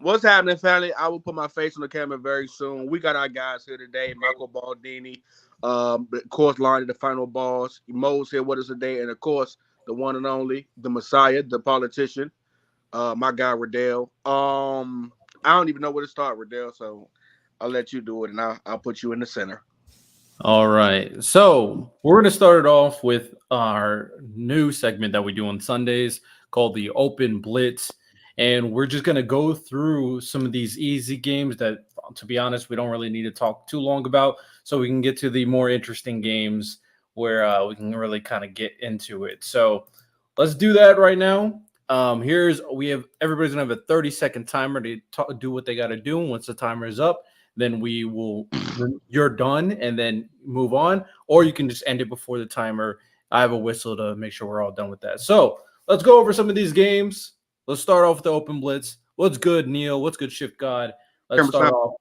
What's happening, family? I will put my face on the camera very soon. We got our guys here today, Michael Baldini, of course, Lonnie, the final boss. Mo's here with us today, and of course, the one and only, the Messiah, the politician, my guy Riddell. I don't even know where to start, Riddell, so I'll let you do it, and I'll put you in the center. All right. So we're going to start it off with our new segment that we do on Sundays called the Open Blitz. And we're just going to go through some of these easy games that, to be honest, we don't really need to talk too long about. So we can get to the more interesting games where we can really kind of get into it. So let's do that right now. Everybody's going to have a 30-second timer to do what they got to do. Once the timer is up, then you're done and then move on, or you can just end it before the timer. I have a whistle to make sure we're all done with that. So let's go over some of these games. Let's start off with the Open Blitz. What's good, Neil? What's good, Shift God? Let's start off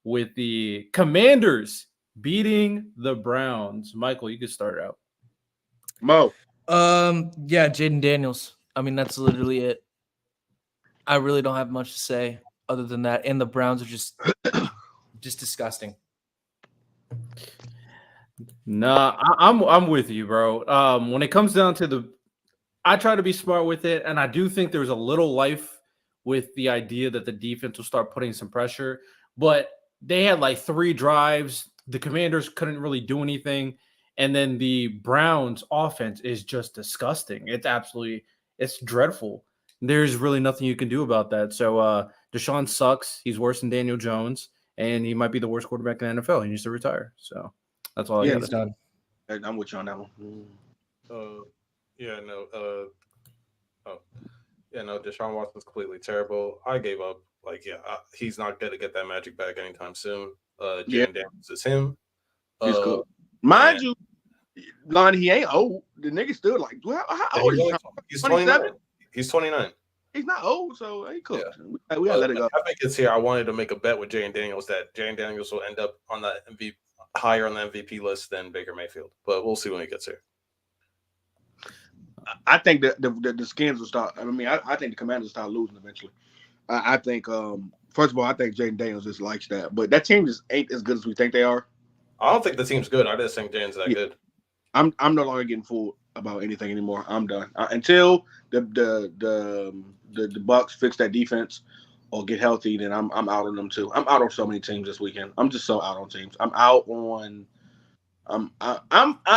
with the Commanders beating the Browns. Michael, you can start out. Mo. Yeah, Jaden Daniels. I mean, that's literally it. I really don't have much to say other than that. And the Browns are just disgusting. Nah, I'm with you, bro. When it comes down to I try to be smart with it, and I do think there's a little life with the idea that the defense will start putting some pressure. But they had like 3 drives. The Commanders couldn't really do anything. And then the Browns offense is just disgusting. It's dreadful. There's really nothing you can do about that. So Deshaun sucks. He's worse than Daniel Jones, and he might be the worst quarterback in the NFL. He needs to retire. So that's all I got to say. I'm with you on that one. Deshaun Watson's completely terrible. I gave up. He's not going to get that magic back anytime soon. Jaden Daniels is him. He's cool. Mind you, Lonnie, he ain't old. The nigga still like, well, how old is he? He's 29. He's 29. He's not old, so he cool. Yeah. We gotta let it go. I think it's here. I wanted to make a bet with Jaden Daniels that Jaden Daniels will end up on the higher on the MVP list than Baker Mayfield, but we'll see when he gets here. I think that the Skins will start. I mean, I think the Commanders will start losing eventually. I think, first of all, I think Jaden Daniels just likes that, but that team just ain't as good as we think they are. I don't think the team's good. I just think Jaden's that good. I'm no longer getting fooled about anything anymore. I'm done until the Bucks fix that defense or get healthy. Then I'm out on them too. I'm out on so many teams this weekend. I'm just so out on teams. I'm out on.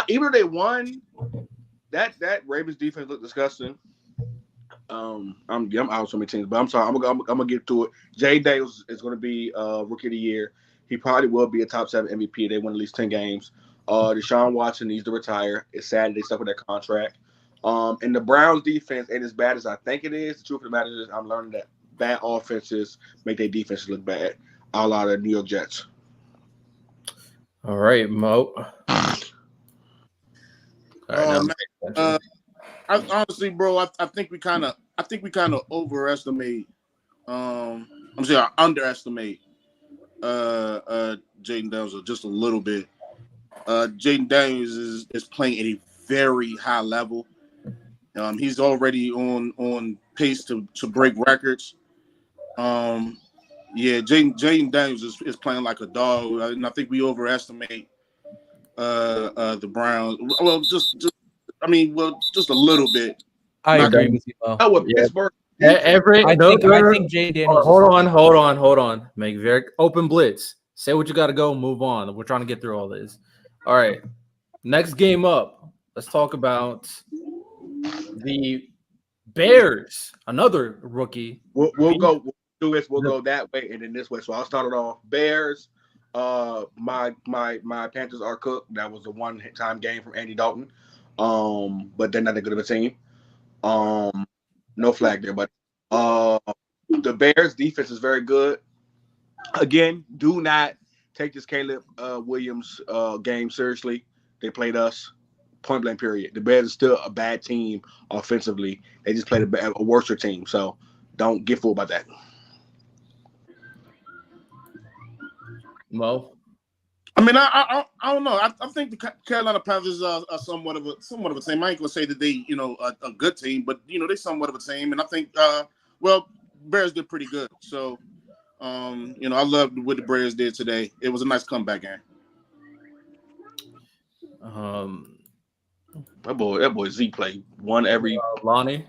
Even though they won. That Ravens defense looked disgusting. I'm out on so many teams, but I'm sorry. I'm gonna get to it. Jay Daniels is gonna be rookie of the year. He probably will be a top 7 MVP. They win at least 10 games. Deshaun Watson needs to retire. It's sad they stuck with that contract. And the Browns defense ain't as bad as I think it is. The truth of the matter is I'm learning that bad offenses make their defenses look bad. A lot of New York Jets. All right, Mo. I honestly, bro, I think we kind of overestimate. Underestimate Jaden Daniels just a little bit. Jaden Daniels is playing at a very high level. He's already on pace to break records. Jaden Daniels is playing like a dog, and I think we overestimate the Browns. Well, just a little bit. I agree with you, Mo. Pittsburgh. I think Jaden Daniels. Hold on. Make very open blitz. Say what you got to go. Move on. We're trying to get through all this. All right. Next game up. Let's talk about the Bears. Another rookie. We'll do this. We'll go that way and then this way. So I'll start it off. Bears. My Panthers are cooked. That was a one-time game from Andy Dalton. But they're not that good of a team. No flag there, but the Bears defense is very good. Again, do not take this Caleb Williams game seriously. They played us, point blank period. The Bears are still a bad team offensively. They just played a worse team, so don't get fooled by that. Mo? I mean, I don't know. I think the Carolina Panthers are somewhat of a team. I ain't gonna say that they, a good team, but they somewhat of a team. And I think, Bears did pretty good. So, I loved what the Bears did today. It was a nice comeback game. That boy Z played one every Lonnie.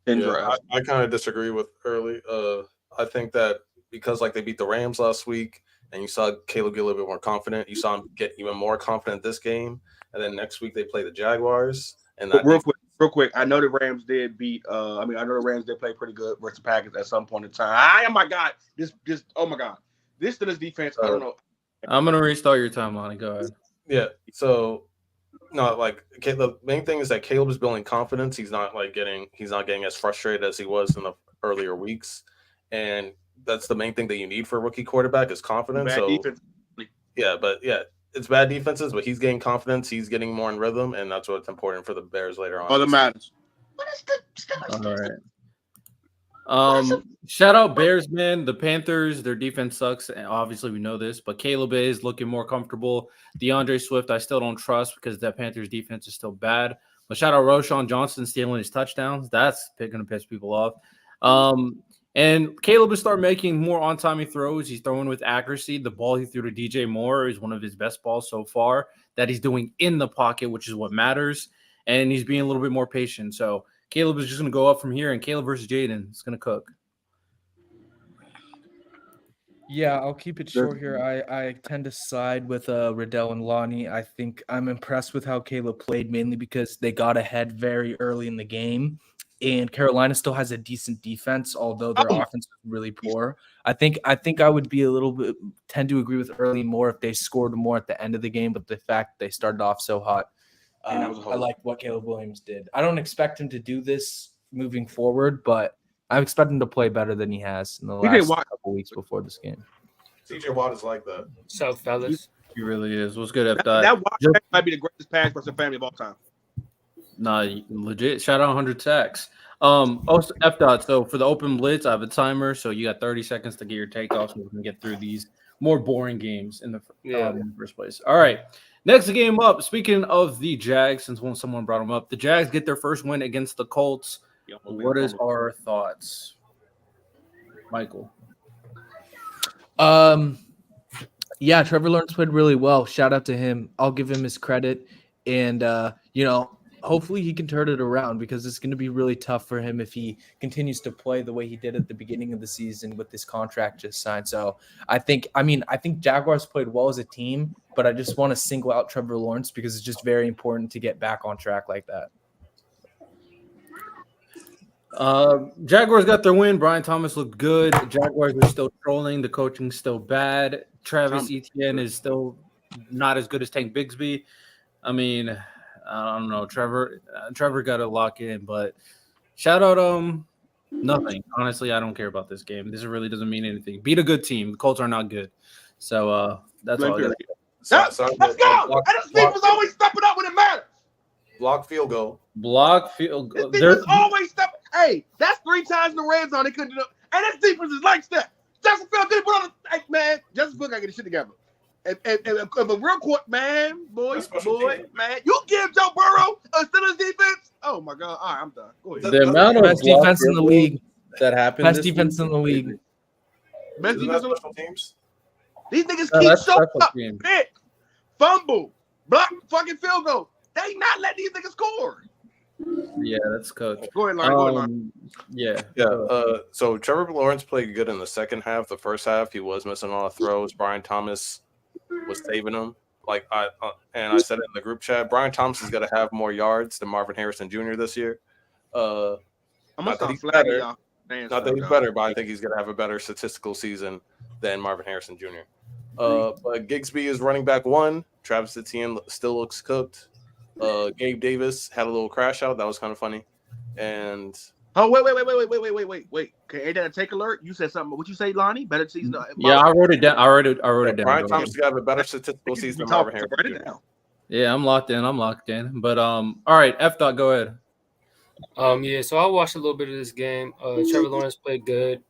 10 Yeah, drives. I kind of disagree with Early. I think that because like they beat the Rams last week, and you saw Caleb get a little bit more confident, you saw him get even more confident this game, and then next week they play the Jaguars. And that Real quick. I know the Rams did beat. I know the Rams did play pretty good versus the Packers at some point in time. Oh my God, this. Oh my God, this defense. I don't know. I'm gonna restart your time, Lonnie. Go ahead. Yeah. So no, like the main thing is that Caleb is building confidence. He's not getting as frustrated as he was in the earlier weeks, and that's the main thing that you need for a rookie quarterback is confidence. Bad defense. It's bad defenses, but he's getting confidence. He's getting more in rhythm, and that's what's important for the Bears later on. All that matters. What is the? All right. Shout out Bears, man. The Panthers, their defense sucks, and obviously we know this. But Caleb is looking more comfortable. DeAndre Swift, I still don't trust because that Panthers defense is still bad. But shout out Roshan Johnson stealing his touchdowns. That's going to piss people off. And Caleb will start making more on-timing throws. He's throwing with accuracy. The ball he threw to DJ Moore is one of his best balls so far that he's doing in the pocket, which is what matters. And he's being a little bit more patient. So Caleb is just going to go up from here, and Caleb versus Jaden is going to cook. Yeah, I'll keep it short here. I tend to side with Riddell and Lonnie. I think I'm impressed with how Caleb played, mainly because they got ahead very early in the game. And Carolina still has a decent defense, although their offense is really poor. I think I would be tend to agree with Early more if they scored more at the end of the game, but the fact they started off so hot. I like what Caleb Williams did. I don't expect him to do this moving forward, but I expect him to play better than he has in the last couple weeks before this game. TJ Watt is like that. So, fellas. He really is. What's good, F. That might be the greatest pass rushing family of all time. Nah, legit. Shout out 100 sacks. Also, F. So for the open blitz, I have a timer. So you got 30 seconds to get your takeoff so we can get through these more boring games in the first place. All right. Next game up. Speaking of the Jags, since someone brought them up, the Jags get their first win against the Colts. What is our thoughts, Michael? Yeah, Trevor Lawrence played really well. Shout out to him. I'll give him his credit. And, hopefully he can turn it around because it's going to be really tough for him if he continues to play the way he did at the beginning of the season with this contract just signed. So I think Jaguars played well as a team, but I just want to single out Trevor Lawrence because it's just very important to get back on track like that. Jaguars got their win. Brian Thomas looked good. Jaguars are still trolling. The coaching's still bad. Travis Etienne is still not as good as Tank Bigsby. I mean, I don't know. Trevor got to lock in, but shout out nothing. Honestly, I don't care about this game. This really doesn't mean anything. Beat a good team. The Colts are not good. So that's all I got. Let's go. And the Steelers always stepping up when it matters. Block field goal. There's always stepping. Hey, that's 3 times in the red zone. They couldn't do it. And this defense is like that. Justin Fields did put on the man. Justin Fields gotta get his shit together. And a real court, man, you give Joe Burrow a Steelers defense. Oh my God! All right, I'm done. Go ahead. The amount of best defense in the league that happened. Best defense in the league. Best defense in the special teams. These niggas keep showing up. Pick, fumble, block, fucking field goal. They not letting these niggas score. Yeah, that's coach. Go ahead, Lauren. Yeah. So Trevor Lawrence played good in the second half. The first half, he was missing a lot of throws. Brian Thomas was saving him. I said it in the group chat. Brian Thomas is going to have more yards than Marvin Harrison Jr. this year. I'm gonna start flagging y'all. Not that he's better, but I think he's going to have a better statistical season than Marvin Harrison Jr. But Gigsby is running back 1. Travis Etienne still looks cooked. Gabe Davis had a little crash out. That was kind of funny. And wait. Okay, ain't that a take alert? You said something. What you say, Lonnie? Better season. Yeah, I wrote it down. I wrote it down. Brian Thomas got a better statistical season than Marvin Harrison. Yeah, I'm locked in. But all right, F. Go ahead. So I watched a little bit of this game. Trevor Lawrence played good.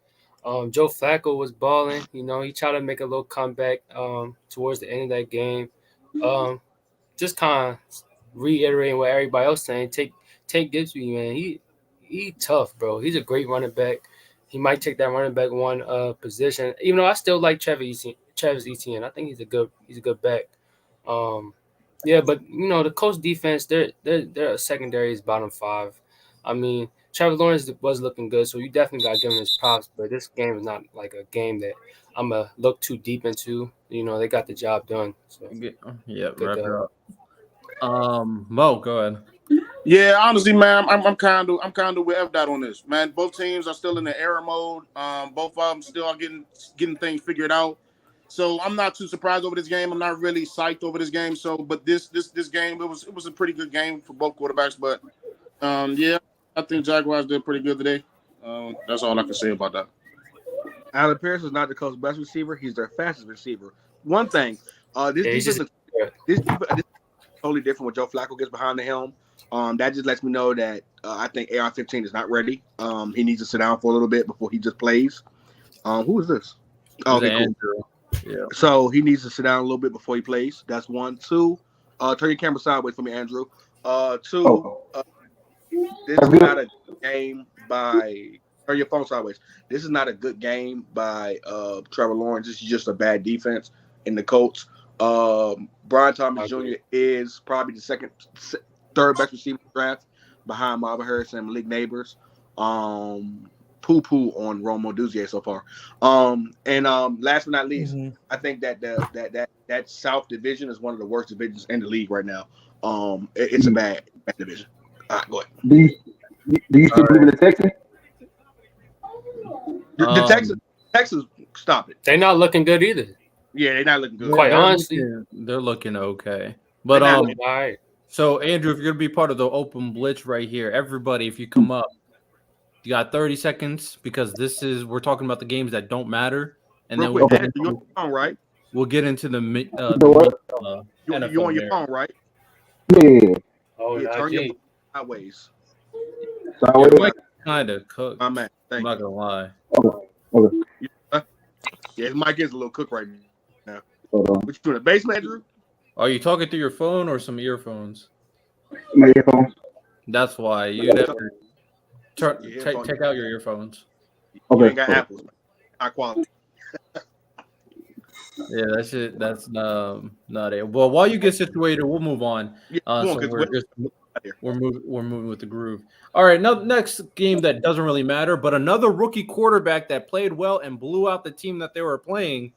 Joe Flacco was balling. He tried to make a little comeback towards the end of that game. Just kind of reiterating what everybody else saying. Take Gibbsby, man. He tough, bro. He's a great running back, he might take that running back one position. Even though I still like Travis Etienne. I think he's a good back. Yeah, but the Colts defense, their secondary is bottom 5. I mean, Trevor Lawrence was looking good, so you definitely got to give him his props. But this game is not like a game that I'm gonna look too deep into. They got the job done. So Yeah, good wrap it job. up. Mo, go ahead. Yeah, honestly, man, I'm kind of with F dot on this, man. Both teams are still in the error mode. Both of them still are getting things figured out. So I'm not too surprised over this game. I'm not really psyched over this game. So, but this game, it was a pretty good game for both quarterbacks. But yeah, I think Jaguars did pretty good today. That's all I can say about that. Allen Pierce is not the Colts' best receiver. He's their fastest receiver. One thing, this Yeah, he's defense, just this defense is totally different when Joe Flacco gets behind the helm. That just lets me know that I think AR-15 is not ready. He needs to sit down for a little bit before he just plays. Who is this? Oh, okay, cool. Andrew. Yeah. So he needs to sit down a little bit before he plays. That's one. Two, turn your camera sideways for me, Andrew. Two, this is not a game by. Turn your phone sideways. This is not a good game by Trevor Lawrence. This is just a bad defense in the Colts. Brian Thomas Jr. is probably the third best receiver in the draft behind Marvin Harrison and Malik Neighbors. Poo on Romo Duzier so far. And last but not least, I think that that South division is one of the worst divisions in the league right now. It's a bad division. All right, go ahead. Do you still believe in the Texans? The Texans, stop it. they're not looking good either. Yeah, they're not looking good. Quite honestly, they're looking okay. But all right. So Andrew, if you're gonna be part of the open blitz right here, everybody, if you come up, you got 30 seconds because we're talking about the games that don't matter, and then you're on your phone, right? We'll get into the you on your phone, right? Yeah. Oh, yeah, turn your phone sideways. Your mic kind of cooked. My man, I'm not gonna lie. Okay. Yeah, his mic is a little cooked right now. Hold on. What you doing, the basement, Andrew? Are you talking through your phone or some earphones? My earphones. That's why you never take out your earphones. You ain't got apples, man. High quality. Yeah, that's it. That's not it. Well, while you get situated, we'll move on. Yeah, we're moving with the groove. All right, now next game that doesn't really matter, but another rookie quarterback that played well and blew out the team that they were playing.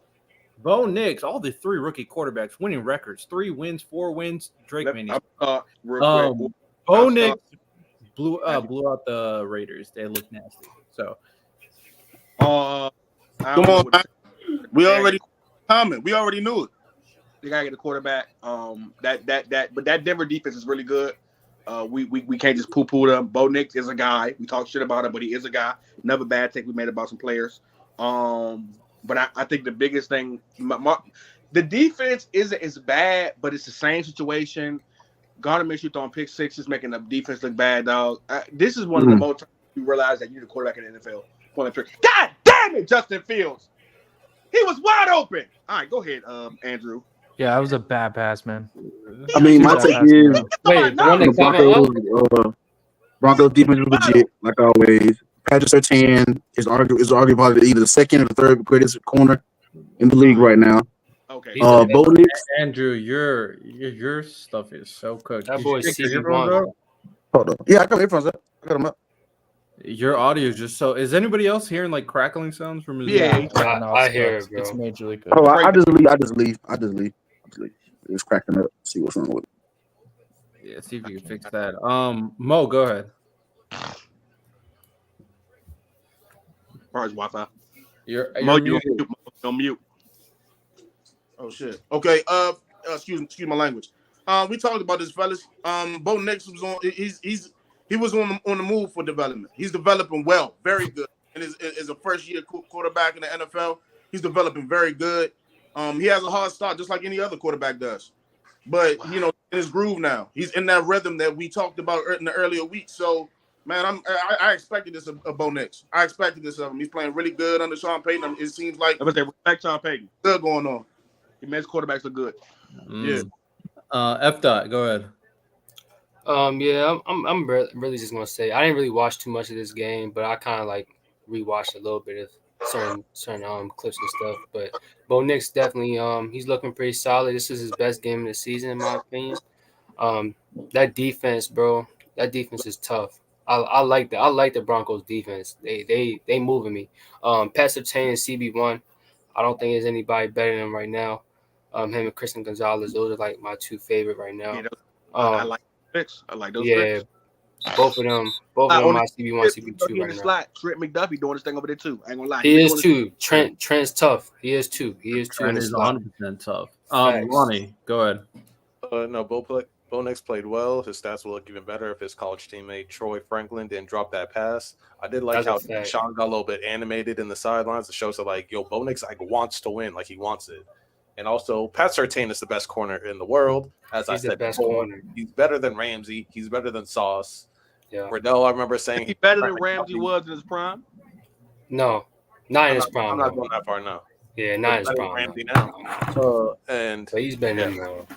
Bo Nix, all the 3 rookie quarterbacks winning records, 3 wins, 4 wins. Drake Manning. Bo Nix blew out the Raiders. They look nasty. So, come on, man. We already knew it. They gotta get a quarterback. But that Denver defense is really good. We can't just poo-poo them. Bo Nix is a guy. We talk shit about him, but he is a guy. Another bad take we made about some players. But I think the biggest thing, the defense is bad, but it's the same situation. Gardner Minshew throwing pick sixes, making the defense look bad, dog. This is one of the most times you realize that you're the quarterback in the NFL. God damn it, Justin Fields. He was wide open. All right, go ahead, Andrew. Yeah, that was a bad pass, man. I mean, my take is Broncos defense is legit, like always. Patrick Surtain is arguably either the second or the third greatest corner in the league right now. Okay. Bo Nix. Andrew, your stuff is so cooked. That boy's CZ1. Hold on. Yeah, I got earphones up. I got them up. Your audio is just so. Is anybody else hearing like crackling sounds from his? Yeah, I hear it, bro. It's majorly good. Oh, I just leave. It's cracking up. See what's wrong with it. Yeah, see if you can fix that. Mo, go ahead. Probably Wi-Fi. You're muted. On mute. Oh shit. Okay. Excuse my language. We talked about this, fellas. Bo Nix was on. He was on the move for development. He's developing well, very good. And is a first year quarterback in the NFL. He's developing very good. He has a hard start, just like any other quarterback does. But in his groove now. He's in that rhythm that we talked about in the earlier weeks. So, man, I expected this of Bo Nix. I expected this of him. He's playing really good under Sean Payton. It seems like respect Sean Payton. Good going on. He makes quarterbacks look good. Yeah. F. Go ahead. Yeah, I'm really just gonna say I didn't really watch too much of this game, but I kind of like rewatched a little bit of certain clips and stuff. But Bo Nix definitely he's looking pretty solid. This is his best game of the season in my opinion. That defense, bro, that defense is tough. I like that. I like the Broncos defense. They moving me. Pat Surtain and CB1. I don't think there's anybody better than him right now. Him and Christian Gonzalez, those are like my two favorite right now. Yeah, I like picks. I like those yeah, picks. both of them my CB1, CB2 right now. Slot, Trent McDuffie doing his thing over there too. I ain't gonna lie. He is too. Trent's tough. He is too. He is too. Trent is 100% tough. Lonnie, go ahead. No, Bo Nix played well. His stats will look even better if his college teammate Troy Franklin didn't drop that pass. I did like how Sean got a little bit animated in the sidelines. It shows that like, yo, Bo Nix like wants to win, like he wants it. And also, Pat Surtain is the best corner in the world. As I said before, he's better than Ramsey. He's better than Sauce. Yeah. Riddell, I remember saying he's better than Ramsey was in his prime. No, not in his prime. I'm not going that far now. Yeah, not in his prime. Ramsey now. But he's been in there.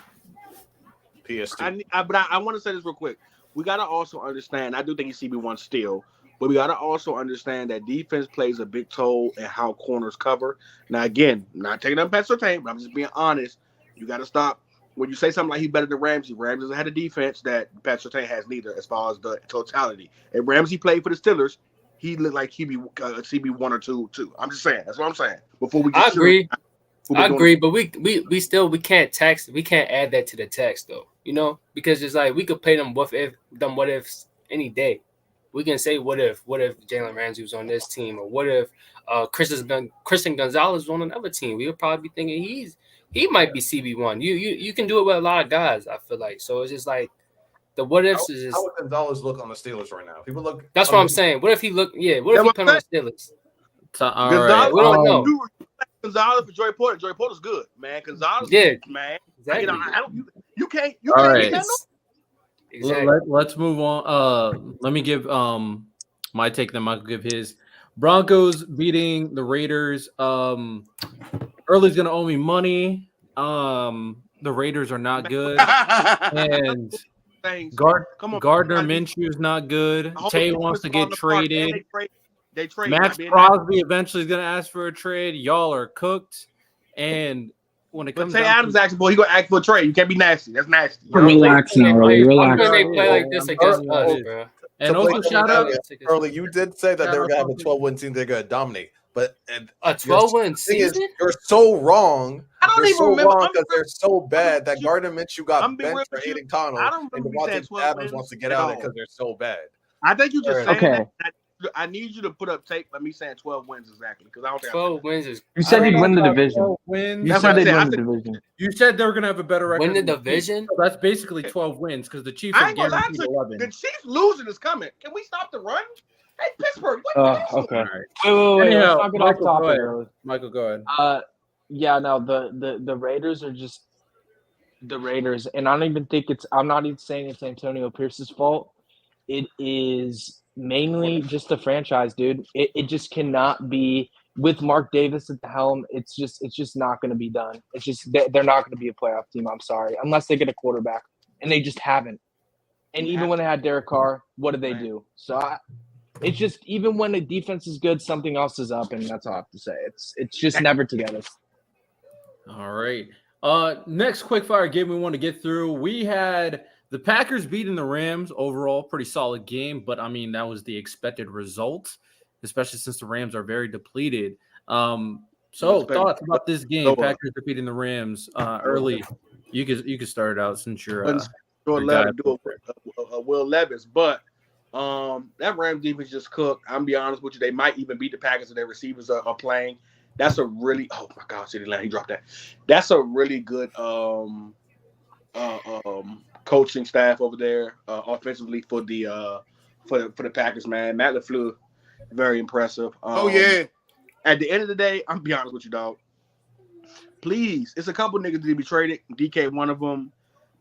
PS2. But I want to say this real quick. We got to also understand, I do think he's CB1 still, but we got to also understand that defense plays a big toll in how corners cover. Now, again, not taking up Pat Surtain, but I'm just being honest. You got to stop. When you say something like he's better than Ramsey, Ramsey doesn't have a defense that Pat Surtain has neither as far as the totality. If Ramsey played for the Steelers, he looked like he'd be CB1 or 2 too. I'm just saying. That's what I'm saying. Before we get I agree, but we can't add that to the text though, you know, because it's like we could play them what ifs any day. We can say what if Jalen Ramsey was on this team, or what if Christian Gonzalez was on another team. We would probably be thinking he might be CB1. You can do it with a lot of guys, I feel like. So it's just like the what ifs is just how would Gonzalez look on the Steelers right now? People look. That's what I'm saying. What if he looked? Yeah. What if he put on the Steelers? All right. We don't know. Gonzalez for Joy Porter. Joy Porter's good, man. Gonzalez, man. Exactly. You can't. All right. Exactly. Let's move on. Let me give my take. Then Michael give his. Broncos beating the Raiders. Early's gonna owe me money. The Raiders are not good, and Gardner Minshew is not good. Tay wants to get traded. They trade. Max Crosby eventually is going to ask for a trade. Y'all are cooked. And when it comes Tay Adams asking for, he going to ask for a trade. You can't be nasty. That's nasty. Relax now, relax. They play like this against us, bro. And also shout out early. You did say that they were going to have a 12-win team. They're going to dominate, but a 12-win season. You're so wrong. I don't even remember because they're so bad that Gardner Minshew got benched for Aiden Connell, and Devontae Adams wants to get out of it because they're so bad. I think you just saying that. I need you to put up tape by me saying 12 wins exactly, because I don't think 12 wins is. You said he'd win the division. You said they'd win the division. You said they were going to have a better record. Win the division? So that's basically 12 wins because the Chiefs are guaranteed 11. The Chiefs losing is coming. Can we stop the run? Hey, Pittsburgh. Okay. Wait. Anyhow, let's not get off topic. Michael, go ahead. Yeah, no, the Raiders are just the Raiders, and I don't even think I'm not even saying it's Antonio Pierce's fault. It is mainly just the franchise, dude. It just cannot be with Mark Davis at the helm. It's just not going to be done. It's just they're not going to be a playoff team. I'm sorry, unless they get a quarterback, and they just haven't. And even when they had Derek Carr, what did they do? So it's just even when the defense is good, something else is up, and that's all I have to say. It's just never together. All right. Next quickfire game we want to get through. We had the Packers beating the Rams overall, pretty solid game, but I mean that was the expected result, especially since the Rams are very depleted. So thoughts about this game? Packers defeating the Rams early. You could start it out since you're Will Levis, but that Rams defense just cooked. I'm be honest with you, they might even beat the Packers if their receivers are playing. That's a really he dropped that. That's a really good coaching staff over there offensively for the Packers, man. Matt LaFleur, very impressive. At the end of the day, I'm be honest with you, dog. Please, it's a couple niggas to be traded. DK one of them.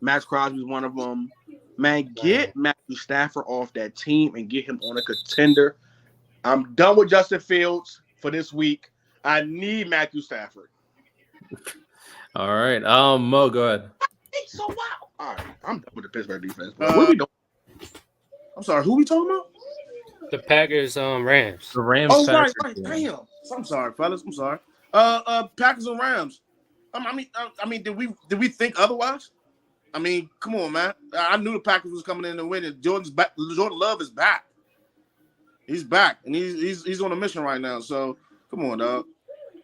Max Crosby's one of them. Man, get Matthew Stafford off that team and get him on a contender. I'm done with Justin Fields for this week. I need Matthew Stafford. All right. Mo, go ahead. So wow. All right. I'm done with the Pittsburgh defense. What are we doing? I'm sorry. Who we talking about? The Packers, Rams. The Rams. Oh, Packers right. game. Damn. I'm sorry, fellas. I'm sorry. Packers and Rams. I mean, did we think otherwise? I mean, come on, man. I knew the Packers was coming in and winning. Jordan Love is back. He's back, and he's on a mission right now. So come on, dog.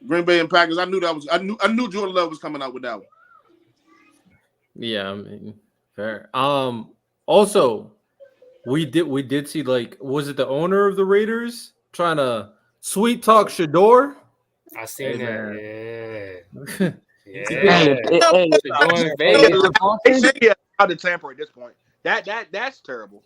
Green Bay and Packers. I knew Jordan Love was coming out with that one. Yeah, I mean, fair. Also, we did see, like, was it the owner of the Raiders trying to sweet talk Shador? I seen Hey, that. Yeah. Hey, Shador in They Vegas. should be allowed to tamper at this point. That's terrible.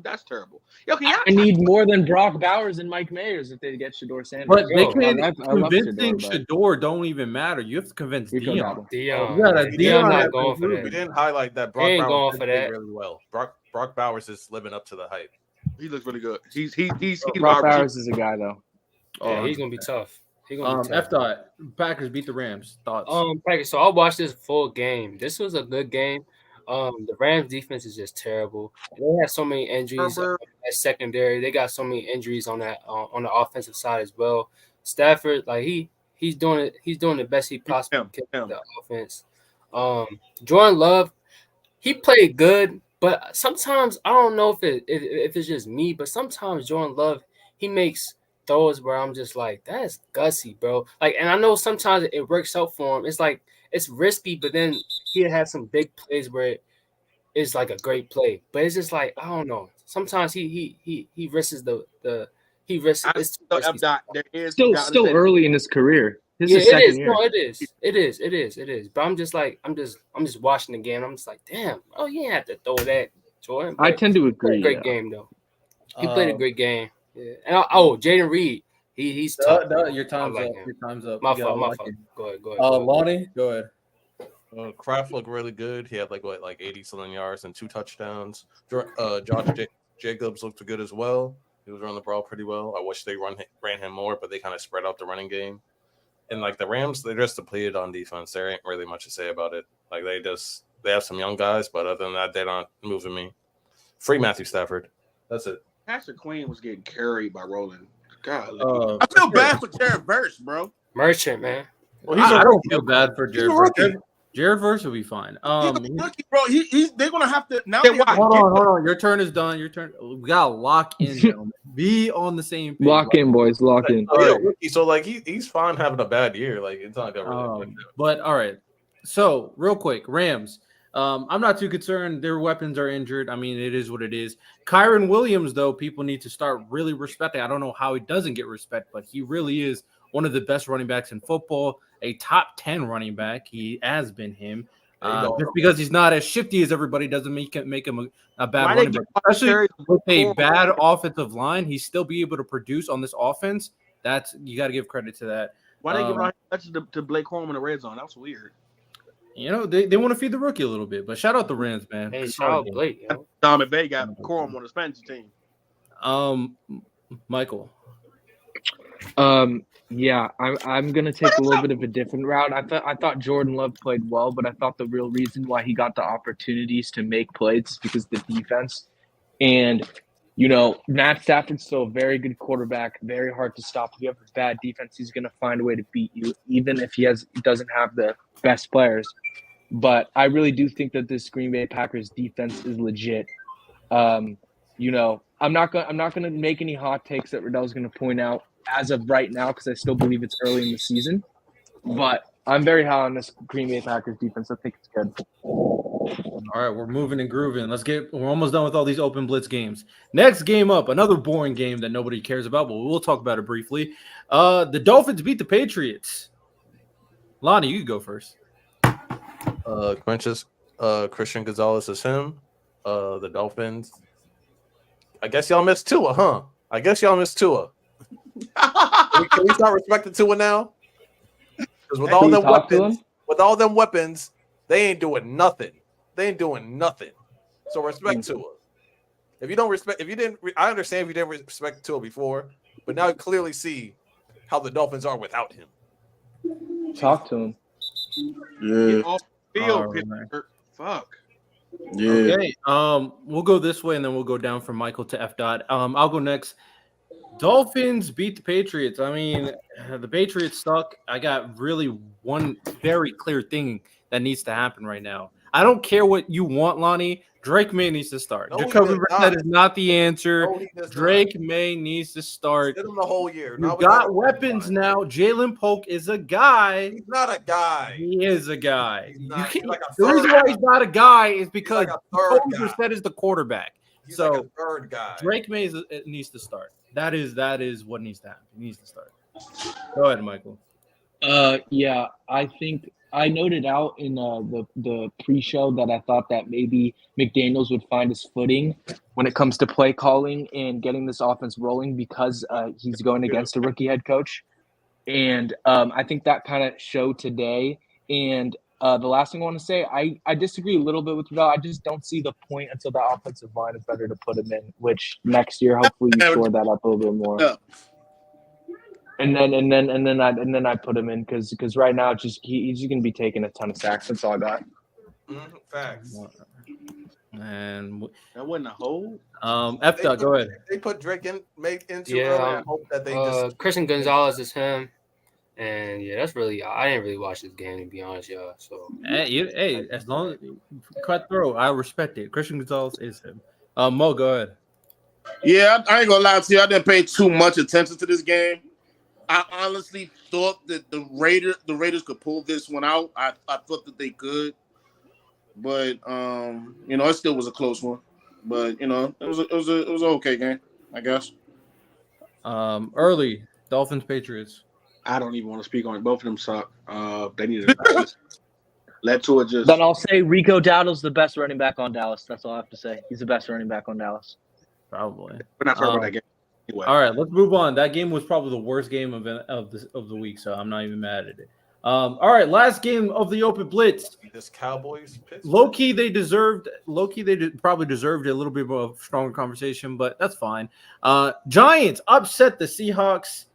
That's terrible. Yo, can I need more than Brock Bowers and Mike Mayers if they get Shador Sanders. But they Yo, can't I love convincing Shador, Shador don't even matter. You have to convince but we Dion. Dion. You gotta Dion Dion not has going to for prove that. We it. didn't highlight that He Brock ain't Bowers going did for play that. really well. Brock Bowers is living up to the hype. he looks really good. He's Brock Bowers is a guy though. Yeah, he's gonna be tough. He's gonna be tough. F dot Packers beat the Rams. Thoughts? Packers. So I watched this full game. This was a good game. The Rams defense is just terrible. They had so many injuries Herbert. at secondary. They got so many injuries on that on the offensive side as well. Stafford, like he's doing it. He's doing the best he possibly can with the offense. Jordan Love, he played good, but sometimes I don't know if it's just me, but sometimes Jordan Love, he makes throws where I'm just like, that's gutsy, bro. Like, and I know sometimes it works out for him. It's like it's risky, but then he had some big plays where it's like a great play. But it's just like, I don't know. Sometimes he risks he risks it's too risky. There is Still early in his career. This Yeah, is it second is. year. No, it is. But I'm just like, I'm just watching the game. I'm just like, damn. Oh, you ain't have to throw that, Jordan. I But tend to he played agree. a great game though. He played a great game. Yeah. And Jaden Reed, he's tough. Your time's I like up. him. Your time's up. My You gotta fault. My lock fault. in. Go ahead. Lonnie, go ahead. Kraft looked really good. He had like 80-something yards and 2 touchdowns. Josh Jacobs looked good as well. He was running the ball pretty well. I wish they ran him more, but they kind of spread out the running game. And like the Rams, they're just depleted on defense. There ain't really much to say about it. Like they have some young guys, but other than that, they're not moving me. Free Matthew Stafford. That's it. Pastor Queen was getting carried by Roland. God, I feel bad for Jared Verse, bro. Merchant, man. Well, I don't feel bad for Jared a rookie. Verse. Jared Verse will be fine. He's a rookie, bro. They're gonna have to now. Hold on. Your turn is done. Your turn. We gotta lock in, gentlemen. Be on the same page. Lock in, boys. Lock in. Oh, yeah, rookie. So like he's fine having a bad year. Like it's not gonna really. But all right. So real quick, Rams. I'm not too concerned. Their weapons are injured. I mean, it is what it is. Kyron Williams, though, people need to start really respecting. I don't know how he doesn't get respect, but he really is one of the best running backs in football, a top 10 running back. He has been him. Just because he's not as shifty as everybody doesn't make him a bad running back. Especially with a bad offensive line, he still be able to produce on this offense. You got to give credit to that. Why they give touches to Blake Corum in the red zone? That's weird. You know, they want to feed the rookie a little bit, but shout out the Rams, man. Hey, shout out Blake. Yo. Dominic Bay got Corum on the fantasy team. Michael. Yeah, I'm gonna take a little bit of a different route. I thought Jordan Love played well, but I thought the real reason why he got the opportunities to make plays is because of the defense. And you know, Matt Stafford's still a very good quarterback, very hard to stop. If you have a bad defense, he's gonna find a way to beat you, even if he doesn't have the best players. But I really do think that this Green Bay Packers defense is legit. You know, I'm not gonna make any hot takes that Riddell's gonna point out as of right now because I still believe it's early in the season. But I'm very high on this Green Bay Packers defense. I think it's good. All right, we're moving and grooving. We're almost done with all these open blitz games. Next game up, another boring game that nobody cares about, but we'll talk about it briefly. The Dolphins beat the Patriots. Lonnie, you can go first. Christian Gonzalez is him. The Dolphins. I guess y'all missed Tua, huh? Can we start respecting Tua now? Because with all them weapons, they ain't doing nothing. So respect Tua. I understand if you didn't respect Tua before, but now you clearly see how the Dolphins are without him. Talk to him. Yeah. Field, Pittsburgh. Fuck. Yeah. Okay. We'll go this way and then we'll go down from Michael to F. Dot. I'll go next. Dolphins beat the Patriots. I mean, the Patriots suck. I got really one very clear thing that needs to happen right now. I don't care what you want, Lonnie. Drake May needs to start. No, he Jacoby does Brissett not. is not the answer. No, he does Drake May needs to start. Sit him the whole year. You Now we gotta got weapons now. Jalen Polk is a guy. He's not a guy. He is a guy. He's not- he's like a The reason third why he's not a guy is because like a third Jacoby guy. Brissett is the quarterback. He's So like a third guy. Drake May needs to start. That is what needs to happen. He needs to start. Go ahead, Michael. Yeah, I think I noted out in the pre-show that I thought that maybe McDaniels would find his footing when it comes to play calling and getting this offense rolling because he's going against a rookie head coach, and I think that kind of showed today. And the last thing I want to say, I disagree a little bit with Rudell. I just don't see the point until the offensive line is better to put him in. Which next year, hopefully, you shore that up a little bit more. Yeah. And then I put him in because right now he's just gonna be taking a ton of sacks. That's all I got. Facts. And That wasn't a hold. F. Dot, go ahead. They put Drake into Yeah, early. I hope that they just Christian Gonzalez is him. And yeah, that's really I didn't really watch this game to be honest, y'all. So Hey, as long as cutthroat, I respect it. Christian Gonzalez is him. Mo, go ahead. Yeah, I ain't gonna lie to you. I didn't pay too much attention to this game. I honestly thought that the Raiders could pull this one out. I thought that they could, but it still was a close one. But it was an okay game, I guess. Early Dolphins Patriots. I don't even want to speak on it. Both of them suck. They need to let Tua just. Then I'll say Rico Dowdle's the best running back on Dallas. That's all I have to say. He's the best running back on Dallas. Probably. We're not talking about that game. Anyway. All right, let's move on. That game was probably the worst game of the week, so I'm not even mad at it. All right, last game of the Open Blitz. this Cowboys pitch. Low key, they probably deserved a little bit of a stronger conversation, but that's fine. Giants upset the Seahawks.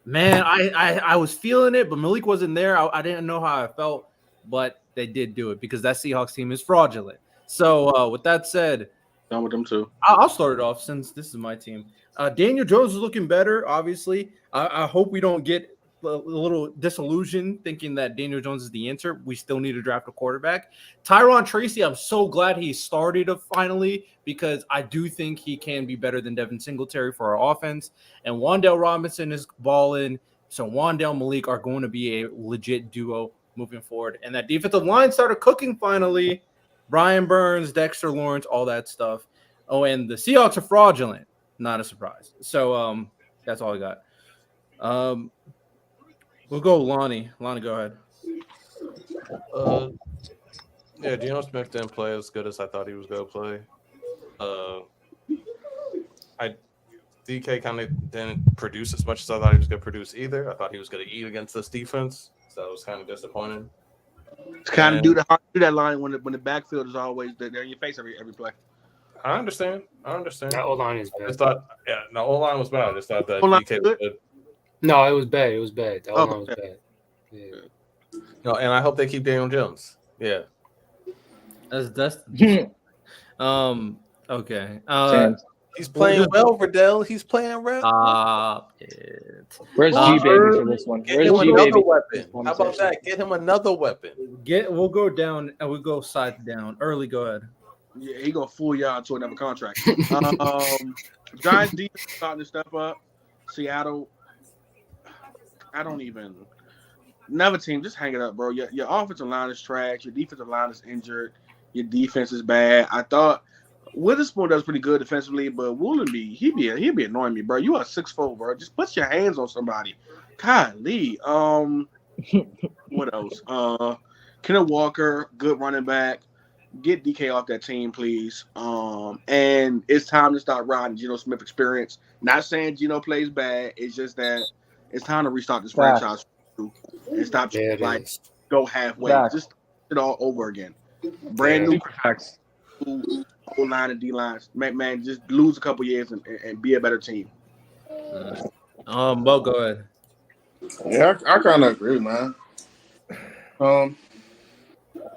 Man, I was feeling it, but Malik wasn't there. I didn't know how I felt, but they did do it because that Seahawks team is fraudulent. So with that said, Done with them too. I'll start it off since this is my team. Daniel Jones is looking better, obviously. I hope we don't get a little disillusioned thinking that Daniel Jones is the answer. We still need to draft a quarterback. Tyron Tracy, I'm so glad he started finally because I do think he can be better than Devin Singletary for our offense. And Wan'Dale Robinson is balling. So Wan'Dale Malik are going to be a legit duo moving forward. And that defensive line started cooking finally. Brian Burns, Dexter Lawrence, all that stuff. Oh, and the Seahawks are fraudulent. Not a surprise. So that's all I got. We'll go Lonnie. Lonnie, go ahead. Yeah, Geno Smith didn't play as good as I thought he was going to play. DK kind of didn't produce as much as I thought he was going to produce either. I thought he was going to eat against this defense, so it was kind of disappointing. It's kind of do that line when the backfield is always there in your face every play. I understand. that O-line is I bad. just thought, the O-line was bad. I just thought that O-line DK good? was good. No, it was bad. It was bad. The O-line was bad. Yeah. No, and I hope they keep Daniel Jones. Yeah. That's okay. He's playing well, Riddell. He's playing well. Stop it. Where's G Baby for this one? Get Where's him G another Baby? weapon. How about that? Get him another weapon. We'll go down and we'll go side down. Early, go ahead. Yeah, he gonna fool y'all into another contract. Giants defense starting to step up. Seattle, I don't even. Another team, just hang it up, bro. Your offensive line is trash. Your defensive line is injured. Your defense is bad. I thought Witherspoon does pretty good defensively, but Woolenby, he'd be annoying me, bro. You are 6'4", bro. Just put your hands on somebody. Golly. What else? Kenneth Walker, good running back. Get DK off that team, please. And it's time to start riding Geno Smith experience. Not saying Geno plays bad. It's just that it's time to restart this franchise and stop go halfway. Just it all over again. Brand new O-line and D-lines. Man, just lose a couple years and be a better team. Bo, go ahead. Yeah, I kind of agree, man.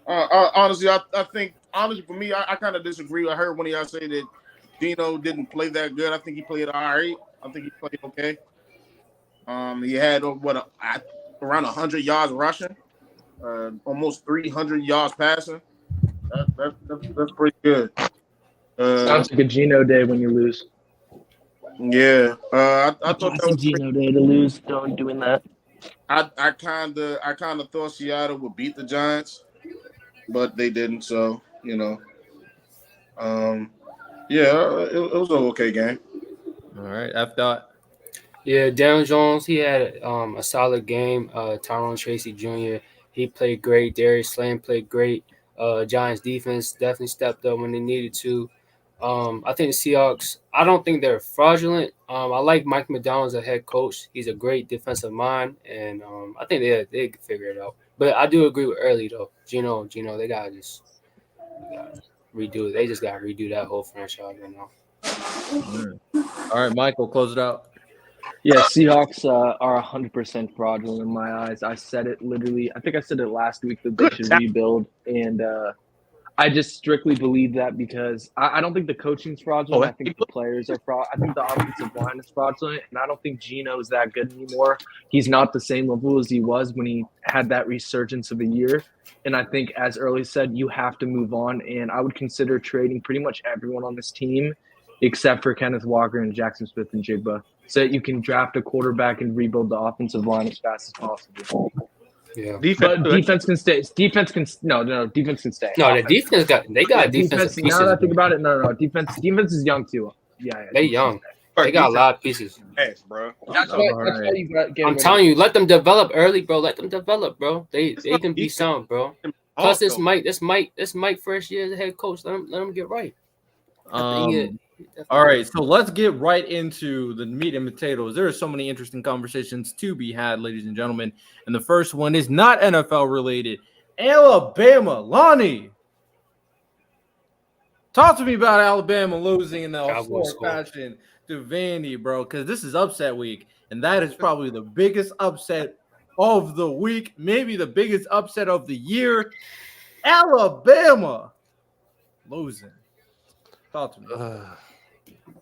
Honestly, I think honestly, for me, I kind of disagree. I heard one of y'all say that Geno didn't play that good. I think he played all right. I think he played okay. He had around 100 yards rushing, almost 300 yards passing. That's pretty good. Sounds like a Geno day when you lose. Yeah, I thought that Classic was pretty. Geno day to lose. Don't doing that. I kind of thought Seattle would beat the Giants, but they didn't. So yeah, it was an okay game. All right, F dot. Yeah, Daniel Jones, he had a solid game. Tyrone Tracy Jr., he played great. Darius Slayton played great. Giants defense definitely stepped up when they needed to. I think the Seahawks, I don't think they're fraudulent. I like Mike McDonald as a head coach. He's a great defensive mind, and I think they can figure it out. But I do agree with early though. Geno, they gotta redo it. They just gotta redo that whole franchise right now. All right, Michael, close it out. Yeah, Seahawks are 100% fraudulent in my eyes. I said it literally. I think I said it last week that they should rebuild, and I just strictly believe that because I don't think the coaching's fraudulent. I think the players are fraud. I think the offensive line is fraudulent, and I don't think Geno's that good anymore. He's not the same level as he was when he had that resurgence of a year. And I think, as Early said, you have to move on. And I would consider trading pretty much everyone on this team except for Kenneth Walker and Jackson Smith and Jigba, so that you can draft a quarterback and rebuild the offensive line as fast as possible. Yeah, but defense can stay. Defense can stay. No, the defense got defense. Now that I think about it, no. Defense is young too. Yeah, they young. They got a lot of pieces. Yes, bro. That's why you got. I'm telling you, let them develop early, bro. Let them develop, bro. They can be sound, bro. Plus, this Mike first year as a head coach. Let him get right. All right, so let's get right into the meat and potatoes. There are so many interesting conversations to be had, ladies and gentlemen. And the first one is not NFL related. Alabama, Lonnie. Talk to me about Alabama losing in the fashion to Vandy, bro, because this is upset week. And that is probably the biggest upset of the week, maybe the biggest upset of the year. Alabama losing. Talk to me.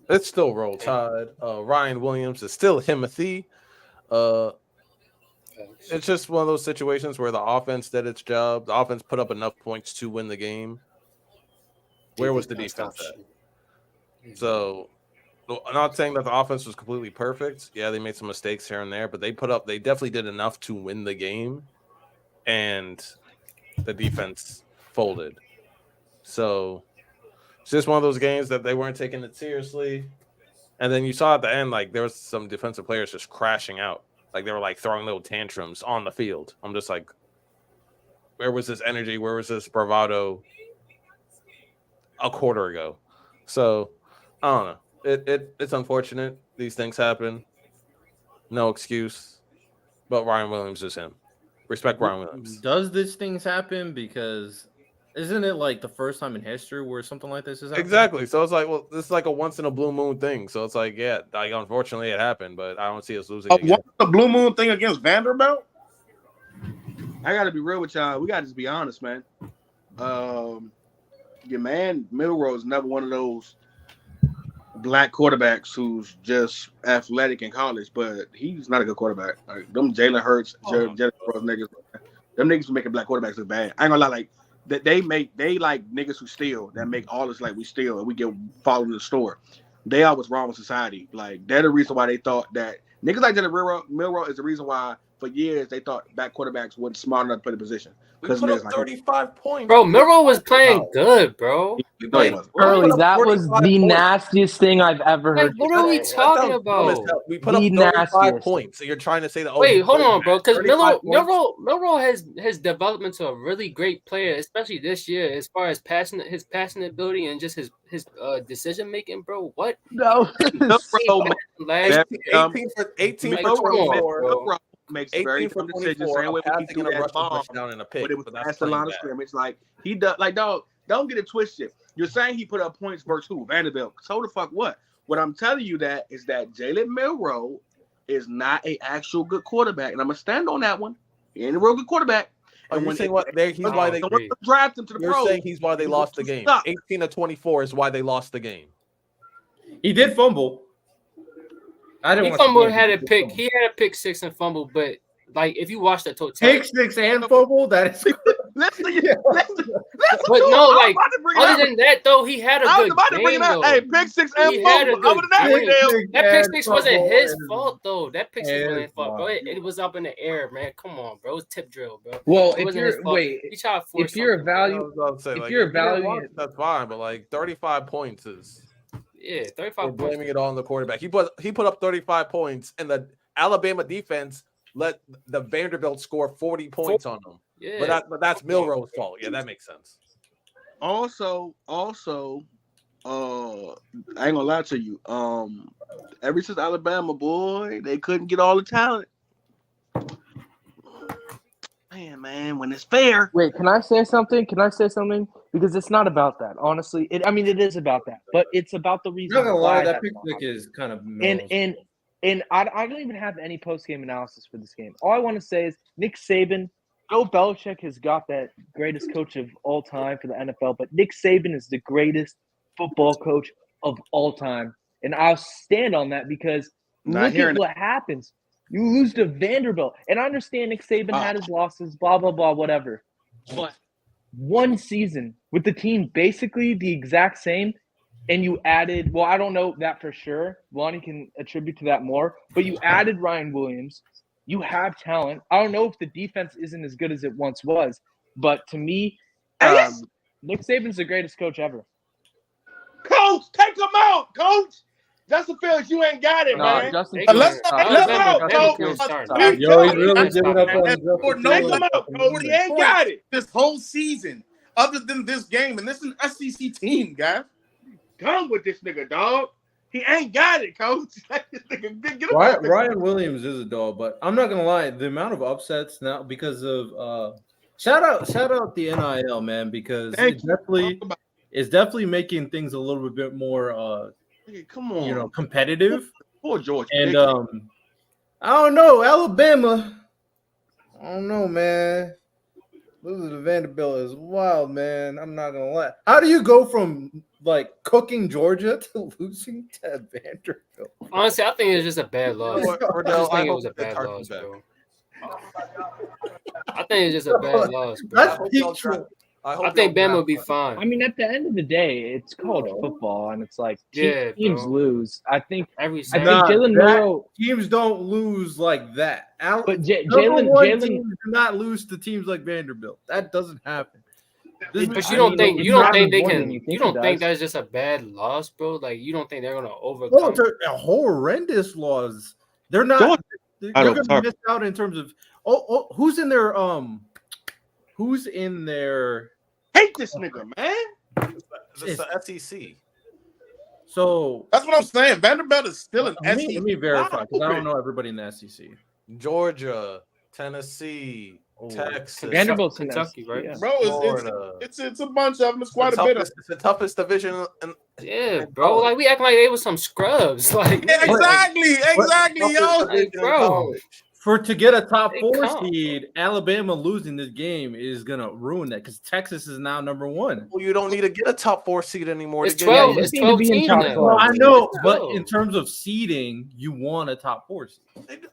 It's still Roll Tide. Ryan Williams is still Timothy. It's just one of those situations where the offense did its job. The offense put up enough points to win the game. Where was the defense at? So, I'm not saying that the offense was completely perfect. Yeah, they made some mistakes here and there, but they definitely did enough to win the game, and the defense folded. So, it's just one of those games that they weren't taking it seriously. And then you saw at the end, like, there was some defensive players just crashing out. Like, they were, like, throwing little tantrums on the field. I'm just like, where was this energy? Where was this bravado a quarter ago? So, I don't know. It's unfortunate. These things happen. No excuse. But Ryan Williams is him. Respect Ryan Williams. Does these things happen? Because isn't it like the first time in history where something like this is happening? Exactly. So it's like, well, this is like a once in a blue moon thing. So it's like, yeah, like unfortunately it happened, but I don't see us losing again. What's the blue moon thing against Vanderbilt? I gotta be real with y'all. We gotta just be honest, man. Your man Milroe is never one of those black quarterbacks who's just athletic in college, but he's not a good quarterback. Like them Jalen Hurts, Jalen Rose niggas, them niggas who making black quarterbacks look bad. I ain't gonna lie, like that they like niggas who steal that make all this like we steal and we get followed to the store. They are what's wrong with society. Like they're the reason why they thought that niggas like Jalen Milroe is the reason why for years they thought black quarterbacks weren't smart enough to play the position. Because put up 35 points. Bro, Milroe was playing good, bro. Early, that was the nastiest thing I've ever heard. What are we talking about? We put up 35 points. So you're trying to say that? Wait, hold on, bro. Because Milroe has developed into a really great player, especially this year, as far as his passing ability and just his decision making, bro. What? No. 18 for 24. Makes very good decisions. Same way he threw that bomb down in a pit, but it was past the line of scrimmage. Like he does. Like dog, don't get it twisted. You're saying he put up points versus who? Vanderbilt. So the fuck what? What I'm telling you is that Jalen Milroe is not an actual good quarterback, and I'm gonna stand on that one. He ain't a real good quarterback, Are And you when saying it- what? He's I why don't they. agree. draft him to the You're pros. saying he's why they he lost was the game. stuck. 18-24 is why they lost the game. He did fumble. I didn't He watch the fumbled, game, had but a he did pick. fumble. He had a pick 6 and fumble, but like if you watch the totality, Pick 6 and fumble. That is Listen, Yeah. listen. but to no, him. like I was about to bring it other up. than that though, he had a I was good about to bring game it up. though. Hey, pick 6 and He had a fumble. Other good than that, game. Dale, That pick 6 wasn't fumble his and- fault though. That pick 6 wasn't his His fault, bro. fault. It was up in the air, man. Come on, bro. It was tip drill, bro. Well, It if wasn't his you're fault. wait, He tried to force if you're something, bro. I evaluating, was about to say, if like, you're if you didn't evaluating watch, that's fine, but like 35 points is. Yeah, We're 35 points. blaming it all on the quarterback. He put up 35 points, and the Alabama defense let the Vanderbilt score 40 points on them. Yeah. But that's Milroe's fault. Yeah, that makes sense. also, I ain't gonna lie to you. Ever since Alabama, boy, they couldn't get all the talent. Man, when it's fair. wait, can I say something? Because it's not about that. Honestly, it is about that, but it's about the reason Not gonna lie, why that that pick lost. six is kind of And I don't even have any post game analysis for this game. All I want to say is Nick Saban, Bill Belichick has got that greatest coach of all time for the NFL, but Nick Saban is the greatest football coach of all time, and I'll stand on that because Not look hearing at what happens. You lose to Vanderbilt, and I understand Nick Saban had his losses, blah blah blah, whatever. But one season with the team basically the exact same, and you added, well, I don't know that for sure. Lonnie can attribute to that more, but you added Ryan Williams. You have talent. I don't know if the defense isn't as good as it once was, but to me, Nick Saban's the greatest coach ever. Coach, take him out, Coach. Justin Fields, you ain't got it, man. Justin Hey, Fields. let's go, Bama Coach. starting. Yo, he's really That's giving not up on bad. For Justin no Take Fields. him out, Coach. He ain't got it. this whole season, other than this game, and this is an SEC team, guys. Come with this nigga, dog. He ain't got it, Coach. Let this nigga get him Ryan, out. Ryan Williams is a dog, but I'm not gonna lie, the amount of upsets now because of shout out the NIL, man, because Thank you. it's definitely making things a little bit more Hey, come on. competitive. Poor George. And Pickens. I don't know, Alabama. I don't know, man. Losing to Vanderbilt is wild, man. I'm not gonna lie. How do you go from like cooking Georgia to losing to Vanderbilt? Honestly, I think it's just a bad loss. I just I think it hope was a they bad Tarkin loss, back. bro. I think it's just a bad loss, That's bro. peak. I think Bama will be I fine mean, at the end of the day, it's college football, and it's like Yeah, teams bro. lose. I think every I Saturday. think Nah, Jalen that- Milroe, Teams don't lose like that. but Number one Jalen. teams do not lose to teams like Vanderbilt. That doesn't happen. This But is- you I don't mean, think it's you don't not think they more than can you you think don't it think does. that's just a bad loss, bro? Like you don't think they're gonna No, overcome? it's a horrendous loss. They're not. Georgia- They're I don't going to talk. miss out in terms of. Who's in their Who's in their? Hate this nigga, man. It's the SEC. So That's what I'm saying. Vanderbilt is still an let SEC. me verify because I Wow. don't know everybody in the SEC. Georgia, Tennessee, Oh. Texas, Vanderbilt's in Kentucky, SEC, right? yeah. Bro, Florida. it's a bunch of them. It's It's quite a bit of It's the toughest division. Yeah, bro. Like we acting like they was some scrubs. Like Yeah, exactly, yo. Like, bro. To get a top They 4 come. seed, Alabama losing this game is gonna ruin that because Texas is now number 1. Well, you don't need to get a top 4 seed anymore. It's to get 12. you It's just need to 12 be in teams top now. 12. I know, It's but 12. in terms of seeding, you want a top 4 seed.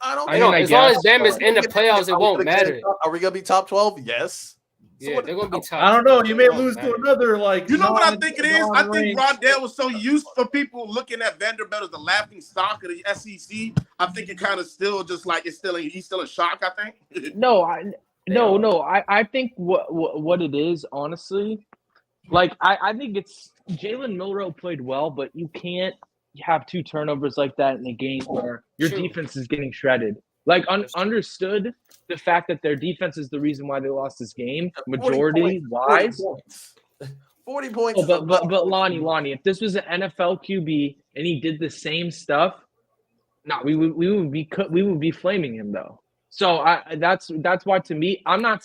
I don't. I mean, I as long as guess, Bama's in the playoffs, it won't matter. Are we gonna be top 12? Yes. So Yeah, what- they're gonna be top. I don't know. 12. You may It won't lose matter. to another like. You know what I think it is? I think non-ranked- Rondell was so used for people looking at Vanderbilt as the laughing stock of the SEC. I think it kind of still just like he's still in shock. I think. No, I think what it is, honestly, like I think it's Jalen Milroe played well, but you can't have 2 turnovers like that in a game where your True. defense is getting shredded. Like understood the fact that their defense is the reason why they lost this game, 40 majority wise. 40 points. Oh, but Lonnie, if this was an NFL QB and he did the same stuff, no, we would be flaming him though. So that's why to me, I'm not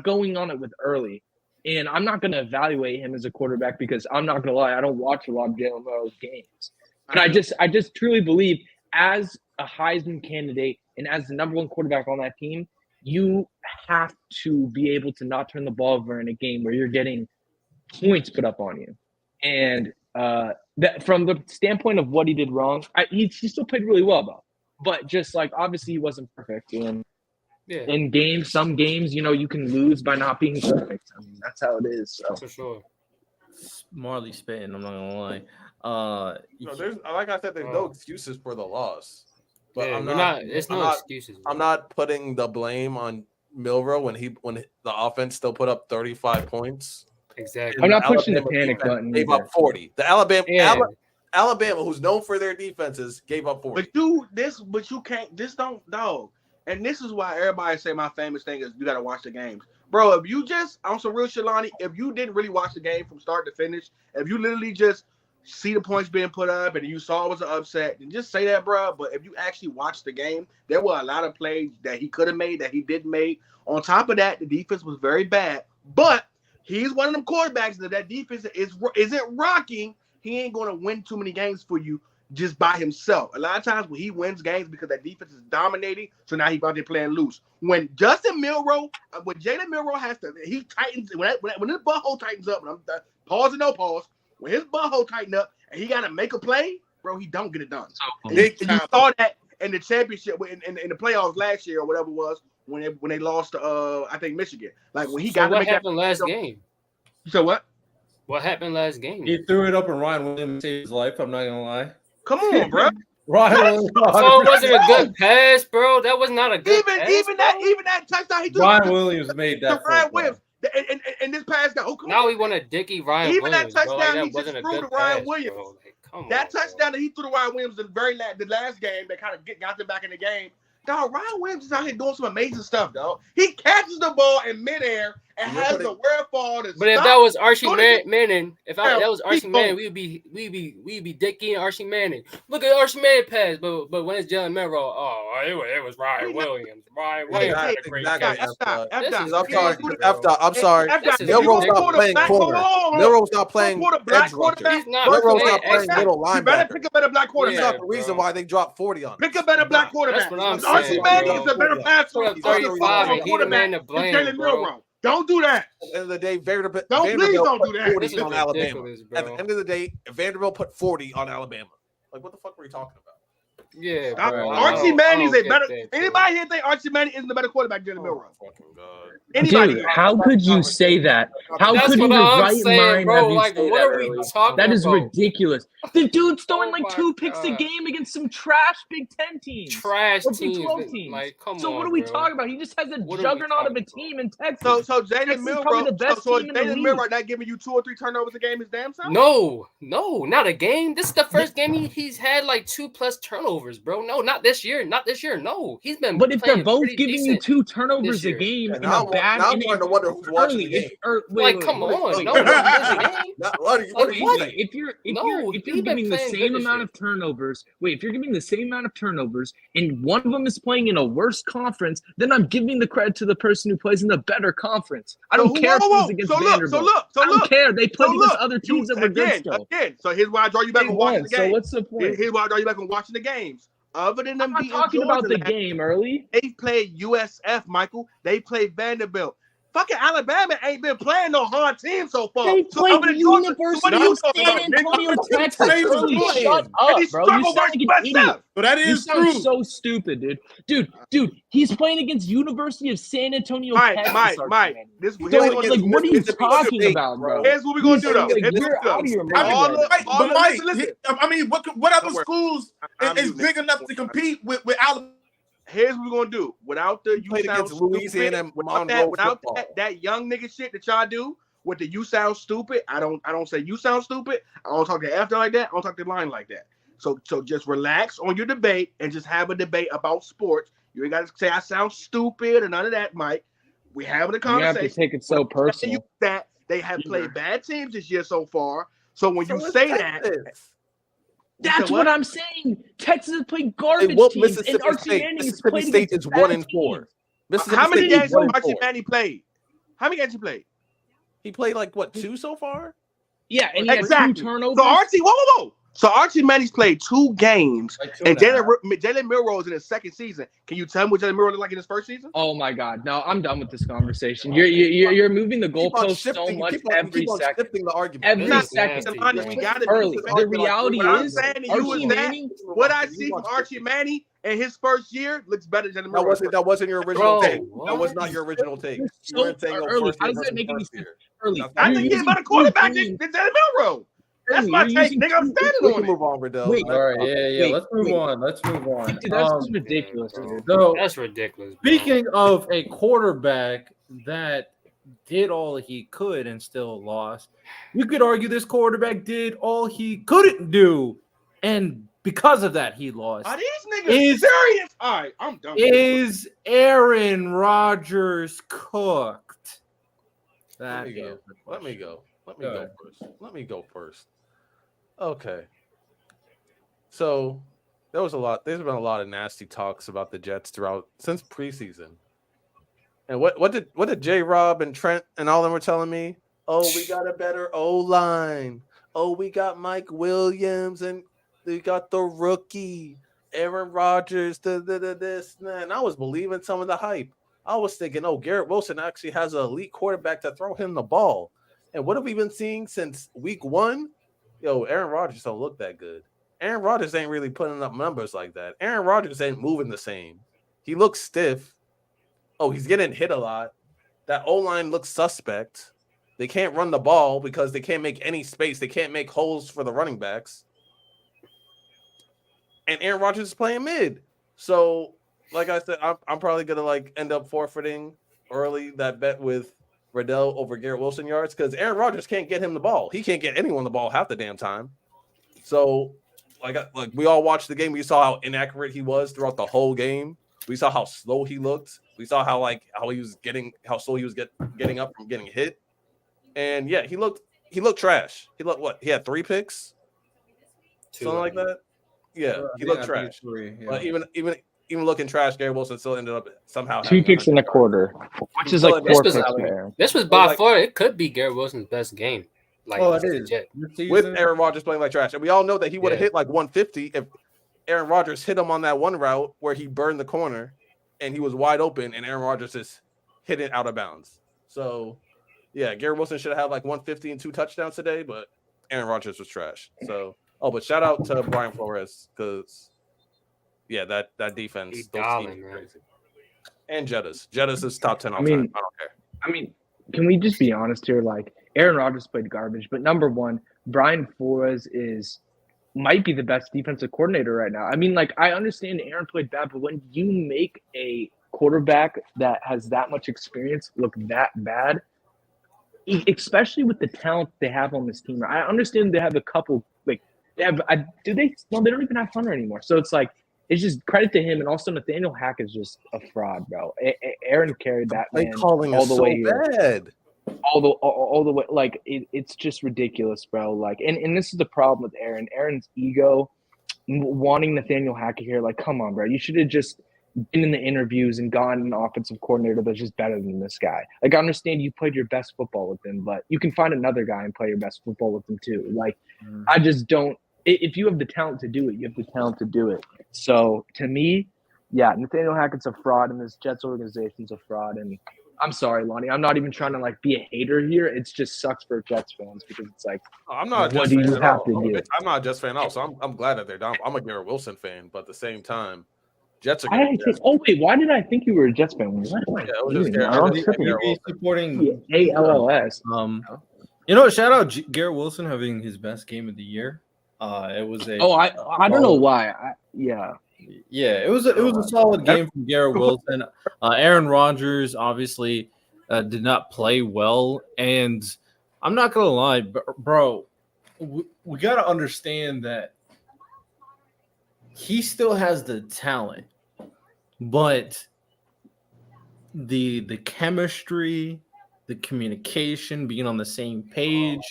going on it with early, and I'm not going to evaluate him as a quarterback because I'm not going to lie, I don't watch a lot of Jalen Milroe's games, but I just truly believe as a Heisman candidate and as the number 1 quarterback on that team, you have to be able to not turn the ball over in a game where you're getting points put up on you. And that from the standpoint of what he did wrong, he still played really well though. But just like obviously he wasn't perfect. And in games, some games, you can lose by not being perfect. I mean, that's how it is. So. For sure. Marley spitting, I'm not gonna lie. There's like I said, there's no excuses for the loss. But it's no excuses. I'm not putting the blame on Milroe when the offense still put up 35 points. Exactly. I'm not pushing the panic button. Gave up 40. The Alabama, who's known for their defenses, gave up 40. But you can't. This don't dog. And this is why everybody say my famous thing is you got to watch the games, bro. If you just on some real shit, Lonnie, if you didn't really watch the game from start to finish, if you literally just see the points being put up and you saw it was an upset, then just say that, bro. But if you actually watched the game, there were a lot of plays that he could have made that he didn't make. On top of that, the defense was very bad, but he's one of them quarterbacks that defense isn't rocking. He ain't going to win too many games for you just by himself. A lot of times when he wins games because that defense is dominating, so now he's out there playing loose. When Jalen Milroe has to, he tightens, when his butthole tightens up, and I'm pause and no pause, when his butthole tighten up and he got to make a play, bro, he don't get it done. You saw that in the championship, in the playoffs last year or whatever it was, when they lost to, I think, Michigan. Like when he got to make that. What happened last game? You said what? What happened last game? He threw it up and Ryan Williams saved his life. I'm not gonna lie. Come on, bro. Ryan So it wasn't a good pass, bro. That was not a good pass. Even that touchdown he threw. Ryan Williams made that. Ryan Williams. And this pass got. Now we want a Dicky Ryan even Williams. That touchdown bro. he just threw to Ryan Williams. That touchdown that he threw to Ryan Williams in the last game that kind of got them back in the game. Dog, Ryan Williams is out here doing some amazing stuff, dog. He catches the ball in midair and has the wherewithal to. But if that was Archie Manning, that was Archie Manning, we'd be Dicky and Archie Manning. Look at Archie Manning pass, but when it's Jalen Milroe, it was Ryan Williams. Ryan Williams had a great catch. I'm sorry. Milroe's not playing corner. Milroe's not playing edge rusher. Milroe's not playing middle linebacker. You better pick a better black quarterback. That's not the reason why they dropped 40 on him. Pick a better black quarterback. Archie Manning is a better passer. 35 and he the man to blame, bro. Don't do that. At the end of the day, Vanderbilt don't do that. 40 on Alabama. At the end of the day, Vanderbilt put 40 on Alabama. Like, what the fuck were you talking about? Yeah, Archie Manning is a better. Anybody here think Archie Manning isn't a better quarterback than Milroe? Anybody? Dude, how could you say that? How could you, in your right mind, have you say that? That is ridiculous. The dude's throwing like 2 picks a game against some trash Big Ten teams. Trash teams. Like, come on. So what are we talking about? He just has a juggernaut of a team in Texas. So Jalen Milroe not giving you 2 or 3 turnovers a game his damn self? No, not a game. This is the first game he's had like 2+ turnovers, bro. No, not this year. No, he's been. But if they're both giving you 2 turnovers a game, now I'm starting to wonder who's watching the game. Come on, no. If you're giving the same amount of turnovers, if you're giving the same amount of turnovers, and one of them is playing in a worse conference, then I'm giving the credit to the person who plays in the better conference. I don't care if he's against Vanderbilt. I don't care. They played against other teams that were good still. Again, so here's why I draw you back on watching the game. So what's the point? Here's why I draw you back on watching the games. Other than them I'm not talking about the game early. They played USF, Michael. They played Vanderbilt. Fucking Alabama ain't been playing no hard team so far. They played the University of San Antonio, Texas. Shut up, bro. You sound like an idiot. But that is true. You sound so stupid, dude. Dude, he's playing against University of San Antonio, Texas. Mike. What are you talking about, bro? Here's what we're gonna do, though. You're out of your mind. But Mike, I mean, what other schools is big enough to compete with Alabama? Here's what we're gonna do. Without the played against Louisiana and without that young nigga shit that y'all do with the you sound stupid. I don't say you sound stupid. I don't talk to after like that. I don't talk to line like that. So just relax on your debate and just have a debate about sports. You ain't gotta say I sound stupid or none of that, Mike. We having a conversation. You have to take it so personal. That they have played bad teams this year so far. So when you say that. That's what I'm saying. Texas has played garbage teams, and Archie Manning has played State is 1-4. How many games has Archie Manning played? How many games he played? He played like 2 so far? Yeah, and he had 2 turnovers. So Archie, whoa. So Archie Manny's played 2 games, Like two and and a half. Jalen Milroe is in his 2nd season. Can you tell me what Jalen Milroe looked like in his 1st season? Oh my God! No, I'm done with this conversation. You're moving the Keep on goalpost shifting. so You much keep on every second. shifting the argument. Every This is second. nasty, Honest, bro. we gotta Early. be The reality what I'm is saying to you Archie is that Manning. what I see from Archie Manning in his 1st year looks better than Jalen Milroe. That wasn't your original Bro, take. what? That was not your original take. You So weren't saying your early. first How year does that versus make any first sense? year. Early. That's I not- think he's a better quarterback than Jalen Milroe. That's my take, nigga. I'm standing We on can it. move on, Riddell. Wait, All right, yeah. Wait, Let's move wait. on. Let's move on. Dude, that's just ridiculous, bro. dude. So That's ridiculous. Bro. speaking of a quarterback that did all he could and still lost, you could argue this quarterback did all he couldn't do, and because of that, he lost. Are these niggas serious? All right, I'm done. Is Aaron Rodgers cooked? Let me go. Let me go first. Okay. So there's been a lot of nasty talks about the Jets since preseason. And what did J Rob and Trent and all them were telling me? Oh, we got a better O-line. Oh, we got Mike Williams and we got the rookie Aaron Rodgers, this and that. And I was believing some of the hype. I was thinking, oh, Garrett Wilson actually has an elite quarterback to throw him the ball. And what have we been seeing since week 1? Yo, Aaron Rodgers don't look that good. Aaron Rodgers ain't really putting up numbers like that. Aaron Rodgers ain't moving the same. He looks stiff. Oh, he's getting hit a lot. That O-line looks suspect. They can't run the ball because they can't make any space. They can't make holes for the running backs. And Aaron Rodgers is playing mid. So, like I said, I'm probably going to end up forfeiting early that bet with Riddell over Garrett Wilson yards because Aaron Rodgers can't get him the ball. He can't get anyone the ball half the damn time. So, like we all watched the game. We saw how inaccurate he was throughout the whole game. We saw how slow he looked. We saw how slow he was getting up from getting hit. And yeah, he looked trash. He looked what? He had 3 picks, something like that. Yeah, he looked trash. But even looking trash, Gary Wilson still ended up somehow 2 picks in a quarter, which is like 4 picks there. This was by far. It could be Garrett Wilson's best game. It is with Aaron Rodgers playing like trash, and we all know that he would have hit like 150 if Aaron Rodgers hit him on that one route where he burned the corner, and he was wide open, and Aaron Rodgers just hit it out of bounds. So, yeah, Garrett Wilson should have had like 150 and 2 touchdowns today, but Aaron Rodgers was trash. So, but shout out to Brian Flores because, yeah, that defense, those teams are crazy. And Jettas is top 10 all time. I don't care. I mean, can we just be honest here? Like, Aaron Rodgers played garbage, but number one, Brian Flores might be the best defensive coordinator right now. I mean, like, I understand Aaron played bad, but when you make a quarterback that has that much experience look that bad, especially with the talent they have on this team, I understand they have a couple, like, they don't even have Hunter anymore. So it's like, it's just credit to him, and also Nathaniel Hackett is just a fraud, bro. Aaron carried that man all the way here. All the way, like it's just ridiculous, bro. Like, and this is the problem with Aaron. Aaron's ego, wanting Nathaniel Hackett here. Like, come on, bro. You should have just been in the interviews and gotten an offensive coordinator that's just better than this guy. Like, I understand you played your best football with him, but you can find another guy and play your best football with him too. Like, I just don't. If you have the talent to do it, you have the talent to do it. So to me, yeah, Nathaniel Hackett's a fraud, and this Jets organization's a fraud. And I'm sorry, Lonnie. I'm not even trying to like be a hater here. It just sucks for Jets fans because it's like, I'm not. What do you have to do? I'm not a Jets fan also. So I'm glad that they're down. I'm a Garrett Wilson fan, but at the same time, Jets are. Wait, why did I think you were a Jets fan? What am I doing? Supporting ALLS. Shout out Garrett Wilson having his best game of the year. It was a. I don't know why. Yeah, it was a solid game from Garrett Wilson. Aaron Rodgers obviously did not play well, and I'm not gonna lie, bro. We gotta understand that he still has the talent, but the chemistry, the communication, being on the same page.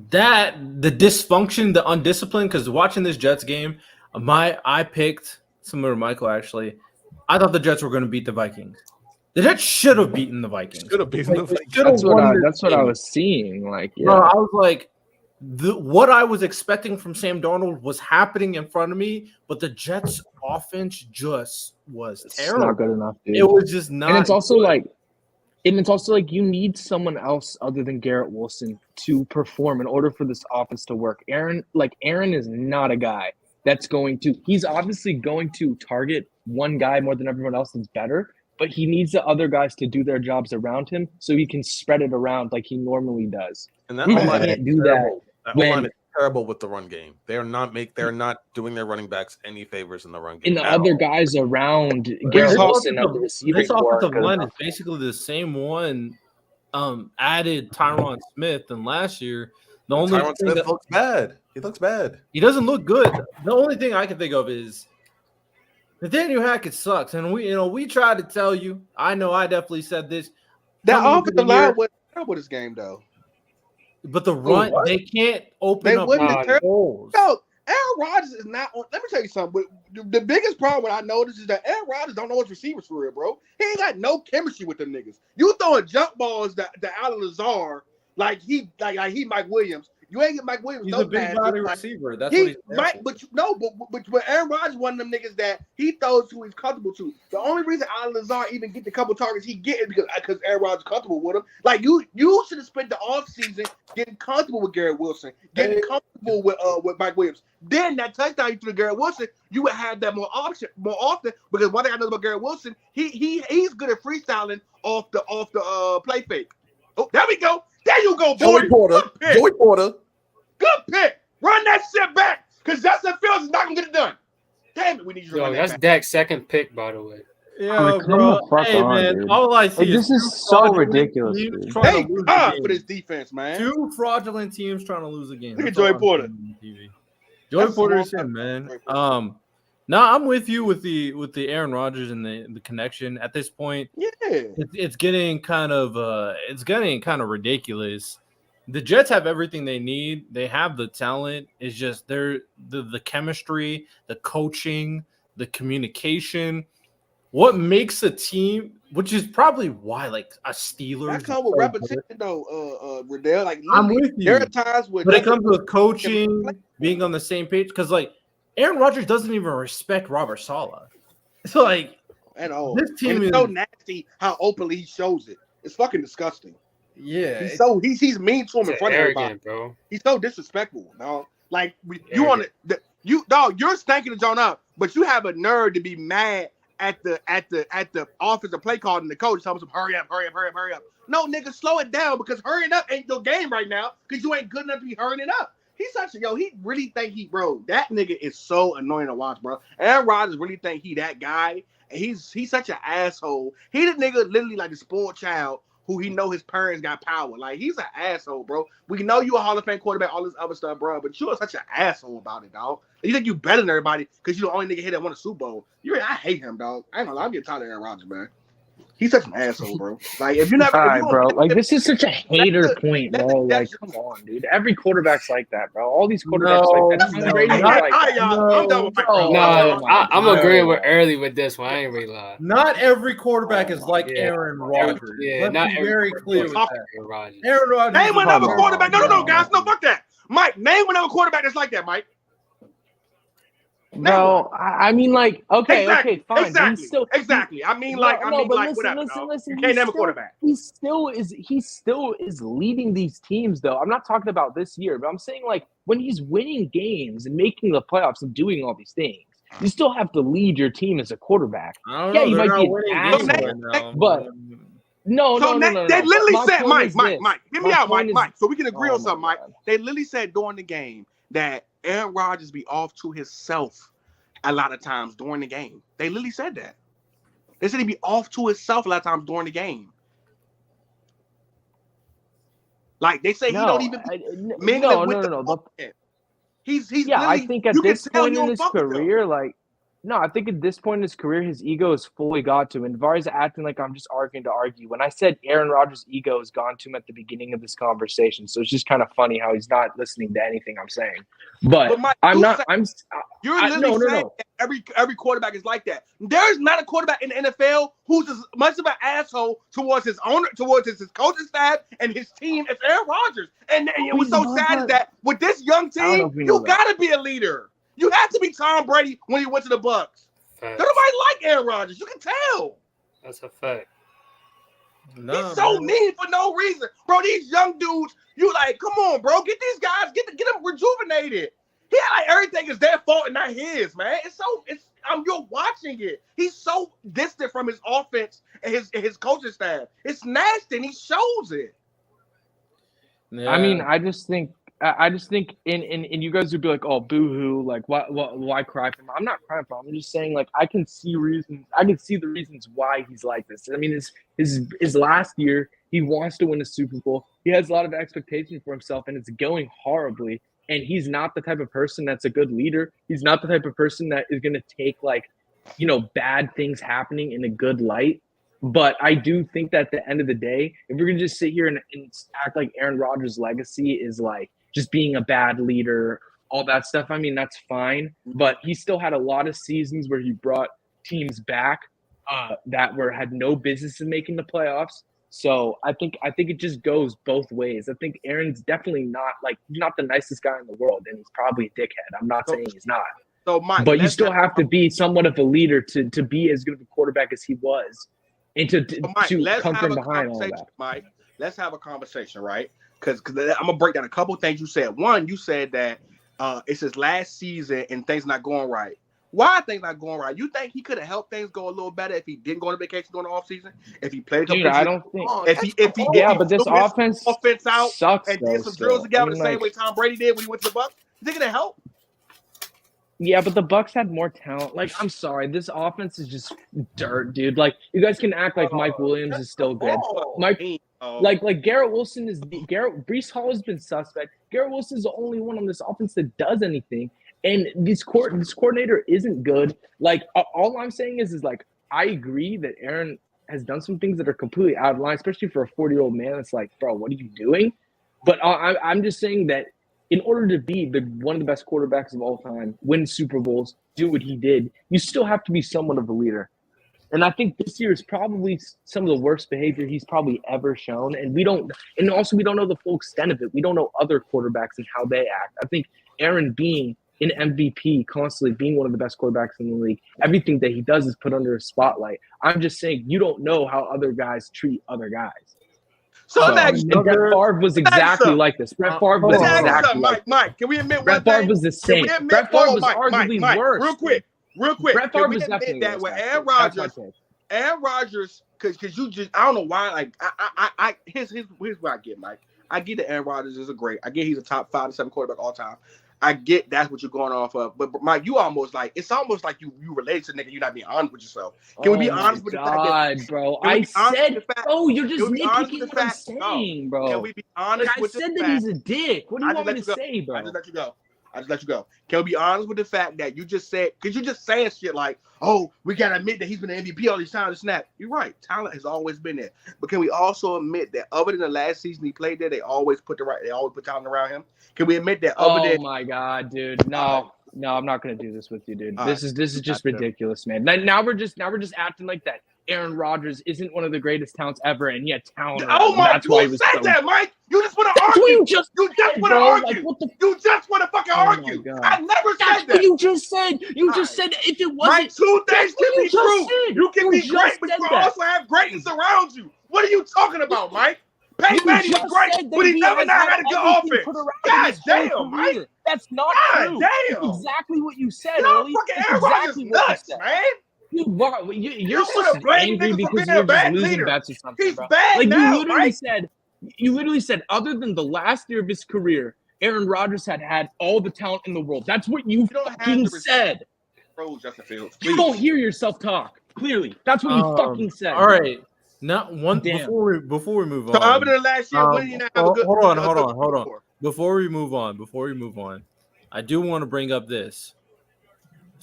That the dysfunction, the undiscipline, because watching this Jets game, I picked similar to Michael actually. I thought the Jets were going to beat the Vikings. The Jets should have beaten the Vikings. Should have beaten the Vikings. That's what I was seeing. Like, yeah. Bro, I was like, what I was expecting from Sam Darnold was happening in front of me, but the Jets' offense just was It's terrible. not good enough, dude. It was just not. And it's also good. like you need someone else other than Garrett Wilson to perform in order for this offense to work. Aaron is not a guy that's going to. He's obviously going to target one guy more than everyone else that's better, but he needs the other guys to do their jobs around him so he can spread it around like he normally does. And that He O-line can't is do that. terrible. That O-line when- is terrible with the run game. They're not doing their running backs any favors in the run game. And the other guys around This Garrett Wilson at the receiving this core offensive are line good is basically the same one. Added Tyron Smith than last year. The only Tyron thing Smith looks bad. He looks bad. he doesn't look good. The only thing I can think of is Nathaniel Hackett sucks, and we tried to tell you. I know I definitely said this. That coming into the offensive line year, was terrible this game, though. but the run what? they can't open They up wouldn't any have terrible. holes. Yo, Aaron Rodgers is not on. Let me tell you something. The biggest problem I noticed is that Aaron Rodgers don't know his receivers for real, bro. He ain't got no chemistry with them niggas. You throwing jump balls to Alan Lazar like he Mike Williams. You ain't get Mike Williams. He's no a big passes. body Like, receiver. That's what he's right, but Aaron Rodgers one of them niggas that he throws who he's comfortable to. The only reason Alan Lazar even get the couple targets he get is because Aaron Rodgers comfortable with him. Like you should have spent the offseason getting comfortable with Garrett Wilson, getting comfortable with Mike Williams. Then that touchdown you threw to Garrett Wilson, you would have that more often because one thing I know about Garrett Wilson, he's good at freestyling off the play fake. Oh, there we go. There you go, boy. Joey Porter. Good pick. Run that shit back, because Justin Fields is not gonna get it done. Damn it, we need you to run that That's back. Dak's second pick, by the way. Yeah, come bro. the fuck Hey, on, man. dude. All I see Like, is this is so ridiculous, dude. Thank God for this defense, man. Two fraudulent teams trying to lose a game. Look at That's all Joey I'm Porter. seeing on TV. Joey That's Porter is small. in, man. No, I'm with you with the Aaron Rodgers and the connection. At this point, Yeah. it's getting kind of ridiculous. The Jets have everything they need. They have the talent. It's just the chemistry, the coaching, the communication. What makes a team, which is probably why like a Steelers. That comes with repetition, though, Riddell. Like I'm with you. there are times where But it comes with coaching, being on the same page. Because like Aaron Rodgers doesn't even respect Robert Saleh. So like at all. This team and it's is so nasty how openly he shows it. It's fucking disgusting. yeah. He's mean to him in front of everybody. Arrogant, bro. He's so disrespectful, dog. Like you on it, you're stanking the joint up, but you have a nerve to be mad at the offensive play call and the coach telling him hurry up. No, nigga, slow it down because hurrying up ain't your game right now because you ain't good enough to be hurrying it up. He's such a he really think that nigga is so annoying to watch, bro. Aaron Rodgers really think he that guy. And he's such an asshole. He the nigga literally like the spoiled child who he know his parents got power. Like he's an asshole, bro. We know you a Hall of Fame quarterback, all this other stuff, bro. But you are such an asshole about it, dog. And you think you better than everybody because you the only nigga here that won a Super Bowl. I hate him, dog. I ain't gonna lie, I'm getting tired of Aaron Rodgers, man. He's such an asshole, bro. Like if you're not, All right, bro. Like this is such a hater point, bro. Like, come on, dude. Every quarterback's like that, bro. All these quarterbacks like that. Tom Brady's like that. I'm done with I'm agreeing with early with this one. I ain't really lying. Not every quarterback is like Aaron Rodgers. Yeah, Let's not be every very clear with that. Aaron Rodgers. Aaron Rodgers. Name another quarterback. No, guys. No, fuck that. Mike, name another quarterback that's like that, Mike. No, I mean, like, okay, fine. Exactly. I mean, like, whatever. Listen. You can't name a quarterback. He still is leading these teams, though. I'm not talking about this year, but I'm saying, like, when he's winning games and making the playoffs and doing all these things, you still have to lead your team as a quarterback. I don't know. You They're might not be an winning asshole, games right now. but no. They literally said, Mike, My hear me out, point Mike, is- so we can agree Oh on something, my Mike. God. They literally said during the game that Aaron Rodgers be off to himself a lot of times during the game. They literally said that. They said he'd be off to himself a lot of times during the game. Like they say he don't even No. He's Yeah, I think at this point in his career, like No, I think at this point in his career, his ego is fully got to him. And Var's acting like I'm just arguing to argue. When I said Aaron Rodgers' ego has gone to him at the beginning of this conversation, so it's just kind of funny how he's not listening to anything I'm saying. But Mike, I'm not. You're literally saying no. that every quarterback is like that. There's not a quarterback in the NFL who's as much of an asshole towards his owner, towards his coaching staff and his team as Aaron Rodgers. And what's so sad is that with this young team, you gotta be a leader. You have to be Tom Brady when he went to the Bucs. Nobody like Aaron Rodgers. You can tell. That's a fact. He's so mean for no reason, bro. These young dudes, you like, come on, bro, get these guys, get them rejuvenated. He had like everything is their fault and not his, man. You're watching it. He's so distant from his offense and his coaching staff. It's nasty, and he shows it. Yeah. I mean, I just think, and you guys would be like, oh, boo-hoo, like, why cry for him? I'm not crying for him. I'm just saying, like, I can see the reasons why he's like this. I mean, his last year, he wants to win a Super Bowl. He has a lot of expectation for himself, and it's going horribly. And he's not the type of person that's a good leader. He's not the type of person that is going to take, like, bad things happening in a good light. But I do think that at the end of the day, if we're going to just sit here and act like Aaron Rodgers' legacy is, like, just being a bad leader, all that stuff, I mean, that's fine. But he still had a lot of seasons where he brought teams back that had no business in making the playoffs. So I think it just goes both ways. I think Aaron's definitely he's not the nicest guy in the world, and he's probably a dickhead. I'm not saying he's not. So Mike, but you still have to be somewhat of a leader to be as good of a quarterback as he was, and to come from behind all that. Mike, let's have a conversation, right? Because I'm gonna break down a couple things you said. One, you said that it's his last season and things not going right. Why are things not going right? You think he could have helped things go a little better if he didn't go on vacation during the offseason? If he played a couple I don't think. But this offense out sucks, and did some drills together the same way Tom Brady did when he went to the Bucs. You think it'd help? Yeah, but the Bucs had more talent. Like, I'm sorry, this offense is just dirt, dude. Like, you guys can act like Mike Williams is still good. Like Garrett Wilson Breece Hall has been suspect. Garrett Wilson is the only one on this offense that does anything. And this coordinator isn't good. Like, all I'm saying is like, I agree that Aaron has done some things that are completely out of line, especially for a 40-year-old man. It's like, bro, what are you doing? But I'm just saying that in order to be one of the best quarterbacks of all time, win Super Bowls, do what he did, you still have to be somewhat of a leader. And I think this year is probably some of the worst behavior he's probably ever shown. And we don't know the full extent of it. We don't know other quarterbacks and how they act. I think Aaron being an MVP, constantly being one of the best quarterbacks in the league, everything that he does is put under a spotlight. I'm just saying, you don't know how other guys treat other guys. Brett Favre was exactly like this. Brett Favre was exactly like Mike, can we admit Brett Favre was the same. Brett Favre was arguably worse. Real quick. Brett Favre was definitely that with Aaron Rodgers, because you just, I don't know why. Like, here's what I get, Mike. I get that Aaron Rodgers is I get he's a top 5 to 7 quarterback all time. I get that's what you're going off of, but Mike, you almost like it's almost like you related to nigga. You're not being honest with yourself. Can we be honest with the fact that, bro? I said, bro, you're just nitpicking what I'm saying, bro. Can we be honest with the fact? I said that he's a dick. What do you want me to say, bro? I just let you go. Can we be honest with the fact that you just said, because you're just saying shit like, oh, we got to admit that he's been an MVP all these times to snap. You're right. Talent has always been there. But can we also admit that other than the last season he played there, they always put talent around him? Can we admit that my God, dude. No, I'm not going to do this with you, dude. This is just ridiculous, man. Now we're just acting like that. Aaron Rodgers isn't one of the greatest talents ever, and yet talent. Oh my! You said that, Mike. You just want to argue. You just want to argue. Like, you just want to fucking argue. I never said that. What you just said. You just said if it wasn't. Mike, 2 things can be true. You can be great, but you also have greatness around you. What are you talking about, Mike? Peyton Manning was great, but he never had a good offense. God damn, Mike. That's not true. God damn. That's exactly what you said. Fucking Aaron Rodgers nuts, man. You're just angry because you're just losing bets or something. He's bad like now, you literally said, other than the last year of his career, Aaron Rodgers had all the talent in the world. That's what you fucking said. You don't hear yourself talk. Clearly, that's what you fucking said. All right, not one. Before we move on. So other than last year, when you not have a good. Hold on. Before we move on, I do want to bring up this.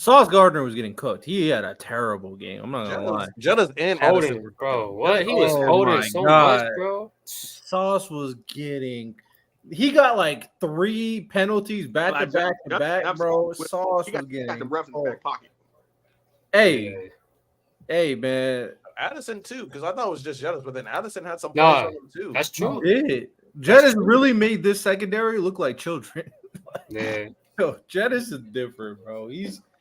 Sauce Gardner was getting cooked. He had a terrible game. I'm not gonna lie. Jettis and Holding, Addison. bro. What? He was Oh holding my so God. much, bro. Sauce was getting. He got like 3 penalties back to back, bro. Sauce was getting. Got the refs in the back pocket. Hey, man. Addison too, because I thought it was just Jettis, but then Addison had some Nah, plays on him too. That's true. Jettis really made this secondary look like children. Yeah. Yo, Jettis is different, bro.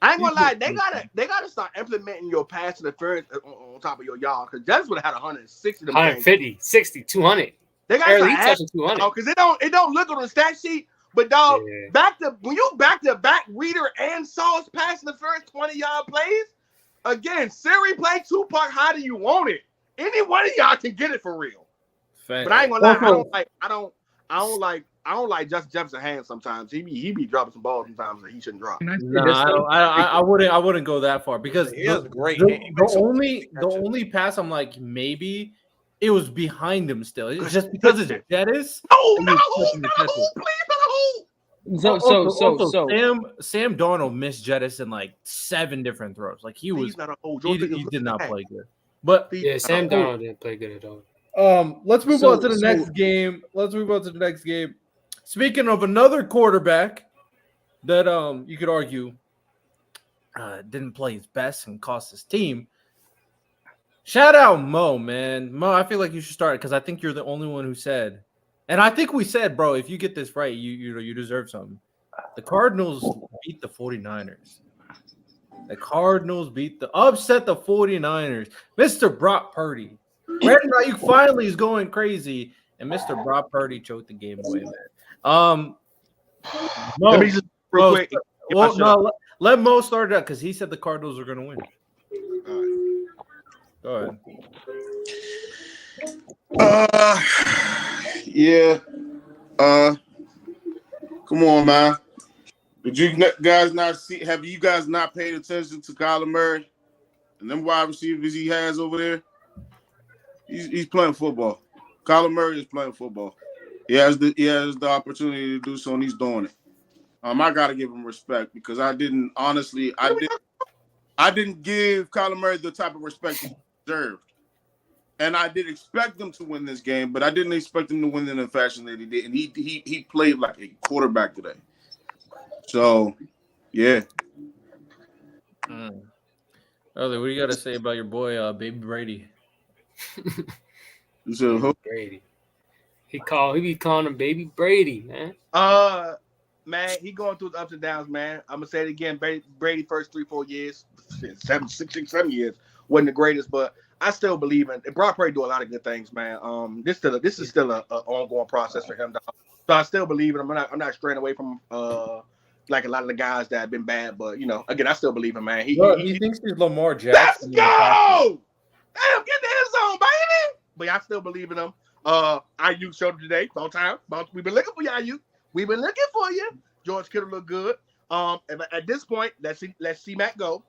I ain't gonna lie, they gotta start implementing your pass interference on top of your y'all, because Jettis would have had 160 them 150, 60, 200. They got Barely to touching 200. because it don't look on the stat sheet, but dog, Yeah. when you back to back Reader and Sauce passing the first 20-yard plays, again, Siri play Tupac. How do you want it? Any one of y'all can get it for real. But I ain't gonna lie, I don't like Justin Jefferson hands sometimes. He be dropping some balls sometimes that he shouldn't drop. I wouldn't go that far because he has great. The only pass I'm like maybe it was behind him still. It's just because it's Jettis. Sam Darnold missed Jettis in like 7 different throws. Like he did not play good. But Sam Darnold didn't play good at all. Let's move on to the next game. Speaking of another quarterback that you could argue didn't play his best and cost his team. Shout out Mo, man. Mo, I feel like you should start because I think you're the only one who said, and I think we said, bro, if you get this right, you deserve something. The Cardinals beat the 49ers. The Cardinals upset the 49ers. Mr. Brock Purdy. Brandon Ayuk finally is going crazy, and Mr. Brock Purdy choked the game away, man. Mo, Let me just real quick. Let Mo start it out because he said the Cardinals are going to win. Go ahead. Yeah. Come on, man. Did you guys not see? Have you guys not paid attention to Kyler Murray and them wide receivers he has over there? He's playing football. Kyler Murray is playing football. He has the opportunity to do so, and he's doing it. I gotta give him respect because I didn't give Kyler Murray the type of respect he deserved. And I did expect him to win this game, but I didn't expect him to win in the fashion that he did. And he played like a quarterback today. So, yeah. What do you got to say about your boy, Baby Brady? Brady. He be calling him Baby Brady, man. Man, he going through the ups and downs, man. I'm gonna say it again. Brady first 3-4 years, 7 years wasn't the greatest, but I still believe in. Brock Purdy do a lot of good things, man. This is still a ongoing process for him, dog. So I still believe in him. I'm not straying away from like a lot of the guys that have been bad, but again, I still believe him, man. He thinks he's Lamar Jackson. Let's go! Damn, get the end zone, baby. But I still believe in him. Ayuk showed him today, all time. We've been looking for you, Ayuk. We've been looking for you. George Kittle look good. At this point, let's see Matt go.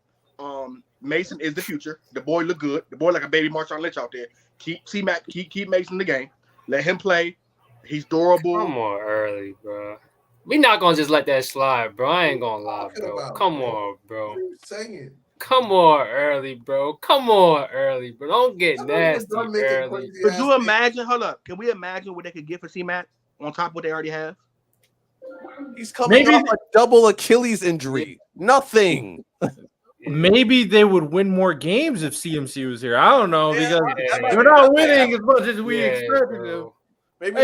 Mason is the future. The boy look good. The boy like a baby Marshawn Lynch out there. Keep Mason in the game. Let him play. He's durable. Come on, early, bro. We not gonna just let that slide, bro. I ain't gonna lie, bro. Come on, bro. Come on, early, bro. Don't get nasty early. Could you imagine? Hold up. Can we imagine what they could get for C-Mac on top of what they already have? He's coming off a double Achilles injury. Nothing. Maybe they would win more games if CMC was here. I don't know because they're not winning as much as we expected them. Maybe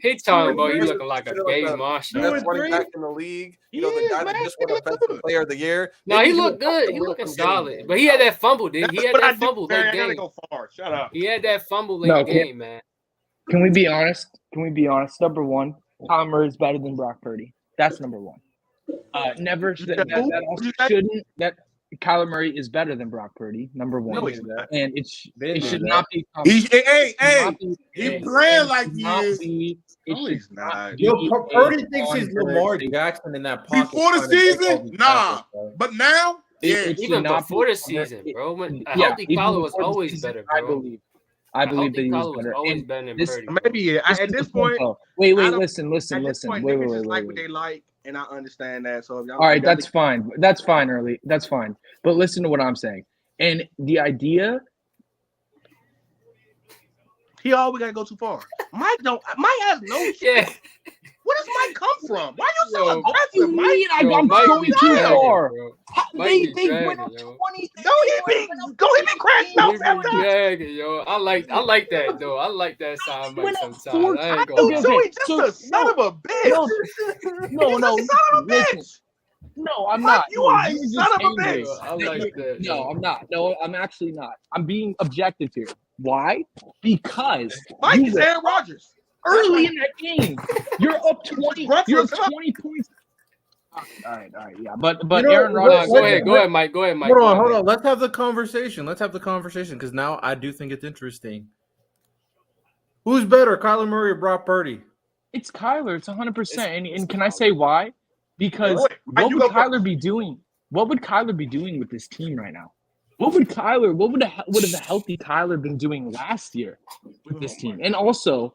he's talking about you looking like a baby Marshall. That's running back in the league. The guy that just won Offensive Player of the Year. No, he looked good. He looking solid. But he had that fumble, dude. He had that fumble late game. Shut up. He had that fumble late game, man. Can we be honest? Number one, Kyler Murray is better than Brock Purdy. That's number one. Kyler Murray is better than Brock Purdy. Number one, and it should not be. He playing like he is. He's not. Purdy thinks he's Lamar Jackson in that pocket. Before the season, nah. But now, even before the season, bro. A healthy Kyler was always better, bro. I believe that he was better. Always better than Purdy. Maybe at this point. Wait, listen. Wait. Like what they like. and I understand that. So if y'all, All right, that's fine. That's fine, Early. That's fine. But listen to what I'm saying. And the idea, he always gotta go too far. Mike has no. Yeah. Where does Mike come from? Why are you so Yo, aggressive, Mike? I'm Mike going be too dragging, far. bro. They be went dragging, up yo. 20. Don't he be crashing out He be sometimes? dragging, yo. I like that though. I like that side Mike went up sometimes. 4 I ain't Do gonna lie. too. He's just a son of a bitch. No, He's a son of a listen. bitch. No, I'm Mike, not. you No, are a you're son just of a angry. bitch. Yo, I like that. No, yo. I'm not. No, I'm actually not. I'm being objective here. Why? Because Mike you is were Aaron Rodgers. early in that game. You're up 20. You're up Breakfast. 20 points. All right, yeah. But You know, Aaron Rodgers. Go ahead, Mike. Go ahead, Mike. Hold on. Let's have the conversation. Because now I do think it's interesting. Who's better, Kyler Murray or Brock Purdy? It's Kyler. It's 100%. It's And can I say why? Because Wait, what you would go first. Kyler be doing? What would Kyler be doing with this team right now? What would have a healthy Kyler been doing last year with this team? And also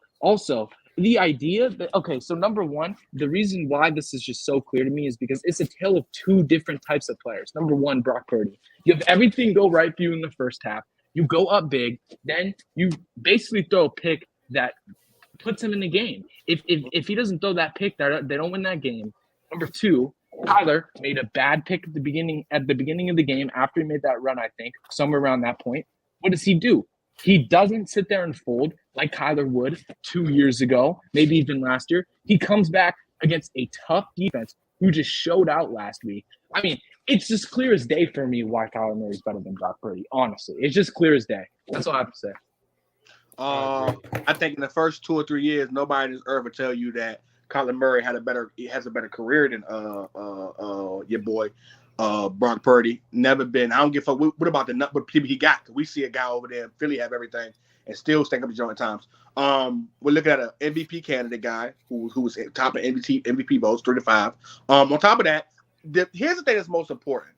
the idea that, okay, so number one, the reason why this is just so clear to me is because it's a tale of two different types of players. Number one, Brock Purdy. You have everything go right for you in the first half. You go up big, then you basically throw a pick that puts him in the game. If he doesn't throw that pick, they don't win that game. Number two, Kyler made a bad pick at the beginning of the game after he made that run, I think, somewhere around that point. What does he do? He doesn't sit there and fold like Kyler would 2 years ago, maybe even last year. He comes back against a tough defense who just showed out last week. I mean, it's just clear as day for me why Kyler Murray is better than Brock Purdy. Honestly, it's just clear as day. That's all I have to say. I think in the first 2 or 3 years, nobody on this earth will tell you that Kyler Murray has a better career than your boy Brock Purdy. Never been. I don't give a fuck. What about what people he got? We see a guy over there in Philly have everything and still stink up the joint at times. We're looking at an MVP candidate guy who was top of MVP votes, 3 to 5. On top of that, here's the thing that's most important.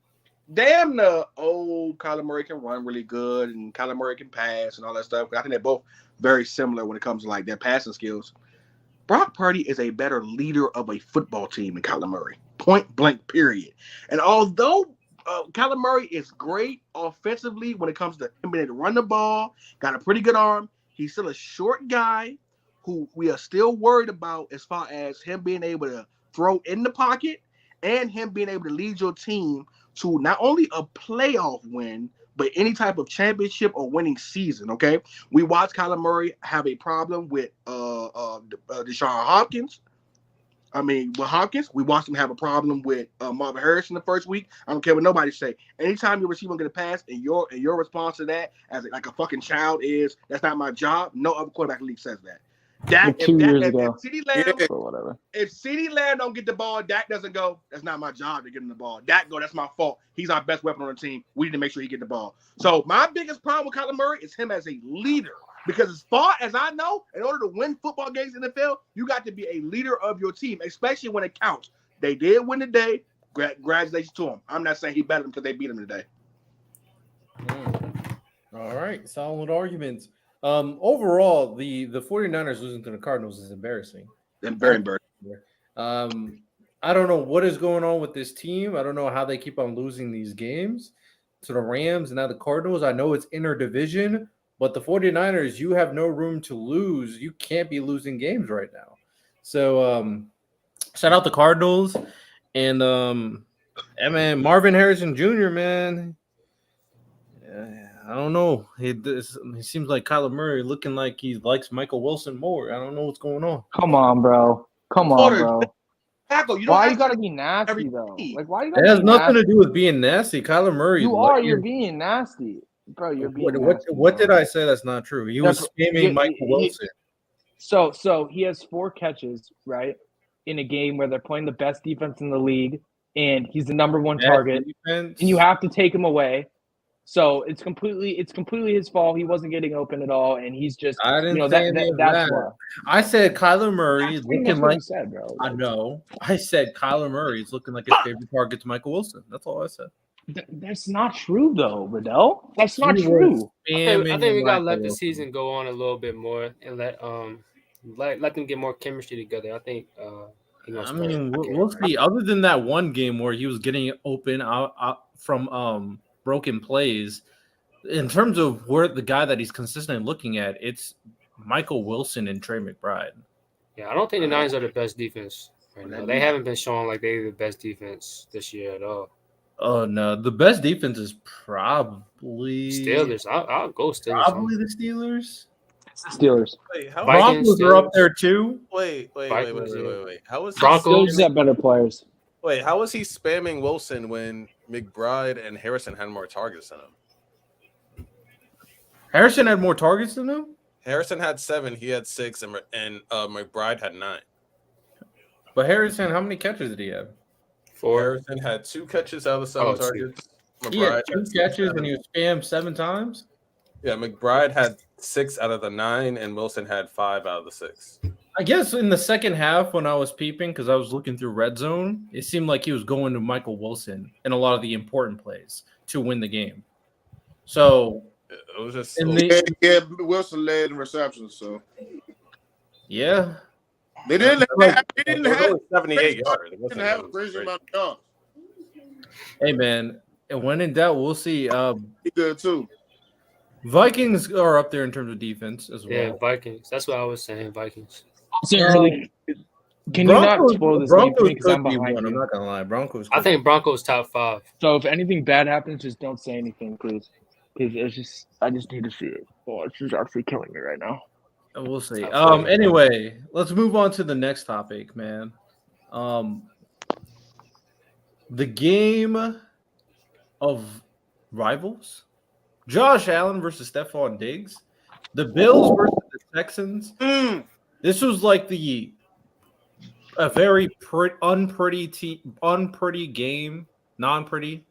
Damn, the old Kyler Murray can run really good and Kyler Murray can pass and all that stuff. I think they're both very similar when it comes to like their passing skills. Brock Purdy is a better leader of a football team than Kyler Murray. Point blank, period. And although Kyler Murray is great offensively when it comes to him being able to run the ball, got a pretty good arm, he's still a short guy who we are still worried about as far as him being able to throw in the pocket and him being able to lead your team to not only a playoff win, but any type of championship or winning season, okay? We watched Kyler Murray have a problem with Deshaun Hopkins. With Hopkins, we watched him have a problem with Marvin Harrison the first week. I don't care what nobody say. Anytime your receiver get a pass and your response to that as like a fucking child is, that's not my job, no other quarterback in the league says that. If CeeDee Lamb don't get the ball, Dak doesn't go, that's not my job to get him the ball. Dak go, that's my fault. He's our best weapon on the team. We need to make sure he get the ball. So my biggest problem with Kyler Murray is him as a leader. Because as far as I know, in order to win football games in the NFL, you got to be a leader of your team, especially when it counts. They did win today. Congratulations to him. I'm not saying he better them because they beat him today. All right. Solid arguments. Overall, the 49ers losing to the Cardinals is embarrassing. Very embarrassing. I don't know what is going on with this team. I don't know how they keep on losing these games to the Rams and now the Cardinals. I know it's interdivision, but the 49ers, you have no room to lose. You can't be losing games right now. So shout out the Cardinals and man, Marvin Harrison Jr., man. I don't know. He seems like Kyler Murray looking like he likes Michael Wilson more. I don't know what's going on. Come on, bro. Tackle, why you gotta be nasty though? Like, why you gotta? It has nothing to do with being nasty. Kyler Murray. You're being nasty, bro. You're being. What did I say? That's not true. He was spamming Michael Wilson. So he has 4 catches, right, in a game where they're playing the best defense in the league, and he's the number 1 target, and you have to take him away. So it's completely his fault. He wasn't getting open at all, and he's just. I didn't say that's why. I said Kyler Murray is looking like. Said, bro. I know. I said Kyler Murray is looking like his favorite target's Michael Wilson. That's all I said. That's not true, though, Riddell. That's not true. I think we gotta let the season go on a little bit more and let them get more chemistry together. I think I mean, we'll see. Other than that one game where he was getting open out from broken plays, in terms of where the guy that he's consistently looking at, it's Michael Wilson and Trey McBride. Yeah, I don't think the Niners are the best defense right now. They haven't been showing like they're the best defense this year at all. Oh no, the best defense is probably Steelers. I'll go Steelers. Probably the Steelers. It's the Steelers. Wait, how? Broncos are up there too. Wait. How was Steelers have better players. Wait, how was he spamming Wilson when McBride and Harrison had more targets than him? Harrison had more targets than him? Harrison had 7, he had 6, and McBride had 9. But Harrison, how many catches did he have? 4. Harrison had 2 catches out of the 7 targets. He had 2 catches and he was spammed 7 times? Yeah, McBride had 6 out of the 9, and Wilson had 5 out of the 6. I guess in the second half when I was peeping, because I was looking through red zone, it seemed like he was going to Michael Wilson in a lot of the important plays to win the game. So it was just Wilson led in receptions, so yeah. They didn't have 78 yards. They didn't have a crazy amount of yards. Hey man, and when in doubt, we'll see. He good too. Vikings are up there in terms of defense as well. Yeah, Vikings. That's what I was saying. Vikings. Can you not spoil this game because I'm behind you? I'm not gonna lie, Broncos. I think Broncos top 5. So if anything bad happens, just don't say anything, please. Because I just need to see it. Oh, it's just actually killing me right now. We'll see. Anyway, let's move on to the next topic, man. The game of rivals. Josh Allen versus Stefon Diggs. The Bills versus the Texans. This was like a very unpretty game, not pretty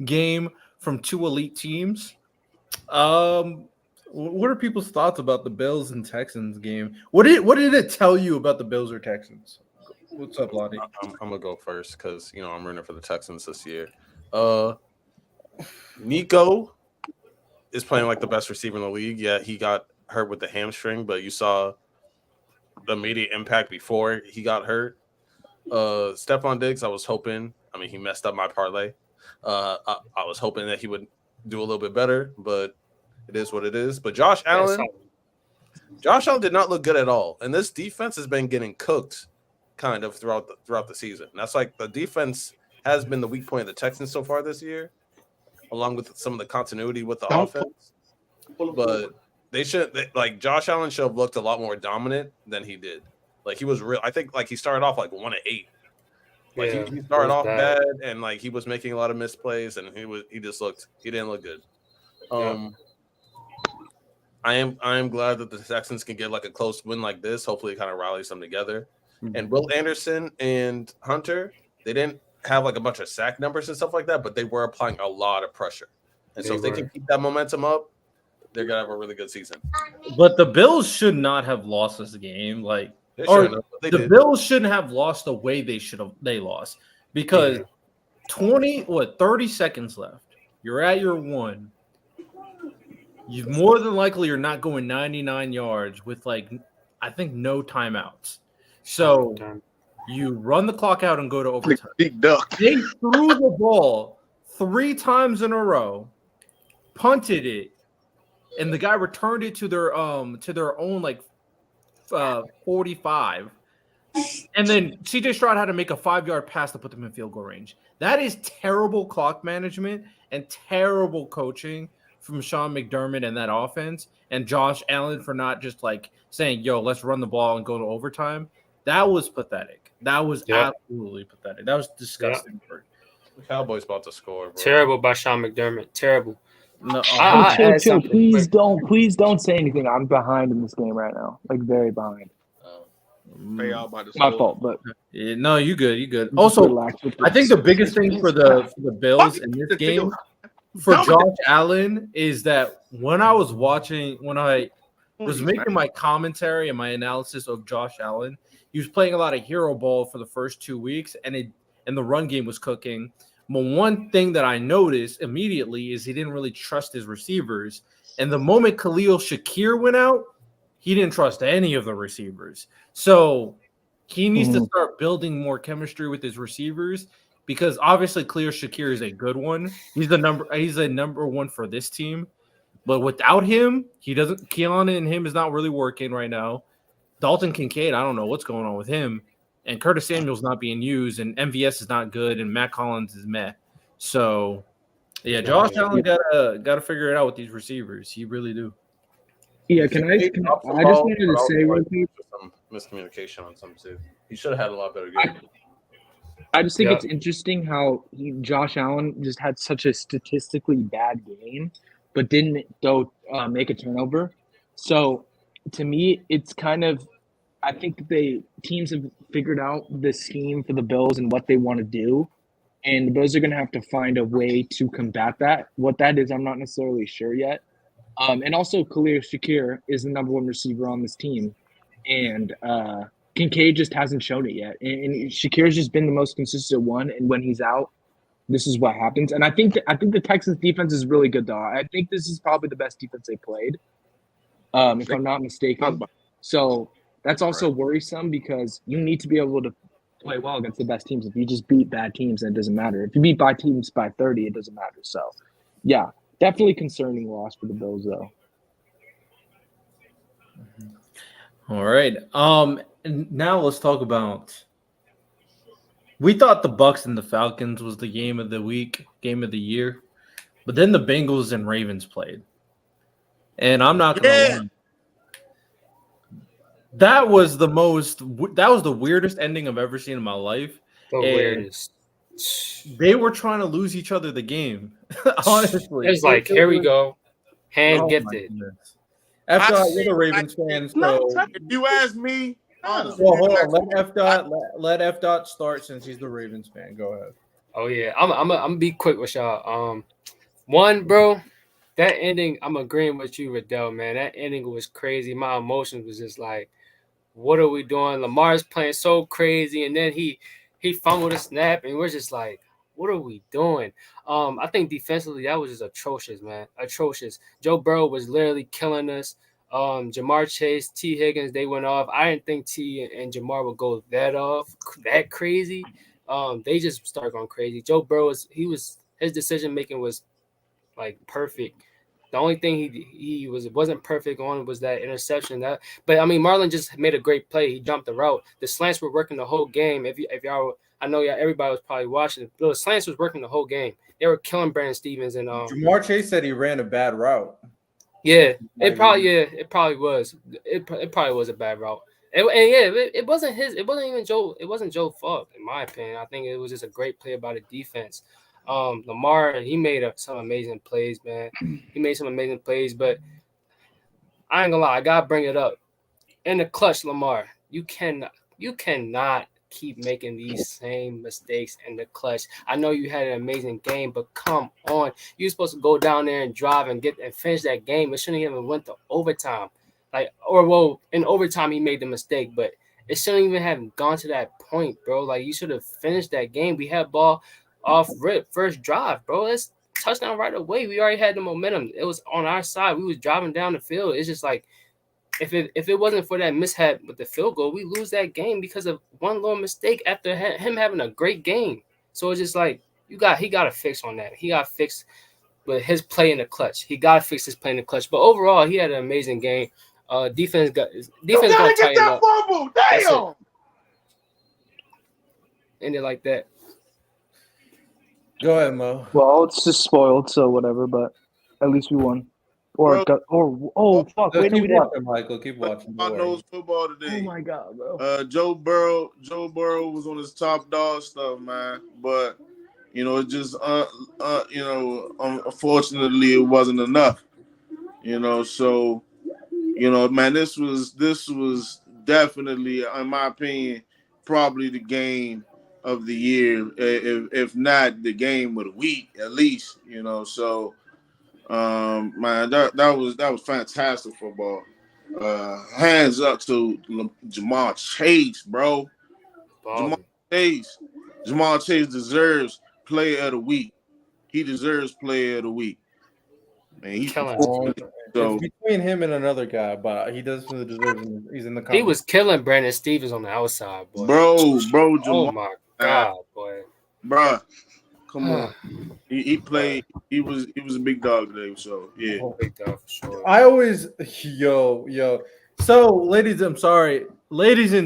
game from 2 elite teams. What are people's thoughts about the Bills and Texans game? What did it tell you about the Bills or Texans? What's up, Lonnie? I'm gonna go first because I'm rooting for the Texans this year. Nico is playing like the best receiver in the league. Yeah, he got hurt with the hamstring, but you saw the immediate impact before he got hurt. Stefon Diggs, I was hoping. I mean, he messed up my parlay. I was hoping that he would do a little bit better, but it is what it is. But Josh Allen did not look good at all, and this defense has been getting cooked kind of throughout the season. And that's like the defense has been the weak point of the Texans so far this year, along with some of the continuity with the offense. But Josh Allen should have looked a lot more dominant than he did. Like he was real. I think like he started off like 1 of 8. Like he started off bad, and like he was making a lot of misplays, and he didn't look good. I am glad that the Texans can get like a close win like this. Hopefully, it kind of rallies them together. And Will Anderson and Hunter, they didn't have like a bunch of sack numbers and stuff like that, but they were applying a lot of pressure. And so if they can keep that momentum up, they're gonna have a really good season. But the Bills should not have lost this game. Like, the Bills shouldn't have lost the way they lost because 30 seconds left. You're at your 1. You more than likely are not going 99 yards with I think no timeouts. So you run the clock out and go to overtime. Big duck. They threw the ball 3 times in a row, punted it, and the guy returned it to their own 45. And then CJ Stroud had to make a 5-yard pass to put them in field goal range. That is terrible clock management and terrible coaching from Sean McDermott and that offense, and Josh Allen for not just saying, yo, let's run the ball and go to overtime. That was pathetic. That was absolutely pathetic. That was disgusting. The Cowboys about to score, bro. Terrible by Sean McDermott. Terrible. No, chill. Please don't say anything. I'm behind in this game right now. Very behind. My fault, but no, you good. Also, I think the biggest thing for the Bills in this game for Josh Allen is that when I was making my commentary and my analysis of Josh Allen, he was playing a lot of hero ball for the first 2 weeks, and the run game was cooking. But one thing that I noticed immediately is he didn't really trust his receivers. And the moment Khalil Shakir went out, he didn't trust any of the receivers. So he needs to start building more chemistry with his receivers because obviously Khalil Shakir is a good one. He's a number one for this team. But without him, Keanu and him is not really working right now. Dalton Kincaid, I don't know what's going on with him. And Curtis Samuel's not being used, and MVS is not good, and Matt Collins is meh. So, yeah, Josh Allen gotta figure it out with these receivers. He really do. Yeah, I just wanted to say real quick. Some miscommunication on some too. He should have had a lot better game. I just think it's interesting how Josh Allen just had such a statistically bad game, but didn't go make a turnover. So to me, it's kind of I think teams have figured out the scheme for the Bills and what they want to do, and the Bills are going to have to find a way to combat that. What that is, I'm not necessarily sure yet. And also, Khalil Shakir is the number one receiver on this team, and Kincaid just hasn't shown it yet. And Shakir's just been the most consistent one, and when he's out, this is what happens. And I think the Texans defense is really good, though. I think this is probably the best defense they played, if I'm not mistaken. So that's also worrisome because you need to be able to play well against the best teams. If you just beat bad teams, then it doesn't matter. If you beat bad teams by 30, it doesn't matter. So, yeah. Definitely concerning loss for the Bills, though. All right. Now let's talk about. We thought the Bucs and the Falcons was the game of the week, game of the year, but then the Bengals and Ravens played, and I'm not gonna lie. That was the weirdest ending I've ever seen in my life. The weirdest. They were trying to lose each other the game. Honestly, it's like here we go, hand gifted. F dot, you're the Ravens fan, so if you ask me, honestly, hold on. Let F dot start since he's the Ravens fan. Go ahead. Oh yeah, I'm gonna be quick with y'all. One, bro, that ending, I'm agreeing with you, Riddell, man. That ending was crazy. My emotions was just like, what are we doing? Lamar's playing so crazy, and then he fumbled a snap, and we're just like, what are we doing? I think defensively that was just atrocious, man. Atrocious. Joe Burrow was literally killing us. Jamar Chase, T. Higgins, they went off. I didn't think T and Jamar would go that crazy. They just started going crazy. Joe Burrow his decision making was like perfect. The only thing he wasn't perfect on was that interception. But I mean, Marlon just made a great play. He jumped the route. The slants were working the whole game. If y'all, I know everybody was probably watching. The slants was working the whole game. They were killing Brandon Stevens and Jamar Chase said he ran a bad route. Yeah, it probably was. It probably was a bad route. It wasn't his. It wasn't even Joe. It wasn't Joe's fault, in my opinion. I think it was just a great play by the defense. Lamar, he made some amazing plays, man. He made some amazing plays, but I ain't gonna lie, I gotta bring it up. In the clutch, Lamar, you cannot keep making these same mistakes in the clutch. I know you had an amazing game, but come on. You're supposed to go down there and drive and finish that game. It shouldn't even went to overtime. In overtime he made the mistake, but it shouldn't even have gone to that point, bro. Like, you should have finished that game. We had ball off rip, first drive, bro. Let's touchdown right away. We already had the momentum. It was on our side. We was driving down the field. It's just like, if it wasn't for that mishap with the field goal, we lose that game because of one little mistake after him having a great game. So it's just like, he got to fix on that. He got to fix with his play in the clutch. He got to fix his play in the clutch. But overall, he had an amazing game. Defense going to tighten up. Fumble. Damn. Ended like that. Go ahead, Mo. Well, it's just spoiled, so whatever. But at least we won. Fuck! Wait, no, we didn't. Michael, keep watching. I knows football today. Oh my god, bro. Joe Burrow was on his top dog stuff, man. But it just unfortunately it wasn't enough. So man, this was definitely, in my opinion, probably the game of the year, if not the game of the week, at least. So. Man, that was fantastic football. Hands up to Jamar Chase, bro. Jamar Chase deserves Player of the Week. He deserves Player of the Week. Man, he's So It's between him and another guy, but he definitely deserves him. He's in the He conversation. was killing Brandon Stevens on the outside, boy. bro, Oh Jamal, my god, boy. bruh, come on. He played. He was a big dog today. So yeah. Big dog for sure. I always yo. So, ladies and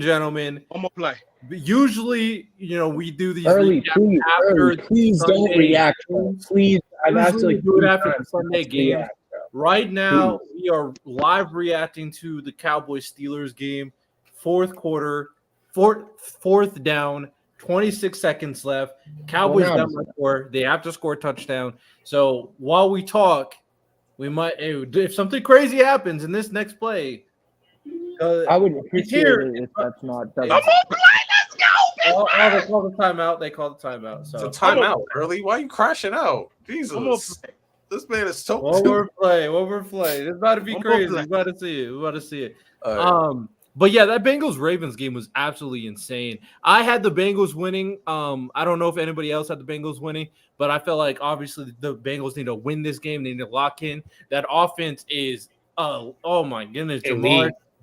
gentlemen, One more play. usually, we do these Early, recaps please, after early, please don't Sunday react, bro. games. Please, I've asked Usually like we do it 3 after the times Sunday not to games. react, bro. Right now, we are live reacting to the Cowboys-Steelers game. Fourth quarter, fourth down, 26 seconds left. Cowboys Well, now down by 4. They have to score a touchdown. So while we talk, we might, if something crazy happens in this next play, I would appreciate it if that's not. Come on, play. Let's go. they call the timeout. They call the timeout. So It's a timeout, early. Why are you crashing out? Jesus. One more play. This man is so one more play. It's about to be One more crazy. play. We're about to see it. All right. But yeah, that Bengals-Ravens game was absolutely insane. I had the Bengals winning. I don't know if anybody else had the Bengals winning, but I felt like obviously the Bengals need to win this game. They need to lock in. That offense is, oh my goodness,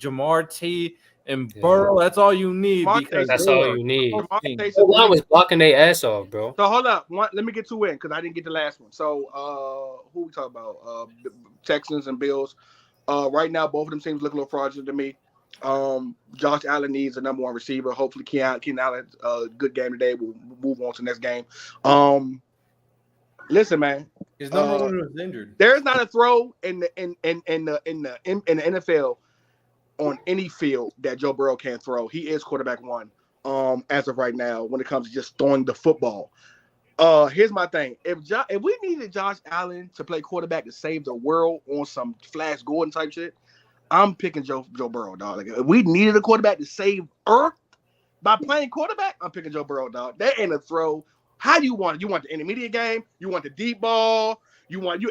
Jamar T. and Burrow. That's all you need. Because that's all you need. The line was blocking their ass off, bro. So hold up. Let me get two in because I didn't get the last one. So who we talking about? Texans and Bills. Right now, both of them teams look a little fraudulent to me. Josh Allen needs a number one receiver. Hopefully, Keenan Allen, good game today. We'll move on to the next game. Listen, man. His number one was injured. There's not a throw in the NFL on any field that Joe Burrow can't throw. He is quarterback one. As of right now, when it comes to just throwing the football. Here's my thing. If we needed Josh Allen to play quarterback to save the world on some Flash Gordon type shit, I'm picking Joe Burrow, dog. Like, if we needed a quarterback to save Earth by playing quarterback, I'm picking Joe Burrow, dog. That ain't a throw. How do you want it? You want the intermediate game? You want the deep ball? You want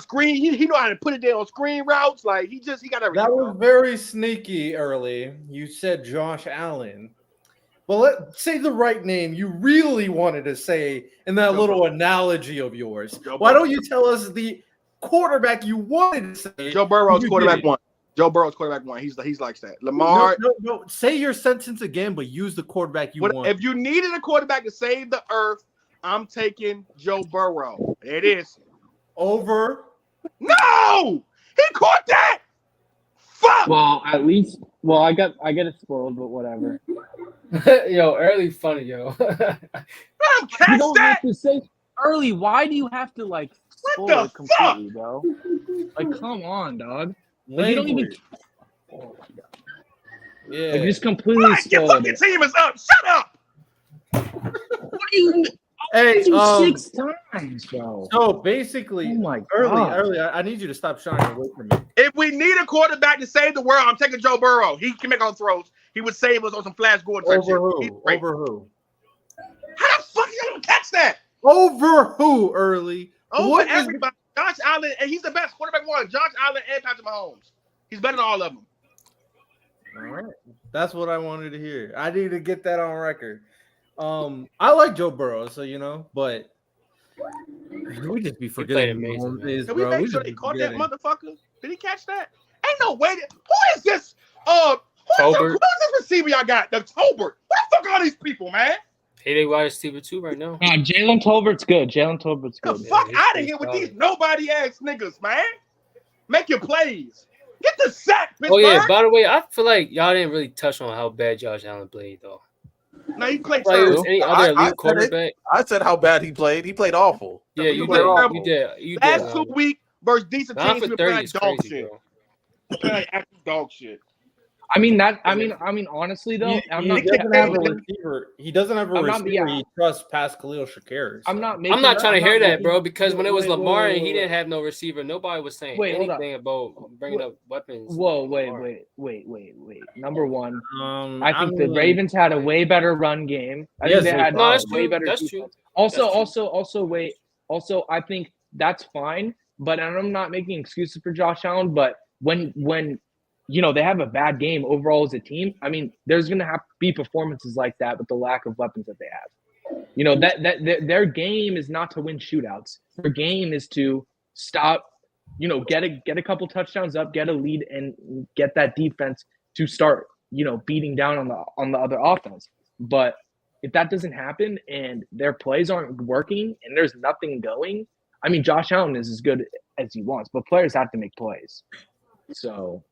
screen? He know how to put it there on screen routes. Like he got everything. That was very sneaky early. You said Josh Allen. Well, let's say the right name you really wanted to say in that little analogy of yours. Why don't you tell us the quarterback you wanted to say? Joe Burrow's quarterback one. Joe Burrow's quarterback one. He's likes that. Lamar. No. Say your sentence again, but use the quarterback you want. If you needed a quarterback to save the earth, I'm taking Joe Burrow. There it is. Over. No! He caught that! Fuck! Well, at least. Well, I get it spoiled, but whatever. Yo, early funny, yo. Catch You don't that! have to say early. Why do you have to like spoil What the it completely, bro? Like, come on, dog. Like, you don't even. Oh my god. Yeah. Like, just completely Your spoiled fucking it. team is up. Shut up! What do you? Hey, 6 times, bro. So basically, Oh my early, I need you to stop shining away from me. If we need a quarterback to save the world, I'm taking Joe Burrow. He can make all throws. He would save us on some Flash Gordon type shit. Over who? How the fuck you gonna catch that? Over who, early? Over everybody. Josh Allen, and he's the best quarterback one. Josh Allen and Patrick Mahomes. He's better than all of them. All right. That's what I wanted to hear. I need to get that on record. I like Joe Burrow, so but we just be forgetting amazing. Can we make sure they caught that motherfucker? Did he catch that? Ain't no way. Who is this? Who is this receiver y'all got? The Tolbert. What the fuck are these people, man? Hey, they wide receiver too right now. Nah, Jalen Tolbert's good. Jalen The fuck out of here with these nobody ass niggas, man. Make your plays. Get the sack, Pittsburgh. Oh yeah. By the way, I feel like y'all didn't really touch on how bad Josh Allen played though. No, he played Like it was terrible. any other elite quarterback. I said how bad he played. He played awful. Yeah, you played did. terrible. You did. Last 2 weeks versus decent Not teams, for we 30 playing is dog crazy, shit. bro. Playing like actual dog shit. I mean, honestly though, he doesn't have a receiver. He doesn't have a receiver. He trusts past Khalil Shakir. I'm not trying to hear that, bro, because when it was Lamar and he didn't have no receiver, nobody was saying anything about bringing up weapons. Whoa, wait. Number one, I think the Ravens had a way better run game. I think they had way better defense. Also, I think that's fine, but I'm not making excuses for Josh Allen, but when they have a bad game overall as a team, I mean, there's going to have to be performances like that with the lack of weapons that they have. That their game is not to win shootouts. Their game is to stop get a couple touchdowns up, get a lead, and get that defense to start, beating down on the other offense. But if that doesn't happen and their plays aren't working and there's nothing going, I mean, Josh Allen is as good as he wants, but players have to make plays. So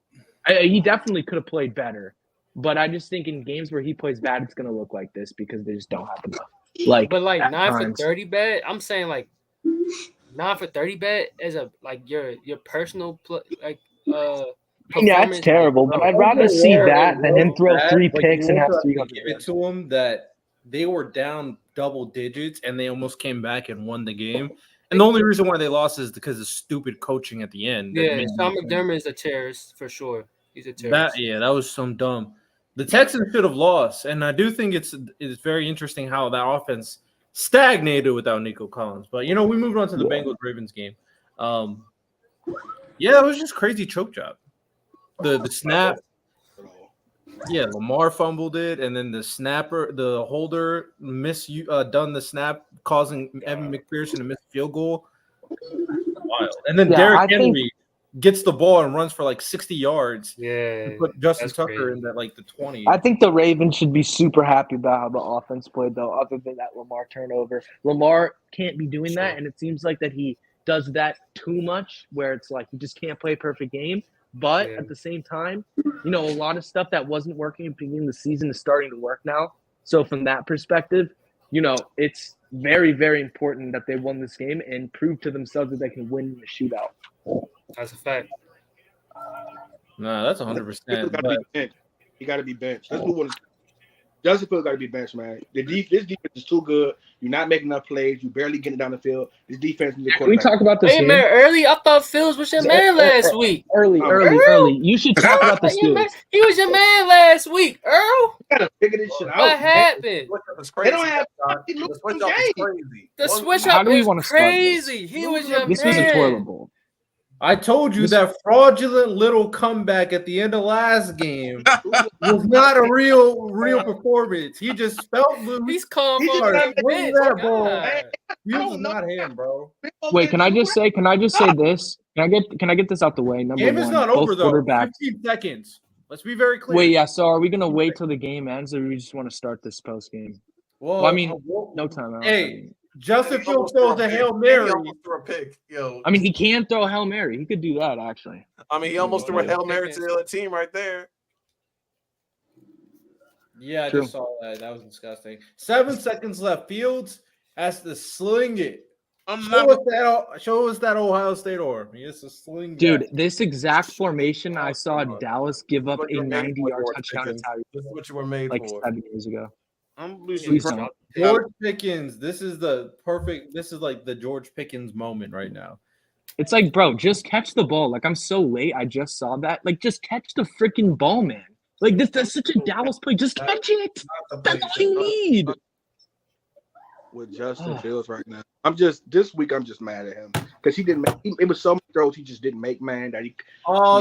he definitely could have played better. But I just think in games where he plays bad, it's going to look like this because they just don't have enough. But 9 times. for 30 bet, I'm saying 9 for 30 bet as a your personal Yeah, it's terrible, but I'd rather see that than him throw 3 picks and have 300. Give it to him that they were down double digits and they almost came back and won the game. And the only reason why they lost is because of stupid coaching at the end. Yeah, Sean McDermott is a terrorist for sure. He's a terrorist. That was some dumb. The Texans should have lost, and I do think it's very interesting how that offense stagnated without Nico Collins. But we moved on to the Bengals-Ravens game. It was just crazy choke job. The snap, Lamar fumbled it, and then the holder done the snap, causing Evan McPherson to miss a field goal. Wild. And then Derrick Henry gets the ball and runs for 60 yards. Yeah, put Justin Tucker in the 20. I think the Ravens should be super happy about how the offense played, though, other than that Lamar turnover. Lamar can't be doing that, and it seems like that he does that too much, where it's like he just can't play a perfect game. But at the same time, a lot of stuff that wasn't working at the beginning of the season is starting to work now. So from that perspective, it's very, very important that they won this game and prove to themselves that they can win in the shootout. That's a fact. No, that's 100%. He got to be benched. Let's move on. Justin Fields got to be benched, man. This defense is too good. You're not making enough plays. You're barely getting down the field. This defense needs a Can we talk about this? Hey, man, early. I thought Fields was your man last week. Early. You should talk about the Steelers. He was your man last week, Earl. You got to figure this shit out. What happened? They don't have the switch up is crazy. He was your man. This was a toilet bowl. I told you that fraudulent little comeback at the end of last game was not a real performance. He just felt loose. He's calm. He was not him, bro. Wait, can I just say this? Can I get this out the way? Game is not over though. 15 seconds. Let's be very clear. Wait, yeah. So are we gonna wait till the game ends, or we just want to start this post game? Well, I mean, no time. Hey. Justin Fields throws a Hail Mary. He almost threw a pick. I mean, he can throw a Hail Mary. He could do that, actually. I mean, he almost threw a Hail Mary to the other team right there. Yeah, I just saw that. That was disgusting. 7 seconds left. Fields has to sling it. Show us that Ohio State arm. He has to sling Dude, this exact formation, I saw Dallas give up a 90-yard touchdown to Tyree. This is what you were made for. 7 years ago. George Pickens. This is the George Pickens moment right now. It's like, bro, just catch the ball. I'm so late. I just saw that. Just catch the freaking ball, man. That's such a Dallas play. Just catch it. That's all you need. With Justin Fields right now, this week I'm just mad at him because he didn't make. It was so many throws he just didn't make, man. That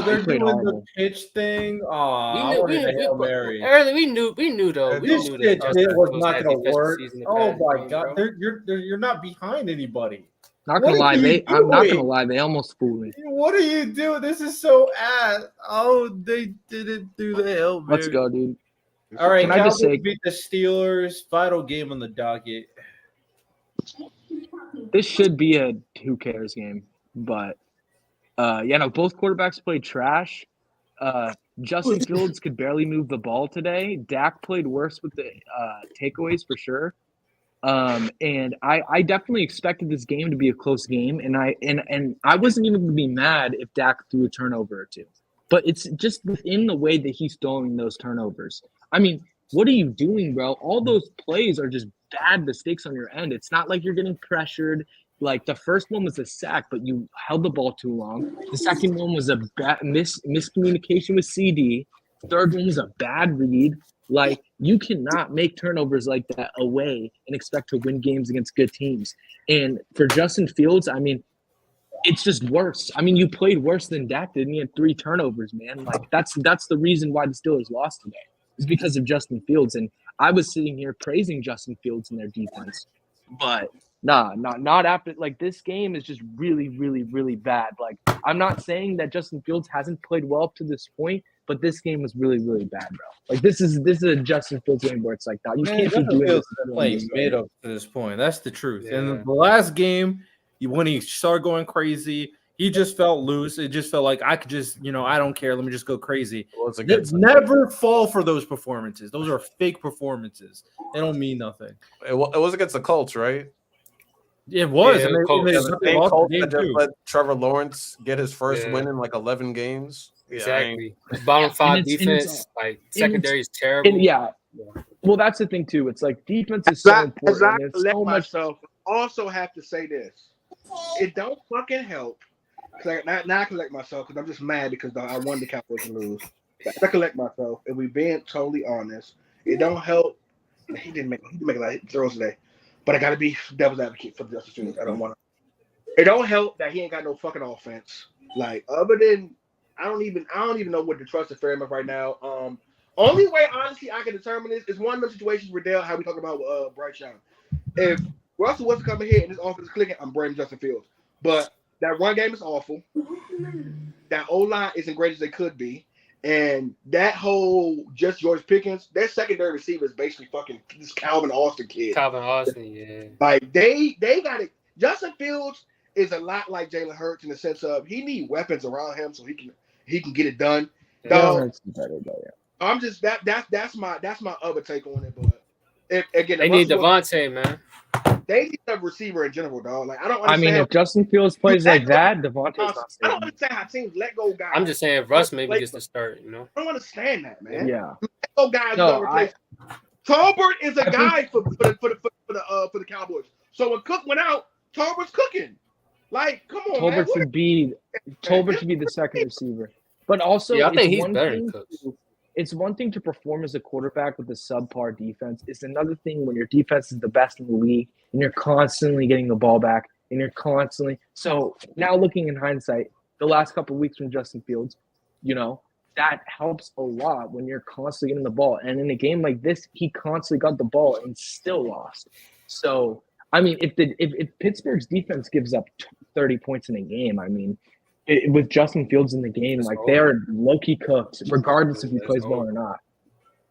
they're doing the pitch thing. Early, we knew though. This shit was not going to work. Oh my god, you're not behind anybody. Not gonna lie, I'm not gonna lie. They almost fooled me. What are you doing? This is so ass. Oh, they didn't do the Hail Mary. Let's go, dude. All right, can I just say, beat the Steelers. Final game on the docket. This should be a who cares game, but both quarterbacks played trash. Justin Fields could barely move the ball today. Dak played worse with the takeaways for sure. And I definitely expected this game to be a close game, and I wasn't even going to be mad if Dak threw a turnover or two. But it's just within the way that he's throwing those turnovers. I mean, what are you doing, bro? All those plays are just bad mistakes on your end. It's not like you're getting pressured. The first one was a sack, but you held the ball too long. The second one was a miscommunication with CD. Third one was a bad read. You cannot make turnovers like that away and expect to win games against good teams. And for Justin Fields, I mean, it's just worse. I mean, you played worse than Dak did, and he had 3 turnovers, man. That's the reason why the Steelers lost today. It's because of Justin Fields. And I was sitting here praising Justin Fields and their defense. But Not after. Like, this game is just really, really, really bad. Like, I'm not saying that Justin Fields hasn't played well up to this point, but this game was really, really bad, bro. Like, this is a Justin Fields game where it's like, that you can't be Justin doing Fields this. been playing mid up to this point. That's the truth. Yeah. And the last game, when he started going crazy, he just felt loose. It just felt like I could just, I don't care. Let me just go crazy. Never fall for those performances. Those are fake performances. They don't mean nothing. It was against the Colts, right? It was. Yeah, And they Colts. lost the Colts game that just too. let Trevor Lawrence get his first Yeah. win in like 11 games. Exactly. Bottom 5 and it's- defense, like secondary is And terrible. yeah. Well, that's the thing too. It's like defense is so important. As I and it's collect so much. myself, I also have to say this: it don't fucking help. Cause now I collect myself because I'm just mad because I won the Cowboys to lose. I collect myself, and we being totally honest, it don't help. He didn't make a lot of throws today, but I got to be devil's advocate for Justin Fields. I don't want to. It don't help that he ain't got no fucking offense. Like, other than I don't even know what to trust in Fairmouth right now. Only way honestly I can determine this is one of those situations where how we talk about Bryce Young. If Russell was to come in here and his offense is clicking, I'm blaming Justin Fields. But that run game is awful. That O-line isn't great as they could be. And that whole just George Pickens, their secondary receiver is basically fucking this Calvin Austin kid. Calvin Austin, yeah. Like they got it. Justin Fields is a lot like Jalen Hurts in the sense of he need weapons around him so he can get it done. I'm just that's my other take on it. But they need Devontae, man. They need a receiver in general, dog. Like I don't I mean, understand. if Justin Fields plays like that, Devontae's not I staying. don't understand how teams let go guys. I'm just saying Russ maybe gets to start, I don't understand that, man. Yeah. Let go guys don't replace. Tolbert is a guy for the Cowboys. So when Cook went out, Tolbert's cooking. Like, come on, man. Tolbert should be the second receiver. But also, I think he's better than Cook. It's one thing to perform as a quarterback with a subpar defense. It's another thing when your defense is the best in the league and you're constantly getting the ball back and you're constantly. So now looking in hindsight, the last couple of weeks from Justin Fields, that helps a lot when you're constantly getting the ball. And in a game like this, he constantly got the ball and still lost. So, I mean, if Pittsburgh's defense gives up 30 points in a game, I mean, with Justin Fields in the game, like they're low-key cooked, regardless if he plays well or not.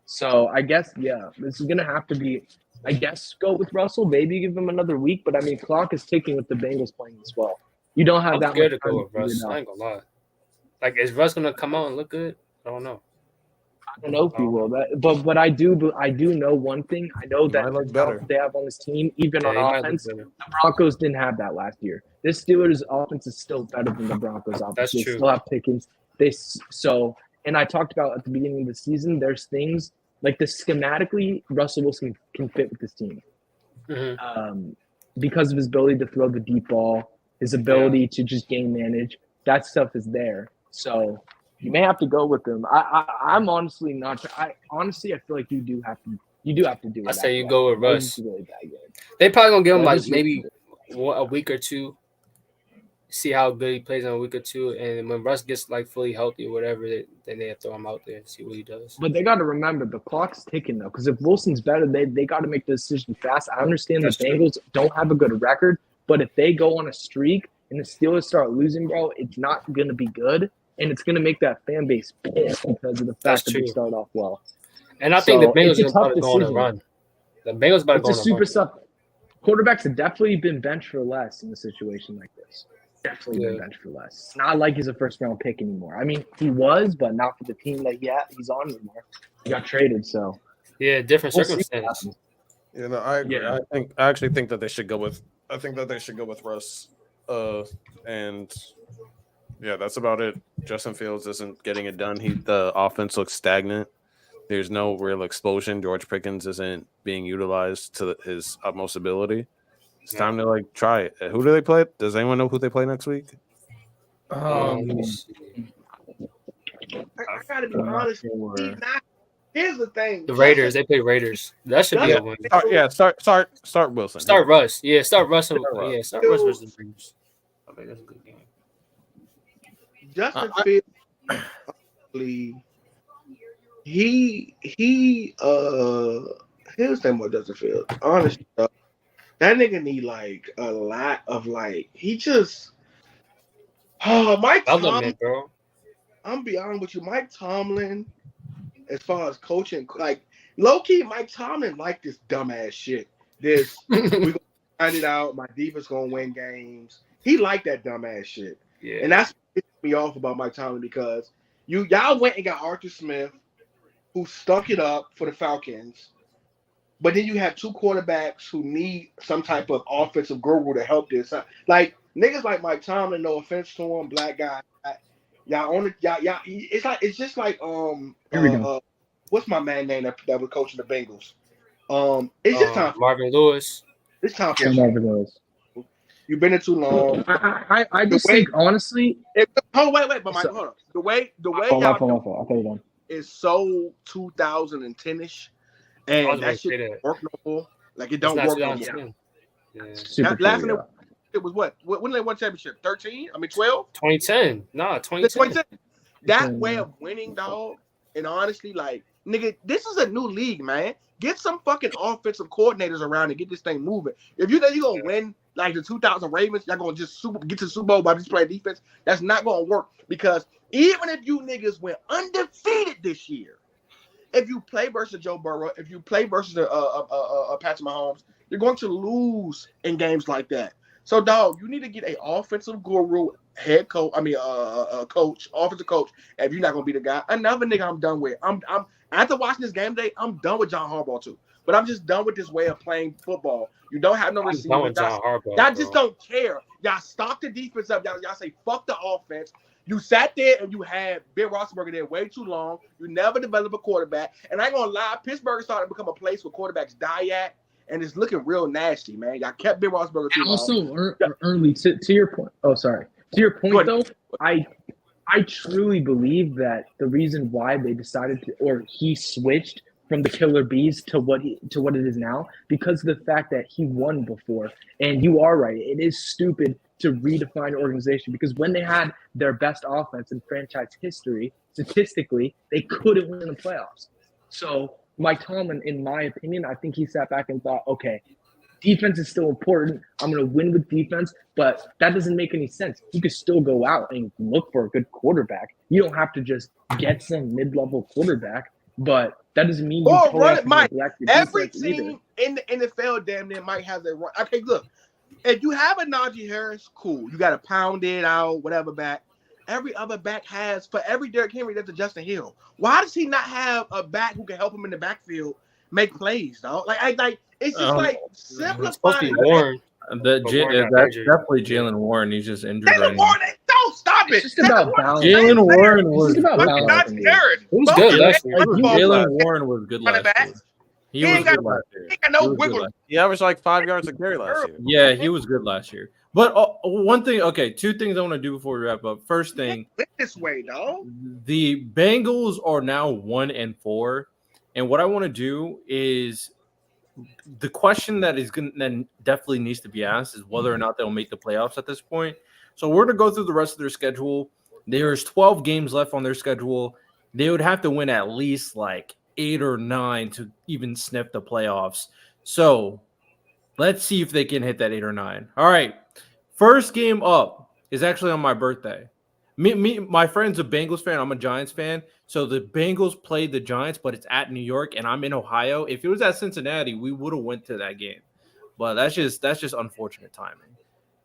So I guess, this is gonna have to be. I guess go with Russell. Maybe give him another week, but I mean, clock is ticking with the Bengals playing as well. You don't have that much time to go with Russ. I ain't gonna lie. Like, is Russ gonna come out and look good? I don't know. I don't know if he will. But I do know one thing. I know that the talent they have on this team, even on offense, the Broncos didn't have that last year. This Steelers offense is still better than the Broncos offense. That's they true. Still have Pickens. And I talked about at the beginning of the season, there's things like schematically, Russell Wilson can fit with this team. Mm-hmm. Because of his ability to throw the deep ball, his ability to just game manage, that stuff is there. So you may have to go with him. I'm honestly not. I feel like you do have to do it. I say you go with Russ. Really bad game. They probably gonna give him like maybe a week or two. See how good he plays in a week or two, and when Russ gets like fully healthy or whatever, then they throw him out there and see what he does. But they got to remember the clock's ticking though, because if Wilson's better, they got to make the decision fast. I understand the Bengals don't have a good record, but if they go on a streak and the Steelers start losing, bro, it's not gonna be good, and it's gonna make that fan base pissed because of the fact that they start off well. And I think the Bengals are probably going to run. The Bengals about to go on a super tough. Quarterbacks have definitely been benched for less in a situation like this. Definitely been benched for less. It's not like he's a first-round pick anymore. I mean, he was, but not for the team that he's on anymore. He got traded, so different circumstances. I agree. Yeah. I actually think that they should go with. I think that they should go with Russ. And that's about it. Justin Fields isn't getting it done. The offense looks stagnant. There's no real explosion. George Pickens isn't being utilized to his utmost ability. It's time to try it. Who do they play? Does anyone know who they play next week? I gotta be honest. Here's the thing. The Raiders. They play Raiders. That should be a win. Start Wilson. Start Russ. Yeah, start Russ. Start Russ versus the Raiders. Okay, that's a good game. Justin Fields, here's the thing about Justin Fields. Honestly, That nigga need like a lot of like he just Mike Tomlin. Development, bro. I'm be honest with you, Mike Tomlin, as far as coaching, like low key, Mike Tomlin like this dumbass shit. This we gonna find it out. My defense gonna win games. He like that dumbass shit, Yeah. and that's what pisses me off about Mike Tomlin because y'all went and got Arthur Smith, who stuck it up for the Falcons. But then you have two quarterbacks who need some type of offensive guru to help this. Like niggas like Mike Tomlin, no offense to him, black guy. Y'all on it, y'all. It's just like Here we go. what's my man name that was coaching the Bengals? It's just time. Marvin Lewis. It's time for Sean you. Marvin Lewis. You've been in too long. I just think honestly. Oh wait, but Mike, hold on. The way My fault. I'll tell you then. is so 2010ish, and that shit that. don't work no more. Like it It's don't not work no more. 2010. Yeah. Super Last true, time it was what? When they won championship? 13? I mean 12? 2010. Nah, The 2010. 2010. That way of winning, dog. And honestly, like, nigga, this is a new league, man. Get some fucking offensive coordinators around and get this thing moving. If you know you're gonna win like the 2000 Ravens, y'all gonna just get to the Super Bowl by just playing defense. That's not gonna work because even if you niggas went undefeated this year, if you play versus Joe Burrow, if you play versus Patrick Mahomes, you're going to lose in games like that. So, dog, you need to get an offensive guru, head coach. I mean, coach, offensive coach. If you're not gonna be the guy, another nigga I'm done with. I'm after watching this game today, I'm done with John Harbaugh too. But I'm just done with this way of playing football. You don't have no I'm receiver. done with John Harbaugh, Y'all just bro. don't care. Y'all stock the defense up. Y'all say fuck the offense. You sat there and you had Bill Roethlisberger there way too long. You never developed a quarterback. And I ain't gonna lie, Pittsburgh started to become a place where quarterbacks die at, and it's looking real nasty, man. Y'all kept Bill Roethlisberger too long. Also, early to your point. Oh, sorry. To your point, though, I truly believe that the reason why they decided to, or he switched from the Killer Bees to what it is now, because of the fact that he won before. And you are right. It is stupid to redefine organization because when they had their best offense in franchise history, statistically, they couldn't win in the playoffs. So Mike Tomlin, in my opinion, I think he sat back and thought, okay, defense is still important. I'm going to win with defense, but that doesn't make any sense. You could still go out and look for a good quarterback. You don't have to just get some mid-level quarterback, but that doesn't mean you totally have to Mike. neglect your Every defense team either. in the NFL damn near might have their run. Okay, look, if you have a Najee Harris, cool. You got to pound it out, whatever back. Every other back has, for every Derrick Henry, that's a Justin Hill. Why does he not have a back who can help him in the backfield make plays, dog? Like it's just like It's supposed to simplifying. be Warren. That's injured. definitely Jalen Warren. He's just injured right Jalen now. Warren, don't stop it. It's just about balance. Jalen Warren was It's about good balance. last to me. Najee Harris. He was Both good of last them year. Jalen Warren was good running last back. year. He He was ain't got good last year. He ain't got no He was good wiggle. last He averaged like 5 yards a carry last year. Yeah, he was good last year. But one thing, okay, two things I want to do before we wrap up. First thing, This way, dog. the Bengals are now 1-4, and what I want to do is the question that is going to definitely needs to be asked is whether or not they'll make the playoffs at this point. So we're going to go through the rest of their schedule. There's 12 games left on their schedule. They would have to win at least like 8 or 9 to even sniff the playoffs. So let's see if they can hit that 8 or 9. All right. First game up is actually on my birthday. My friend's a Bengals fan. I'm a Giants fan. So the Bengals played the Giants, but it's at New York, and I'm in Ohio. If it was at Cincinnati, we would have went to that game. But that's just unfortunate timing.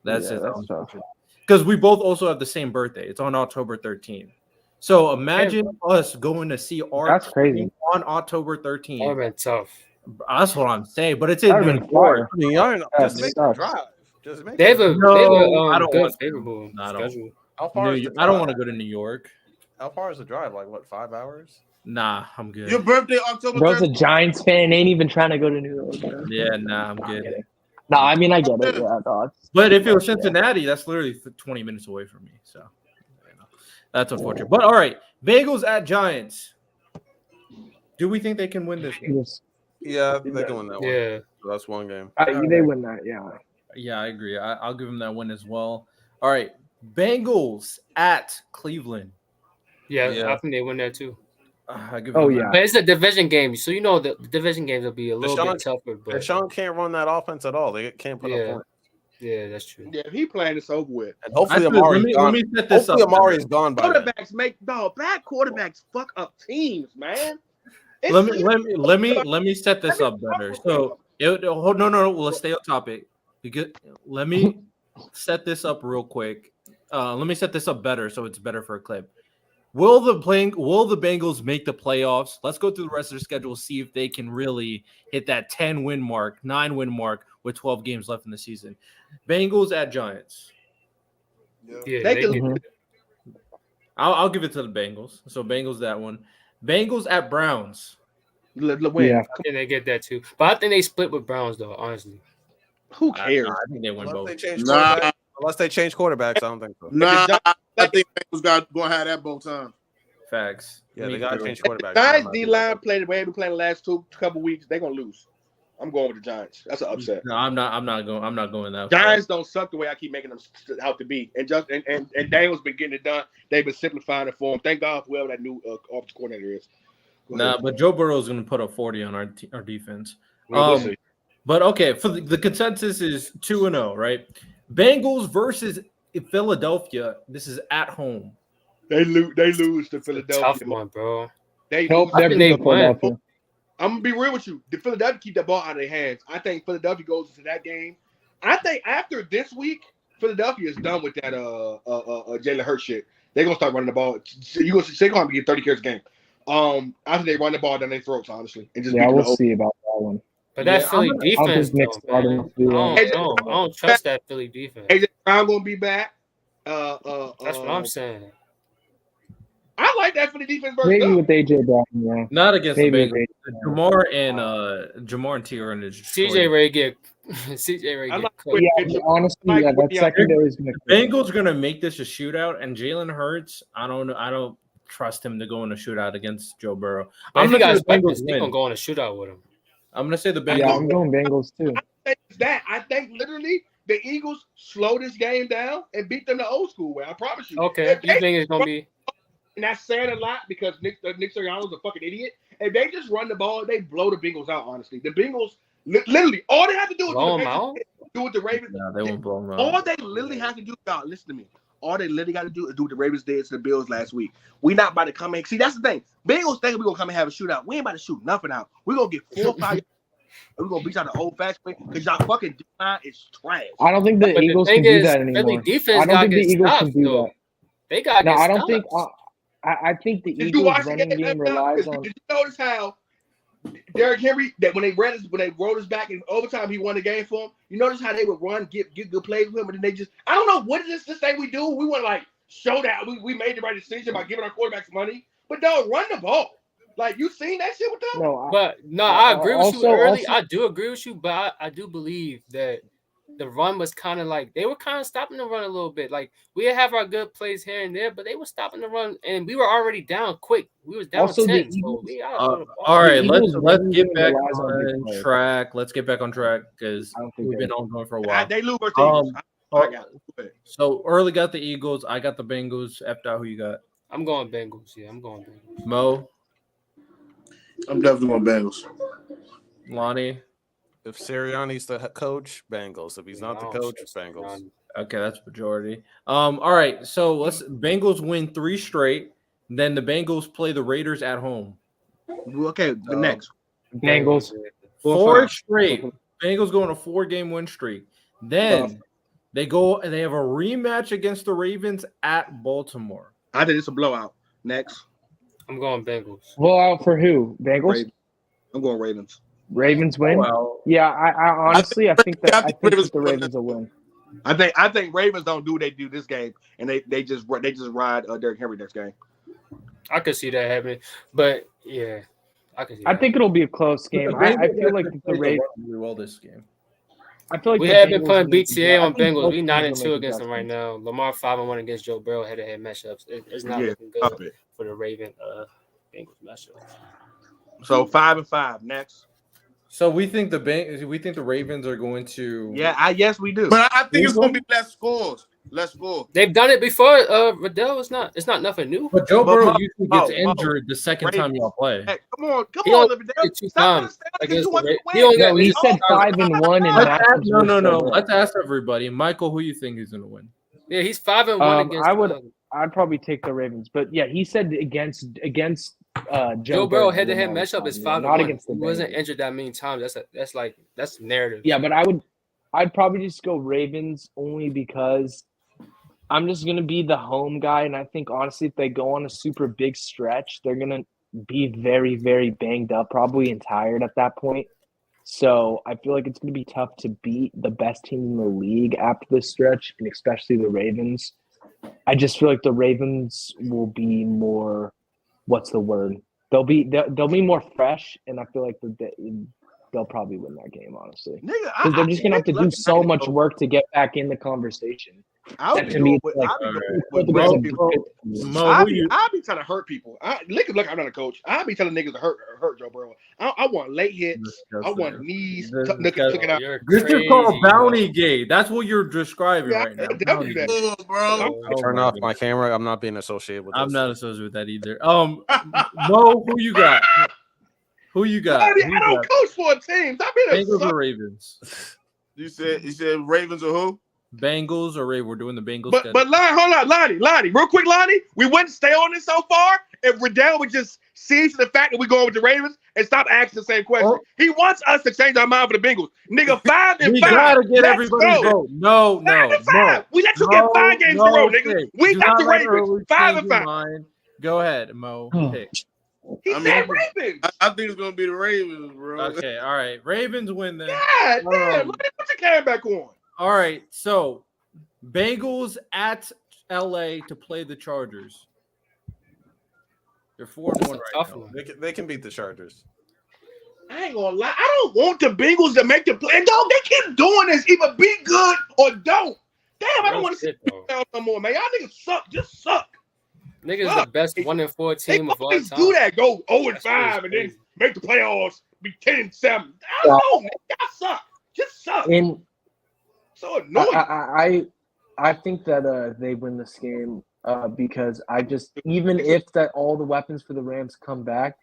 That's just unfortunate. Because we both also have the same birthday. It's on October 13th. So imagine us going to see our That's crazy. team on October 13th. That would have been tough. That's what I'm saying. But it's in That'd New have been York. fire. I mean, y'all That just make the sucks. drive. Just make They have the a, No, I don't good want to. favorable No, I don't. schedule. How far is the I don't drive? want to go to New York. How far is the drive? Like what, 5 hours? Nah, I'm good. Your birthday, October Bro's a 13th. Giants fan, ain't even trying to go to New York. Bro. Yeah, nah, I'm Nah, I'm good. kidding. No, I mean I get it. Yeah, no, But if it was Cincinnati, that's literally 20 minutes away from me. So that's unfortunate. But all right, Bengals at Giants. Do we think they can win this one? Yeah, they can win that one. Yeah. So that's one game. They win that. Yeah. Yeah, I agree. I'll give them that win as well. All right, Bengals at Cleveland. Yeah, Yeah. I think they win that too. I give Oh, him yeah. But it's a division game, so you know the division games will be a little bit tougher. But Deshaun can't run that offense at all. They can't put up yeah, points. yeah, that's true. Yeah, if he playing, it's over with. And hopefully Actually, Amari's let gone. me set this Hopefully up. Amari's gone by then. Quarterbacks make bad quarterbacks fuck up teams, man. Let me set this up better. So no, let's stay on topic. Let me set this up real quick. Let me set this up better so it's better for a clip. Will the Bengals make the playoffs? Let's go through the rest of their schedule, see if they can really hit that 10-win mark, 9-win mark with 12 games left in the season. Bengals at Giants. Yeah, They can. Mhm. I'll give it to the Bengals. So Bengals that one. Bengals at Browns. Win. Yeah. I think they get that too. But I think they split with Browns though. Honestly, Who cares? I think they win both. Unless they change quarterbacks, I don't think so. Nah, I think Bengals gonna have that both times. Facts. Yeah, Me they gotta too. change quarterbacks. Giants D line played the way they've been playing the last couple weeks. They're gonna lose. I'm going with the Giants. That's an upset. No, I'm not going that. Giants don't suck the way I keep making them out to be. And Daniel's been getting it done. They've been simplifying it for him. Thank God for whoever that new offensive coordinator is. Nah, but Joe Burrow is going to put up 40 on our defense. We'll see. But okay, for the consensus is 2-0, right? Bengals versus Philadelphia. This is at home. They lose to Philadelphia. tough one, bro. They Help lose. them they beat Philadelphia. I'm gonna be real with you. The Philadelphia keep that ball out of their hands. I think Philadelphia goes into that game. I think after this week, Philadelphia is done with that Jalen Hurts shit. They're gonna start running the ball. They're gonna get 30 carries a game. After they run the ball down their throats, honestly, and just Yeah, beat we'll them see about that one. But that Yeah, Philly I'll defense, give Nick though, starting man. to do I that. don't trust that Philly defense. AJ Brown gonna be back. That's what I'm saying. I like that for the defense versus Maybe them. with AJ Brown, yeah. Not against Maybe the with Bengals. AJ Brown. Jamar and T are in the CJ Ray get I like cooked. Yeah, but honestly, yeah, that secondary is going to. Bengals are going to make this a shootout, and Jalen Hurts, I don't trust him to go in a shootout against Joe Burrow. But if he got the Bengals weapons, he's gonna go on a shootout with him. I'm going to say the Bengals. Yeah, I'm going Bengals too. I think literally the Eagles slow this game down and beat them the old school way. I promise you. Okay, you think it's gonna be? And that's saying a lot because Nick Sirianni's a fucking idiot. And they just run the ball, they blow the Bengals out. Honestly, the Bengals literally all they have to do is Blow them out? do what the Ravens. No, they won't blow them out. All they literally have to do, y'all, listen to me. All they literally got to do is do what the Ravens did to the Bills last week. We not about to come in. See, that's the thing. Bengals think we're gonna come and have a shootout. We ain't about to shoot nothing out. We're gonna get 4 or 5. We're gonna beat y'all the old fashioned way because y'all fucking line is trash. I don't think the But Eagles the can thing do is, that Philly anymore. defense I don't think the got Eagles stopped, can do though. that. They got No, get I don't think. stopped. I think the Did you Eagles watch the running game? game relies Did on. you notice how Derrick Henry, that when they rolled us back in overtime, he won the game for him? You notice how they would run, get good plays with him, and then they just, I don't know, what is this thing we do? We want to like show that we made the right decision by giving our quarterbacks money, but don't run the ball. Like, you seen that shit with them? No, I agree with you early. also- I do agree with you, but I do believe that the run was kind of like they were kind of stopping the run a little bit. Like we have our good plays here and there, but they were stopping the run, and we were already down quick. We was down Also, the 10. So we gotta throw the ball. All right, The let's Eagles running get game back relies on big on players. track. Let's get back on track because I don't think we've they been on going for a while. They lose versus Eagles. I got it. So early got the Eagles. I got the Bengals. Effed out. Who you got? I'm going Bengals. Yeah, I'm going Bengals. Mo, I'm definitely going Bengals. Lonnie. If Sirianni's the coach, Bengals. If he's not the coach, Bengals. Okay, that's majority. All right. So Bengals win 3 straight. Then the Bengals play the Raiders at home. Okay, the next. Bengals. 4 straight. Bengals go on a 4-game win streak. Then they have a rematch against the Ravens at Baltimore. I think it's a blowout. Next. I'm going Bengals. Blowout for who? Bengals. Ravens. I'm going Ravens. Ravens win. Well, Yeah, I honestly I think that Ravens the Ravens will win. I think Ravens don't do what they do this game, and they just ride Derrick Henry next game. I could see that happening, but yeah, I could see. I think it'll be a close game. I feel like the Ravens. really well this game. I feel like we the have been Bengals putting will BTA on I think Bengals. both We teams 9-2 will against make them right now. Lamar 5-1 against Joe Burrow head-to-head matchups. It's not looking good stop it. for the Raven Bengals matchup. So 5-5 next. So we think the Ravens are going to. Yeah, yes we do. But I think it's going to be less scores. Let's score. They've done it before. Riddell, it's not nothing new. But Joe But Burrow Mo- usually gets Mo, injured the second time y'all play. Hey, come on, He Liddell. only did 2 Stop trying times to say that against you the want Ra- to He only win. got No, he said Oh, 5-1 and Let's matchups ask, no. versus the Let's Rams. ask everybody. Michael, who you think is going to win? Yeah, he's 5-1 against. I'd probably take the Ravens, but yeah, he said against Joe Burrow head-to-head matchup is 5-1. not against the He wasn't Bengals. injured that many times. That's narrative. Yeah, but I'd probably just go Ravens only because I'm just gonna be the home guy, and I think honestly, if they go on a super big stretch, they're gonna be very, very banged up, probably and tired at that point. So I feel like it's gonna be tough to beat the best team in the league after this stretch, and especially the Ravens. I just feel like the Ravens will be more. What's the word? They'll be more fresh, and I feel like they'll probably win that game, honestly, Nigga, because they're just gonna have to do so much work. work to get back in the conversation. I'll That be to me, doing it's with, like, I'll be doing Right. with Mo, most people. Mo, I'll who you? be trying to hurt people. Look, I'm not a coach. I'll be telling niggas to hurt Joe Burrow. I want late hits. I want knees took it out. You're This is crazy, called bro. bounty gate. That's what you're describing Yeah, right now. definitely Bounty that. gate. Oh, bro. Oh Turn my off God. my camera. I'm not being associated with. I'm those not things. associated with that either. Mo, who you got? Who you got? Buddy, Who I you don't got? coach for a team. Stop being a Bengals suck. or Ravens? You said Ravens or who? Bengals or Ravens? We're doing the Bengals. But hold on, Lonnie, real quick, Lonnie. We wouldn't stay on this so far if Riddell would just seize the fact that we're going with the Ravens and stop asking the same question. Oh. He wants us to change our mind for the Bengals. Nigga, 5-5. we gotta get Let's everybody's go. vote. No. 5-5. We let you get 5 games in a row, nigga. pick. We Do got not the let Ravens. Early change your 5-5. mind. Go ahead, Mo. Pick. He I mean, said Ravens. I think it's gonna be the Ravens, bro. Okay, all right. Ravens win then. God damn. Put your cam back on. All right, so Bengals at LA to play the Chargers. They're 4-1 right Tough now. one. They can beat the Chargers. I ain't gonna lie. I don't want the Bengals to make the play. Dog, they keep doing this. Either be good or don't. Damn, I don't Real want to see shit, though. it no more, man. Y'all niggas suck. Just suck. Niggas Fuck. the best 1-4 They team of all always time. do that. Go 0-5 That's and then crazy. make the playoffs. Be 10-7. I don't know, man. Y'all suck. Just suck. And So annoying. I think that they win this game because even if that all the weapons for the Rams come back,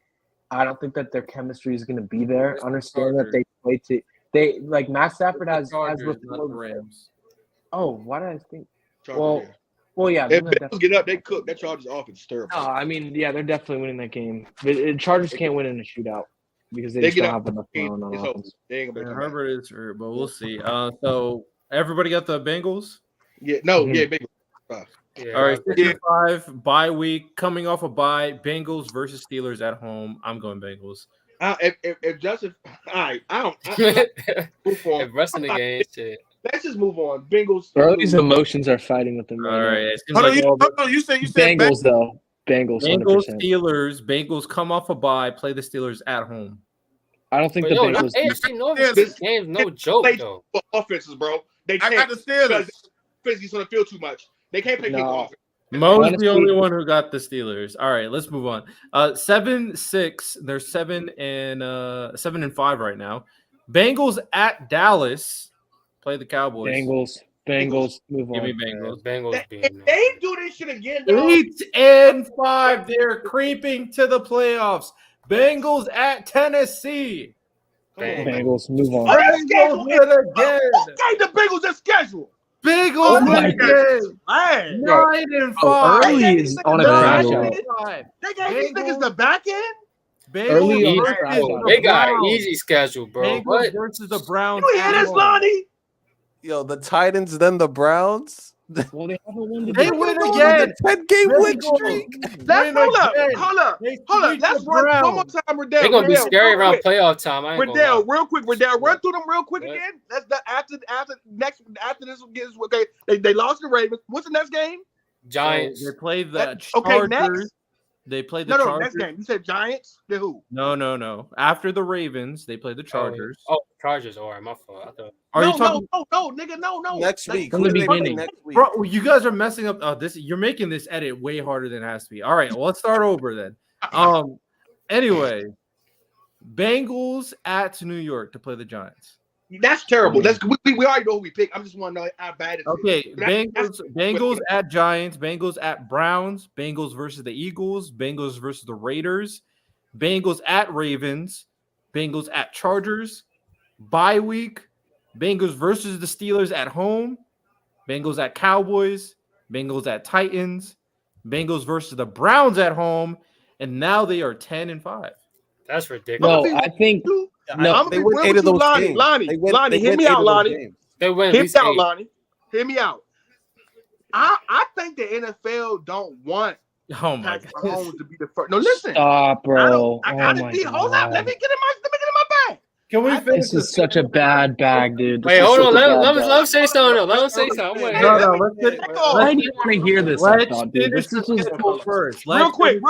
I don't think that their chemistry is going to be there. It's Understand that Chargers. they like Matt Stafford The has Chargers, not the before. Rams. Oh, why did I think? Chargers, yeah. Well, yeah. If they're Bengals get up, they cook. That Chargers offense is terrible. No, I mean, yeah, they're definitely winning that game. The Chargers can't win in a shootout because they They just get don't up. have enough talent on It's over. offense. They ain't gonna Yeah, come back. Herbert is hurt, but we'll see. So everybody got the Bengals? Yeah, no, Mhm. yeah, Bengals. Yeah, All right, yeah. 6-5 bye week coming off a bye. Bengals versus Steelers at home. I'm going Bengals. If Justin, all right, I don't. Move on. If rest in the game, shit. Let's just move on. Bengals. Early's emotions are fighting with them. All right, it seems Hold like on, all the you said Bengals though. Bengals, Bengals 100%. Steelers. Bengals come off a bye, play the Steelers at home. I don't think But the yo, that Bengals. AFC North Yeah, this game's no joke play though. for offenses, bro. They I got can't the Steelers. because he's gonna feel too much. They can't play No. good offense. Mo's Honestly- the only one who got the Steelers. All right, let's move on. 7-6. They're 7-5 right now. Bengals at Dallas. Play the Cowboys. Bengals, move on. Give me Bengals. Bengals If being they do this shit again, dog, 8-5. They're creeping to the playoffs. Bengals at Tennessee. come on, man. Bengals, move on. Oh, that Bengals schedule win again. Okay, the Bengals are scheduled. Bengals Oh my win again. Man, 9-5. Early is on a crash out. 9-5. they gave these niggas the back end. Early Bengals on versus a crash out. the They got an Browns. easy schedule, bro. Bengals What? versus the Browns. You hear at this, home. Lonnie? Yo, the Titans, then the Browns. Well, they haven't won the They win again. 10-game win Bengals streak. Let's win hold up. again. Hold up. They Hold up. sweep Let's the run one more Browns. time, Riddell. They're gonna be Riddell, scary real around quick. playoff time. I ain't gonna Riddell, lie. real quick. Riddell, run through them real quick What? again. That's the after this gets okay. They lost to the Ravens. What's the next game? Giants. They play the Okay, Chargers. next. They play the No, Chargers. next game. You said Giants. They who? No. After the Ravens, they play the Chargers. Oh, Chargers. All right, my fault. I thought. Are no, you talking, no, nigga, no. Next week. From the Who do they play beginning. next week? bro? You guys are messing up. This you're making this edit way harder than it has to be. All right, well, let's start over then. Anyway, Bengals at New York to play the Giants. That's terrible. We already know who we pick. I'm just want to know how bad it is. Okay, That's Bengals at Giants, Bengals at Browns, Bengals versus the Eagles, Bengals versus the Raiders, Bengals at Ravens, Bengals at Chargers, bye week, Bengals versus the Steelers at home, Bengals at Cowboys, Bengals at Titans, Bengals versus the Browns at home, and now they are 10-5. That's ridiculous. No, I think no. I'm gonna be real with you, Lonnie. Lonnie, hear me out, Lonnie. They win at Hear least me out, 8. Lonnie. Hear me out. I think the NFL don't want Oh my Patrick god. Mahomes to be the first. No, listen. Stop, bro. I gotta my see. Hold up. Let me God. get in my bag. Can we finish This is such a bad bag, dude. Wait, This is hold on. such a bad Let bag. him say something. Though. Let him say something. I'm waiting. No, let's finish. Why do you want to hear this? Let's Stefon, dude? finish This the is schedule first. Real quick.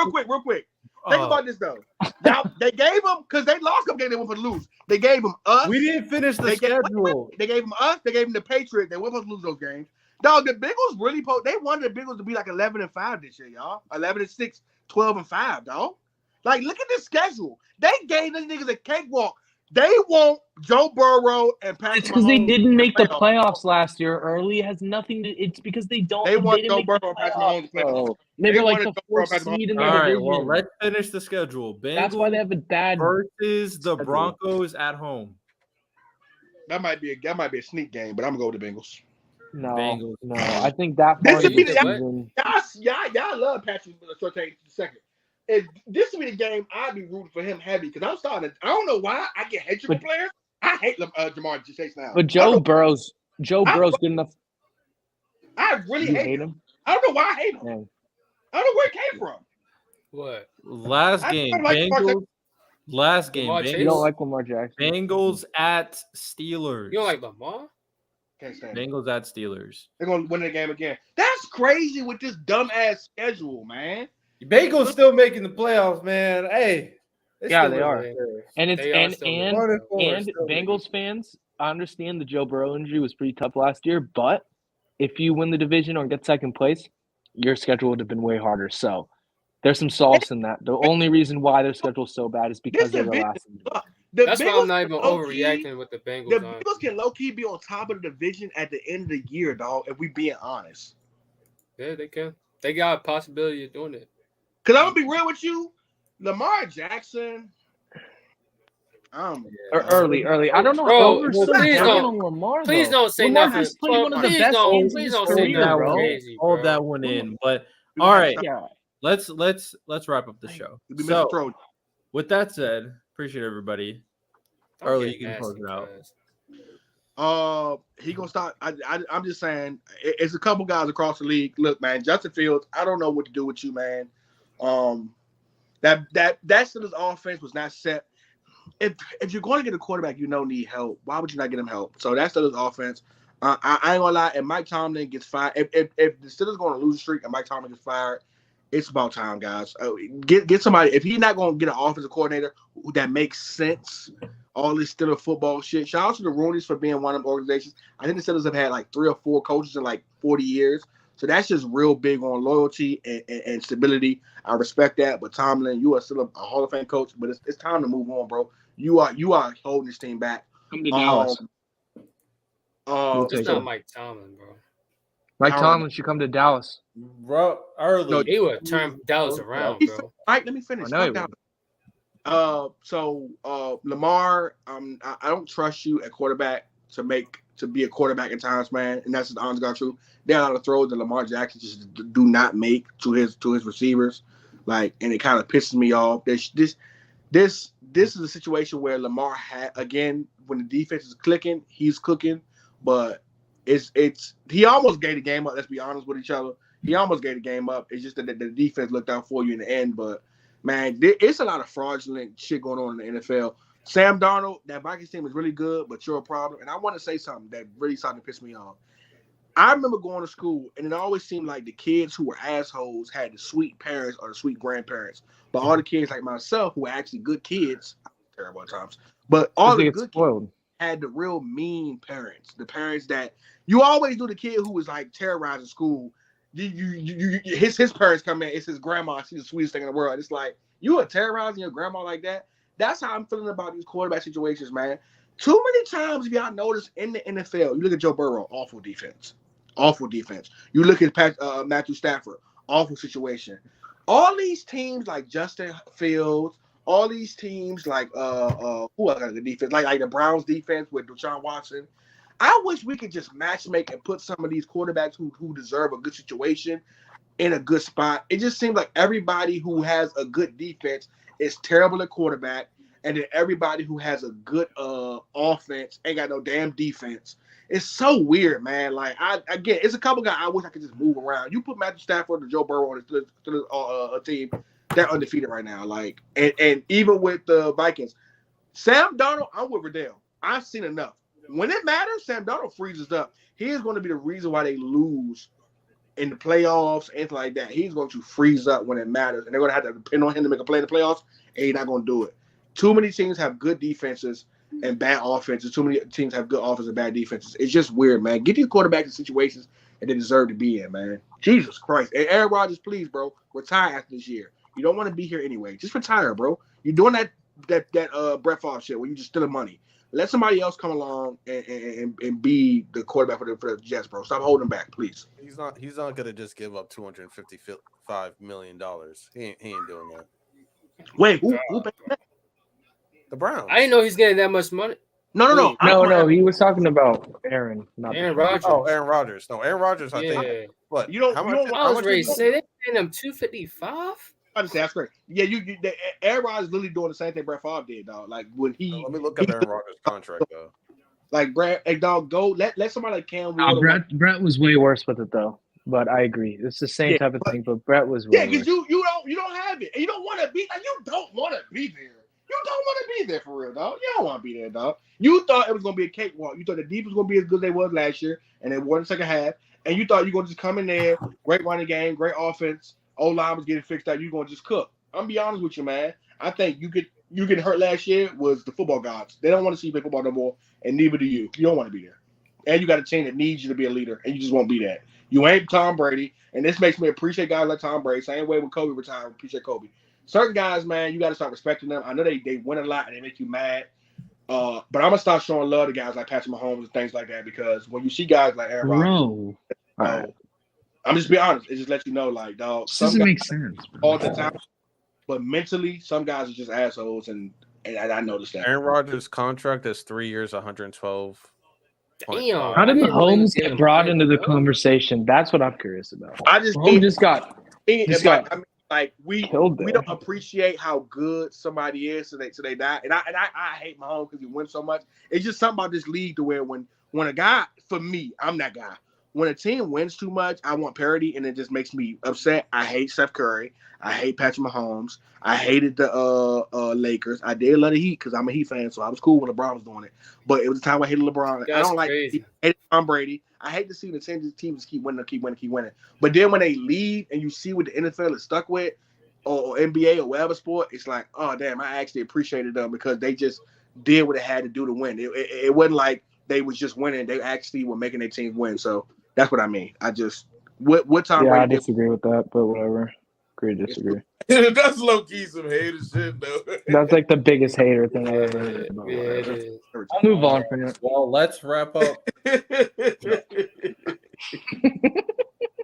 Think Oh. about this though. Now they gave them because they lost them game they went for the lose. They gave them us. We didn't finish the They schedule. They gave them us. They gave them the Patriots. They were supposed to lose those games. Dog, the Bengals really they wanted the Bengals to be like 11-5 this year, y'all. 11-6, 12-5, dog. Like, look at this schedule. They gave these niggas a cakewalk. They want Joe Burrow and Patrick It's because they Mahomes didn't make the playoffs. playoffs last year early. It has nothing to. It's because they don't. They want didn't Joe make the Burrow and Patrick Mahomes playoffs, to play. bro. They They were like wanted the Joe Burrow, fourth Patrick seed in All their right, division. well, let's finish the schedule. That's why they Bengals have a bad. versus the schedule. Broncos at home. That might be a sneak game, but I'm gonna go with the Bengals. No, Bengals. no. I think that This far would in the be the- season. Y'all love Patrick Surtain second. If this would be the game, I'd be rooting for him heavy because I'm starting. I don't know why I get hatred for players. I hate Jamar Chase now. But Joe Burrow's good enough. I really You hate hate him. him? I don't know why I hate him. Man. I don't know where it came from. What? Last I game, don't like Bengals. Last game, Lamar Chase? You don't Bengals. like Lamar Jackson? Bengals at Steelers. You don't like Lamar? Can't stand it. Bengals at Steelers. They're gonna win the game again. That's crazy with this dumbass schedule, man. Bengals still making the playoffs, man. Hey, Yeah, they are. And it's They are still and Bengals fans, I understand the Joe Burrow injury was pretty tough last year, but if you win the division or get second place, your schedule would have been way harder. So there's some solace in that. The only reason why their schedule is so bad is because they were last. That's why I'm not even overreacting with the Bengals. The Bengals can low key be on top of the division at the end of the year, dog. If we being honest. Yeah, they can. They got a possibility of doing it. Cause I'm gonna be real with you, Lamar Jackson. Early. I don't know. Bro, We're so please down don't- on Lamar, Please though. don't say Lamar nothing. just played one of the Please best don't- games of please his don't say career, nothing bro. crazy. Hold bro. that one in. But all right, Yeah. let's wrap up the show. We So, throw. with that said, appreciate everybody. Don't Early, get you can close nasty, it out. guys. He gonna start. I'm just saying, it's a couple guys across the league. Look, man, Justin Fields. I don't know what to do with you, man. That Steelers offense was not set. If you're going to get a quarterback, need help. Why would you not get him help? So that's Steelers offense. I ain't gonna lie. If Mike Tomlin gets fired, if the Steelers going to lose a streak and Mike Tomlin gets fired, it's about time, guys. Get somebody. If he's not going to get an offensive coordinator that makes sense, all this Steelers football shit. Shout out to the Roonies for being one of them organizations. I think the Steelers have had like 3 or 4 coaches in like 40 years. So that's just real big on loyalty and stability. I respect that. But Tomlin, you are still a Hall of Fame coach. But it's time to move on, bro. You are holding this team back. Come to Dallas. It's not Mike Tomlin, bro. Mike Tomlin should come to Dallas. Bro, early. No, He would turn Dallas around, bro. Right, let me finish. Lamar, I don't trust you at quarterback to be a quarterback at times, man. And that's the honest God truth. There are a lot of throws that Lamar Jackson just do not make to his receivers, and it kind of pisses me off. This is a situation where Lamar had, again, when the defense is clicking, he's cooking, but he almost gave the game up. Let's be honest with each other. He almost gave the game up. It's just that the defense looked out for you in the end. But man, it's a lot of fraudulent shit going on in the NFL. Sam Darnold, that Vikings team is really good, but you're a problem. And I want to say something that really started to piss me off. I remember going to school, and it always seemed like the kids who were assholes had the sweet parents or the sweet grandparents. But all the kids like myself who were actually good kids, terrible at times, but all the good kids had the real mean parents. The parents that you always do the kid who was like terrorizing school. His parents come in, it's his grandma, she's the sweetest thing in the world. It's like, you are terrorizing your grandma like that? That's how I'm feeling about these quarterback situations, man. Too many times, if y'all notice in the NFL, you look at Joe Burrow, awful defense. You look at Matthew Stafford, awful situation. All these teams like Justin Fields, all these teams like who else got the defense? Like the Browns defense with Deshaun Watson. I wish we could just matchmake and put some of these quarterbacks who deserve a good situation in a good spot. It just seems like everybody who has a good defense is terrible at quarterback, and then everybody who has a good offense ain't got no damn defense. It's so weird, man. Like again, it's a couple guys I wish I could just move around. You put Matthew Stafford or Joe Burrow on a team, they're undefeated right now. Like, and even with the Vikings, Sam Darnold, I'm with Riddell. I've seen enough. When it matters, Sam Darnold freezes up. He is going to be the reason why they lose in the playoffs, anything like that. He's going to freeze up when it matters, and they're going to have to depend on him to make a play in the playoffs, and he's not going to do it. Too many teams have good defenses and bad offenses. Too many teams have good offenses and bad defenses. It's just weird, man. Get these quarterbacks in situations that they deserve to be in, man. Jesus Christ. And Aaron Rodgers, please, bro, retire after this year. You don't want to be here anyway. Just retire, bro. You're doing that Brett Favre shit where you just stealing money. Let somebody else come along and be the quarterback for the Jets, bro. Stop holding back, please. He's not gonna just give up $255 million. He ain't doing that. Wait, who paid that? The Browns. I didn't know he's getting that much money. No. No, he was talking about Aaron, not Aaron Rodgers. Oh, Aaron Rodgers. No, Aaron Rodgers. I think. What? You don't. I was ready to say they paying him $255. I just say that's great. Yeah, Aaron Rodgers is literally doing the same thing Brett Favre did, dog. Like when he. Let me look up Aaron Rodgers' contract though. Like Brett, hey, dog, go let somebody like Cam. Brett was way worse with it though. But I agree, it's the same type of thing. But Brett was way because you don't have it, and you don't want to be like you don't want to be there. You don't want to be there for real, dog. You don't want to be there, dog. You thought it was gonna be a cakewalk. You thought the defense was gonna be as good as they was last year, and they won the second half. And you thought you were gonna just come in there, great running game, great offense. O-line was getting fixed out. You're gonna just cook. I'm be honest with you, man. I think you get hurt last year was the football gods. They don't want to see you play football no more, and neither do you. You don't want to be there. And you got a team that needs you to be a leader, and you just won't be that. You ain't Tom Brady, and this makes me appreciate guys like Tom Brady. Same way when Kobe retired, appreciate Kobe. Certain guys, man, you got to start respecting them. I know they win a lot and they make you mad, but I'm gonna start showing love to guys like Patrick Mahomes and things like that because when you see guys like Aaron Rodgers, I'm just be honest. It just lets you know, like, dog. This doesn't make sense all the time, but mentally, some guys are just assholes, and I noticed that. Aaron Rodgers' contract is 3 years, 112. Damn. How did Mahomes get brought into the conversation? That's what I'm curious about. Mahomes just got. I mean, like we don't appreciate how good somebody is, so they die. And I hate Mahomes because he wins so much. It's just something about this league to where when a guy, for me, I'm that guy. When a team wins too much, I want parity, and it just makes me upset. I hate Steph Curry. I hate Patrick Mahomes. I hated the Lakers. I did love the Heat because I'm a Heat fan, so I was cool when LeBron was doing it. But it was the time I hated LeBron. I don't like Tom Brady. I hate to see the teams keep winning. But then when they leave and you see what the NFL is stuck with, or NBA or whatever sport, it's like, oh, damn, I actually appreciated them because they just did what it had to do to win. It wasn't like they was just winning. They actually were making their team win. So that's what I mean. I just what Tom Brady I disagree with that, but whatever. Agree to disagree. That's low key some hater shit though. That's like the biggest hater thing I ever heard about. Yeah, it is. I'll move on from it. Well, let's wrap up. Hey,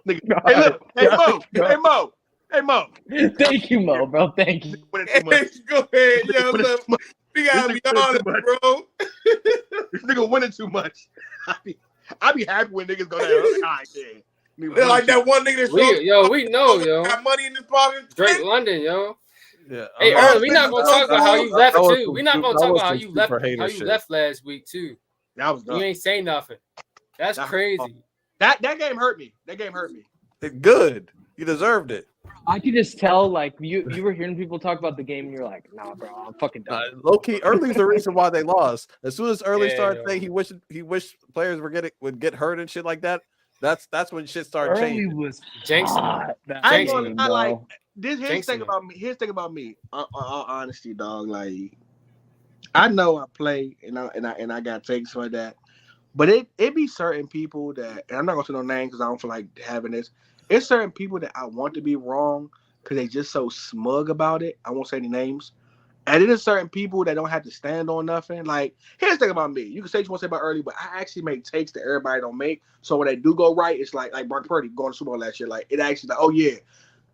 look. Hey, Mo. Thank you, Mo, bro. Thank you. Go ahead, yo. We gotta be honest, bro. This nigga winning too much. I be happy when niggas go down. All right, yeah. They're like that one nigga that we know, yo. Got money in his pocket. Drake London, yo. Yeah. Hey, Earl, we're not gonna talk about how you left too. We're not gonna talk about how you left last week too. That was dumb. You ain't saying nothing. That's crazy. That game hurt me. It's good. You deserved it. I could just tell, like, you were hearing people talk about the game, and you're like, nah, bro, I'm fucking done. Low key, Early's the reason why they lost. As soon as Early started saying he wished players would get hurt and shit like that. That's when shit started changing. Was Jankson. I like this. Here's the thing about me. All honesty, dog. Like, I know I play and I got takes for that, but it be certain people that, and I'm not gonna say no names because I don't feel like having this. It's certain people that I want to be wrong because they just so smug about it. I won't say any names, And then there's certain people that don't have to stand on nothing. Like, here's the thing about me. You can say what you want to say about early, but I actually make takes that everybody don't make. So when they do go right, it's like Brock Purdy going to Super Bowl last year. Like, it actually like, oh yeah.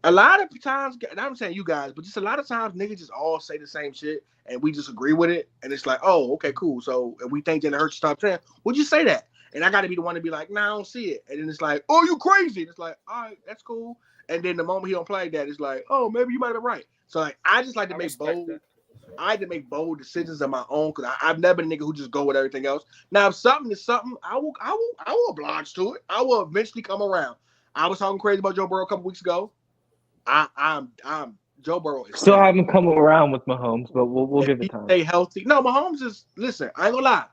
A lot of times, and I'm saying you guys, but just a lot of times niggas just all say the same shit and we just agree with it. And it's like, oh, okay, cool. So if we think Jalen Hurts top 10, would you say that? And I got to be the one to be like, nah, I don't see it. And then it's like, oh, you crazy. And it's like, all right, that's cool. And then the moment he don't play that, it's like, oh, maybe you might have been right. So like, I just like to make bold. I had to make bold decisions of my own because I've never been a nigga who just go with everything else. Now, if something is something, I will oblige to it. I will eventually come around. I was talking crazy about Joe Burrow a couple weeks ago. I'm Joe Burrow is Still haven't come around with Mahomes, but we'll give it time. Stay healthy. No, Mahomes is listen. I ain't gonna lie.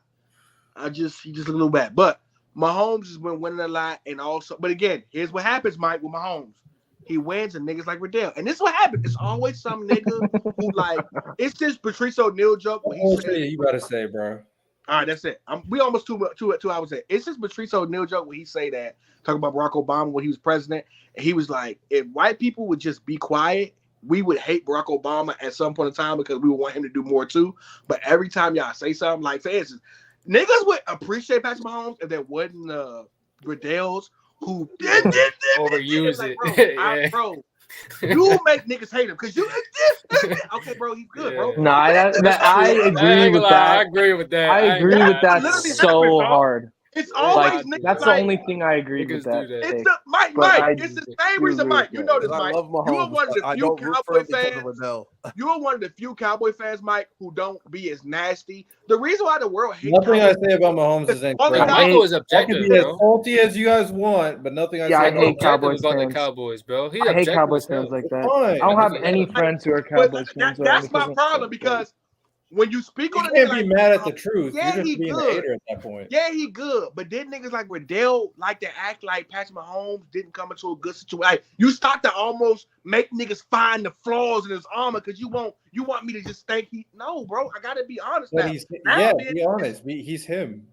He just look a little bad, but Mahomes has been winning a lot, and also, but again, here's what happens, Mike, with Mahomes. He wins and niggas like Riddell, and this is what happens. It's always some nigga who like. It's this Patrice O'Neal joke. Where he said, you gotta say, bro. All right, that's it. We almost two hours in. It's this Patrice O'Neal joke where he say that talking about Barack Obama when he was president. And he was like, if white people would just be quiet, we would hate Barack Obama at some point in time because we would want him to do more too. But every time y'all say something, like for instance, niggas would appreciate Patrick Mahomes if there wasn't Riddells who overuse like, it. Bro, you make niggas hate him because you okay, bro, he's good, bro. No, I agree with that. I agree with that. I agree with that so hard. It's always like, that's the only thing I agree with that. It's the Mike. It's the same reason, Mike. You know this, Mike. You are one of the few Cowboy fans. You are one of the few Cowboy fans, Mike, who don't be as nasty. The reason why the world hates nothing I say about Mahomes is incorrect. Michael is objective, I can be as salty as you guys want, but nothing I say I hate Cowboys about the Cowboys, bro. I hate Cowboys fans like that. I don't have any friends who are Cowboys fans. That's my problem because. When you speak on it, you can't be mad at the truth. Yeah, you're just he being good. A hater at that point. Yeah, he good. But then niggas like Riddell like to act like Patrick Mahomes didn't come into a good situation. Like, you start to almost make niggas find the flaws in his armor because you want me to just think no, bro. I gotta be honest now. Be honest. He's him.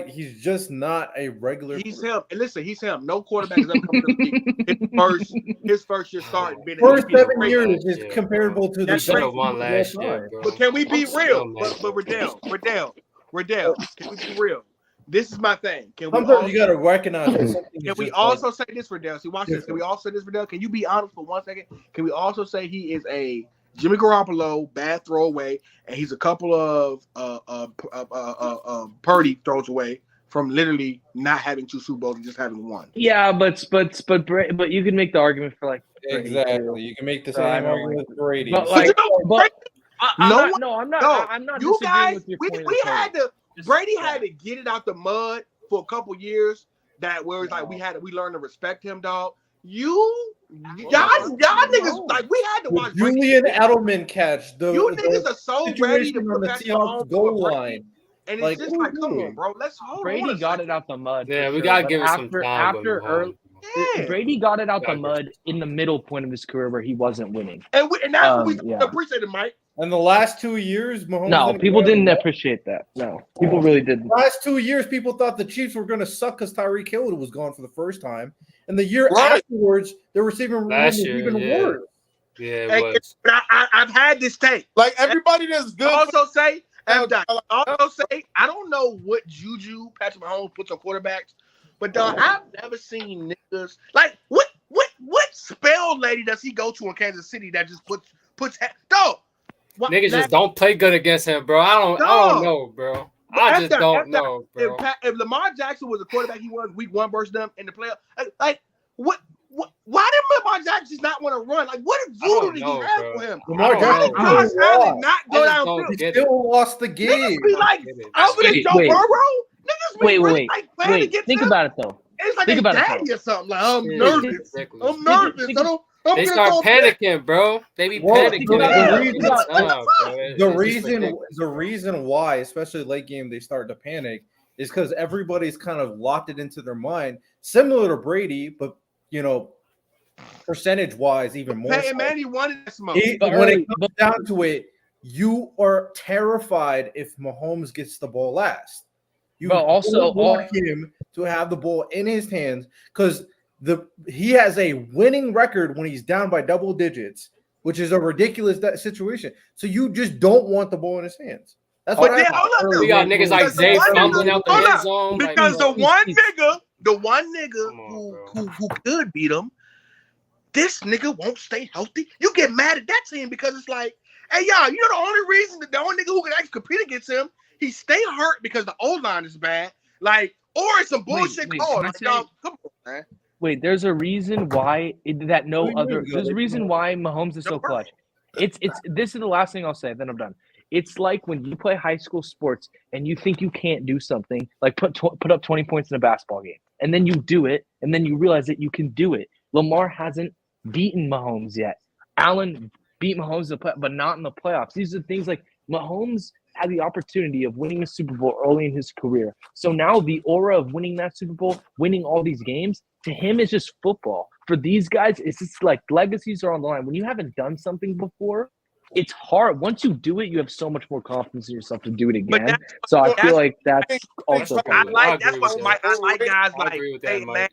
He's just not a regular. He's him. And listen, he's him. No quarterback has ever come to the league. His first year starting. First 7 years is comparable to the one last year. But can we be real? But Riddell, can we be real? This is my thing. You gotta recognize. Can we also say this, Riddell? See, watch this. Can we also say this, Riddell? Can you be honest for 1 second? Can we also say he is a Jimmy Garoppolo bad throwaway, and he's a couple of Purdy throws away from literally not having 2 Super Bowls and just having 1. Yeah, but you can make the argument for like exactly. You can make the same argument with Brady. But I'm not. You guys, with your we had to. Brady had to get it out the mud for a couple years. That where it's like we learned to respect him, dog. Y'all niggas like we had to watch Julian Edelman catch. You niggas are so ready to put the Seahawks goal line. And it's just like, come on, bro. Let's hold Brady got it out the mud. Yeah, we gotta give it some time. Brady got it out the mud in the middle point of his career where he wasn't winning. And that's what we appreciate it, Mike. And the last 2 years, Mahomes. No, people didn't appreciate that. No, people really didn't. The last 2 years, people thought the Chiefs were going to suck because Tyreek Hill was gone for the first time. And the year afterwards, the receiving room was even worse. Yeah, it was. I've had this take. Like everybody that's good. Also say, I don't know what juju Patrick Mahomes puts on quarterbacks, but dog, I've never seen niggas like what spell lady does he go to in Kansas City that just puts dog. Niggas just don't play good against him, bro. I don't know, bro. I just don't know, bro. If Lamar Jackson was the quarterback he was week 1 versus them in the playoff, like what? Why did Lamar Jackson not want to run? Like, what voodoo did he have for him? Lamar Jackson not go downfield. He still lost the game. Niggas be like, over this Joe Burrow. Niggas be wait. Think about it though. It's like think about daddy or something. Like, I'm nervous. I'm nervous. They start panicking, bro. They be panicking. The reason why, especially late game, they start to panic is because everybody's kind of locked it into their mind, similar to Brady, but percentage-wise, even more. Hey, man, he wanted that smoke. When it comes down to it, you are terrified if Mahomes gets the ball last. You also want him to have the ball in his hands because he has a winning record when he's down by double digits which is a ridiculous situation. So you just don't want the ball in his hands. That's what But then, I hold up, We got niggas like because the Zay one fumbling nigga- out the hold end up, zone. because like, the one nigga Come on, who could beat him, this nigga won't stay healthy. You get mad at that team because it's like, hey, y'all, you know the only reason that the only nigga who can actually compete against him, he stay hurt because the O-line is bad. Like, or it's some bullshit wait, call. can I Like, say- y'all, come on, man. Wait, there's a reason why that no What do you other. mean, There's a Gilly? reason why Mahomes is so Don't worry. clutch. It's. This is the last thing I'll say. Then I'm done. It's like when you play high school sports and you think you can't do something, like put up 20 points in a basketball game, and then you do it, and then you realize that you can do it. Lamar hasn't beaten Mahomes yet. Allen beat Mahomes, but not in the playoffs. These are things like Mahomes had the opportunity of winning a Super Bowl early in his career. So now the aura of winning that Super Bowl, winning all these games, to him is just football. For these guys, it's just like legacies are on the line. When you haven't done something before, it's hard. Once you do it, you have so much more confidence in yourself to do it But again. So I feel like that's also I part of it. like agree that's with what that. I like guys I like, agree with that, hey, Mike. man,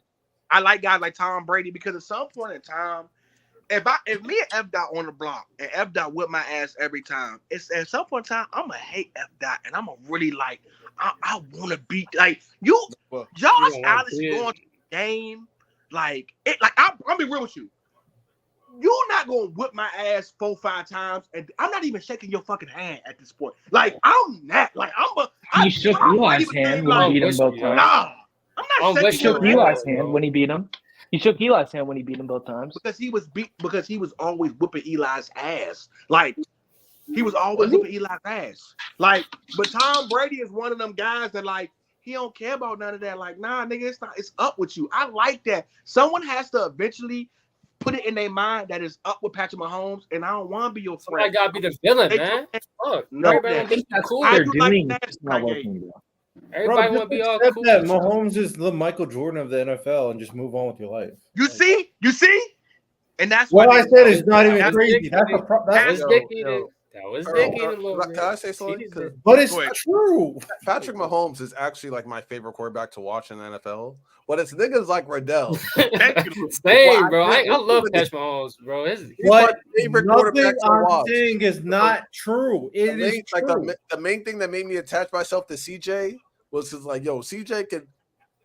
I like guys like Tom Brady because at some point in time, if me and F Dot on the block and F Dot whip my ass every time, it's at some point in time I'm gonna hate F Dot and I'm gonna really like I want to beat like you. Well, Josh you don't want Allen is to. going to the game like it. Like I'll be real with you. You're not gonna whip my ass 4-5 times, and I'm not even shaking your fucking hand at this point. Like I'm not. Like He shook Eli's hand when he beat him both times. Nah, I'm not He shaking shook your hand. Eli's hand when he beat him. He shook Eli's hand when he beat him both times. Because he was always whooping Eli's ass. Like he was always whooping Eli's ass. Like, but Tom Brady is one of them guys that like he don't care about none of that. Like, nah, nigga, it's up with you. I like that. Someone has to eventually put it in their mind that it's up with Patrick Mahomes, and I don't want to be your Somebody friend. gotta be the villain, They man. Fuck. No, Everybody that- wanna be That's cool. what they're I do like doing. that It's not game. working, bro. Everybody Bro, wanna be all accept cool. that with you. Mahomes is the Michael Jordan of the NFL and just move on with your life. You see, and that's What why I said is not even That's crazy. That's a That was yo, Dickie. yo. That was Earl, Dickie a little Can bit. I say something? 'Cause But it's Go ahead. true. Patrick Mahomes is actually like my favorite quarterback to watch in the NFL. But it's niggas like Riddell. Same, bro. I love Patrick Mahomes, bro. He's But my favorite nothing quarterback to I'm watch. saying is not true. The It is main, like true. the main thing that made me attach myself to CJ was because like, yo, CJ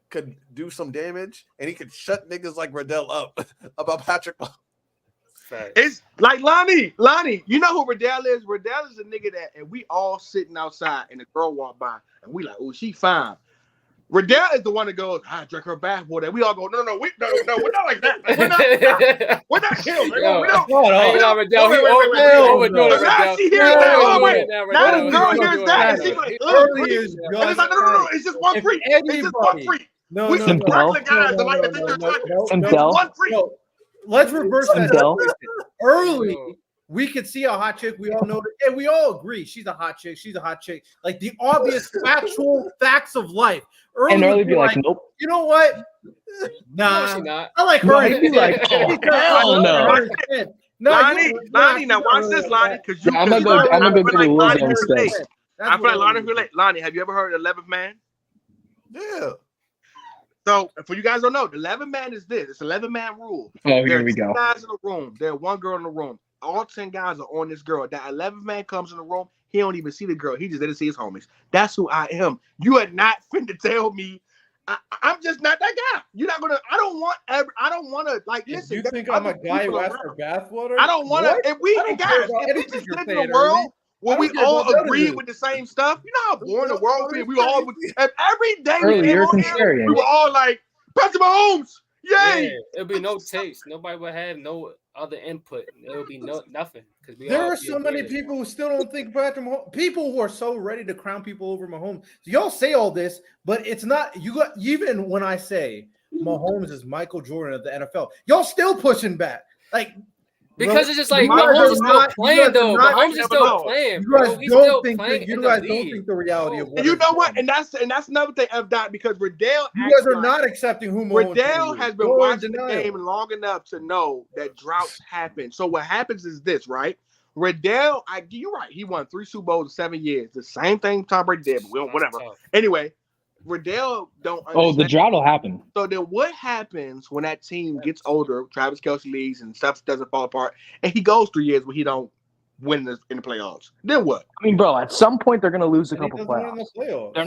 could do some damage and he could shut niggas like Riddell up about Patrick Mahomes. It's like Lonnie, you know who Riddell is? Riddell is a nigga that, and we all sitting outside, and the girl walk by, and we like, oh, she fine. Riddell is the one that goes, I drank her bath water. We all go, no, we're not like that. Like, we're not him. Like, Yo, we don't. Hold on. Hey, yo, Riddell, he Hell overdoing no. it, Now Riddell. she hears that. Oh, wait. Now Now the Riddell, girl he hears overdoing that, it. and she's like, Early freak. is And it's like, no, it's just one If freak. It's just one anybody- freak. No, We no, some no, Simdell. regular guys that like to think they're Simdell. There's one freak. no. Let's reverse that. Simdell. Early, we could see a hot chick. We all know that, and we all agree she's a hot chick. She's a hot chick. Like the obvious factual facts of life. And early would be like, nope. you know what? No, Nah, she not. I like No, her. he'd be like, oh, hell no. Lonnie, now watch this, Lonnie, because you. I'm gonna go get the Lil Jon instead. I feel like Lonnie relate. Lonnie, have you ever heard of the 11th Man? Yeah. So, for you guys don't know, the 11th man is this. It's 11-man rule. Oh, There here are we 10 go. guys in the room. There are one girl in the room. All 10 guys are on this girl. That 11th man comes in the room. He don't even see the girl. He just didn't see his homies. That's who I am. You are not finna tell me. I'm just not that guy. You're not gonna. I don't want to like. Listen, You think I'm a guy who asks for bathwater? I don't want to. If we I don't guys, care about if we anything just you're live in saying, a world Ernie. where I we don't care all about none of agree this. with the same stuff, you know how boring the world would be. We all would. If every day Early, we came you're on here, contrarian. we were all like, Patrick Mahomes, yay! Yeah, it'll be no taste. Nobody will have no other input. It'll be nothing. Because There are so many people who still don't think Patrick Mahomes. People who are so ready to crown people over Mahomes. So y'all say all this, but it's not. You got even when I say Mahomes is Michael Jordan of the NFL, y'all still pushing back. Like because it's just like you guys Mahomes are is still not- you playing guys are though. not- Mahomes is still playing. you guys Bro. He's still don't think playing that you in guys the don't league. think the reality of what And you is know going what? on. And that's another thing F dot because Riddell. You guys are acts not accepting who Mahomes Riddell is. has been You're in watching the denial. game long enough to know that droughts happen. So what happens is this, right? Riddell, you're right. He won 3 Super Bowls in 7 years. The same thing Tom Brady did, but we don't, whatever. Tough. Anyway, Riddell don't understand. Oh, the drought will happen. So then what happens when that team gets older, Travis Kelce leaves and stuff doesn't fall apart, and he goes 3 years where he don't win in the playoffs? Then what? I mean, bro, at some point they're going to lose a And he couple doesn't win in playoffs. the playoffs. They're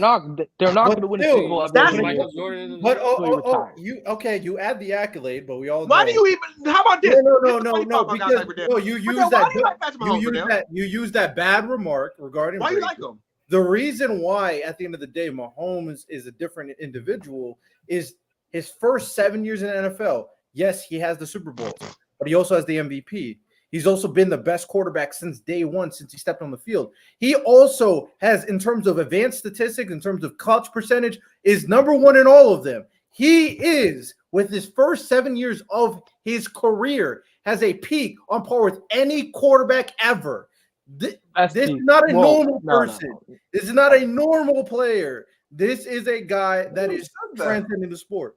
not But going to win a still, Super Bowl that's- every Michael year. Jordan. But retire. you add the accolade, but we all Why know. do you even? How about this? No, This is funny part about guys because like Riddell. no, you use Riddell, that. why do you like Patrick Mahomes, Riddell? You use that bad remark regarding. Why you Brady. like him? The reason why, at the end of the day, Mahomes is a different individual is his first 7 years in the NFL. Yes, he has the Super Bowl, but he also has the MVP. He's also been the best quarterback since day one, since he stepped on the field. He also has, in terms of advanced statistics, in terms of clutch percentage, is number one in all of them. He is, with his first 7 years of his career, has a peak on par with any quarterback ever. This is not a normal person. No. This is not a normal player. This is a guy that is transcending the sport.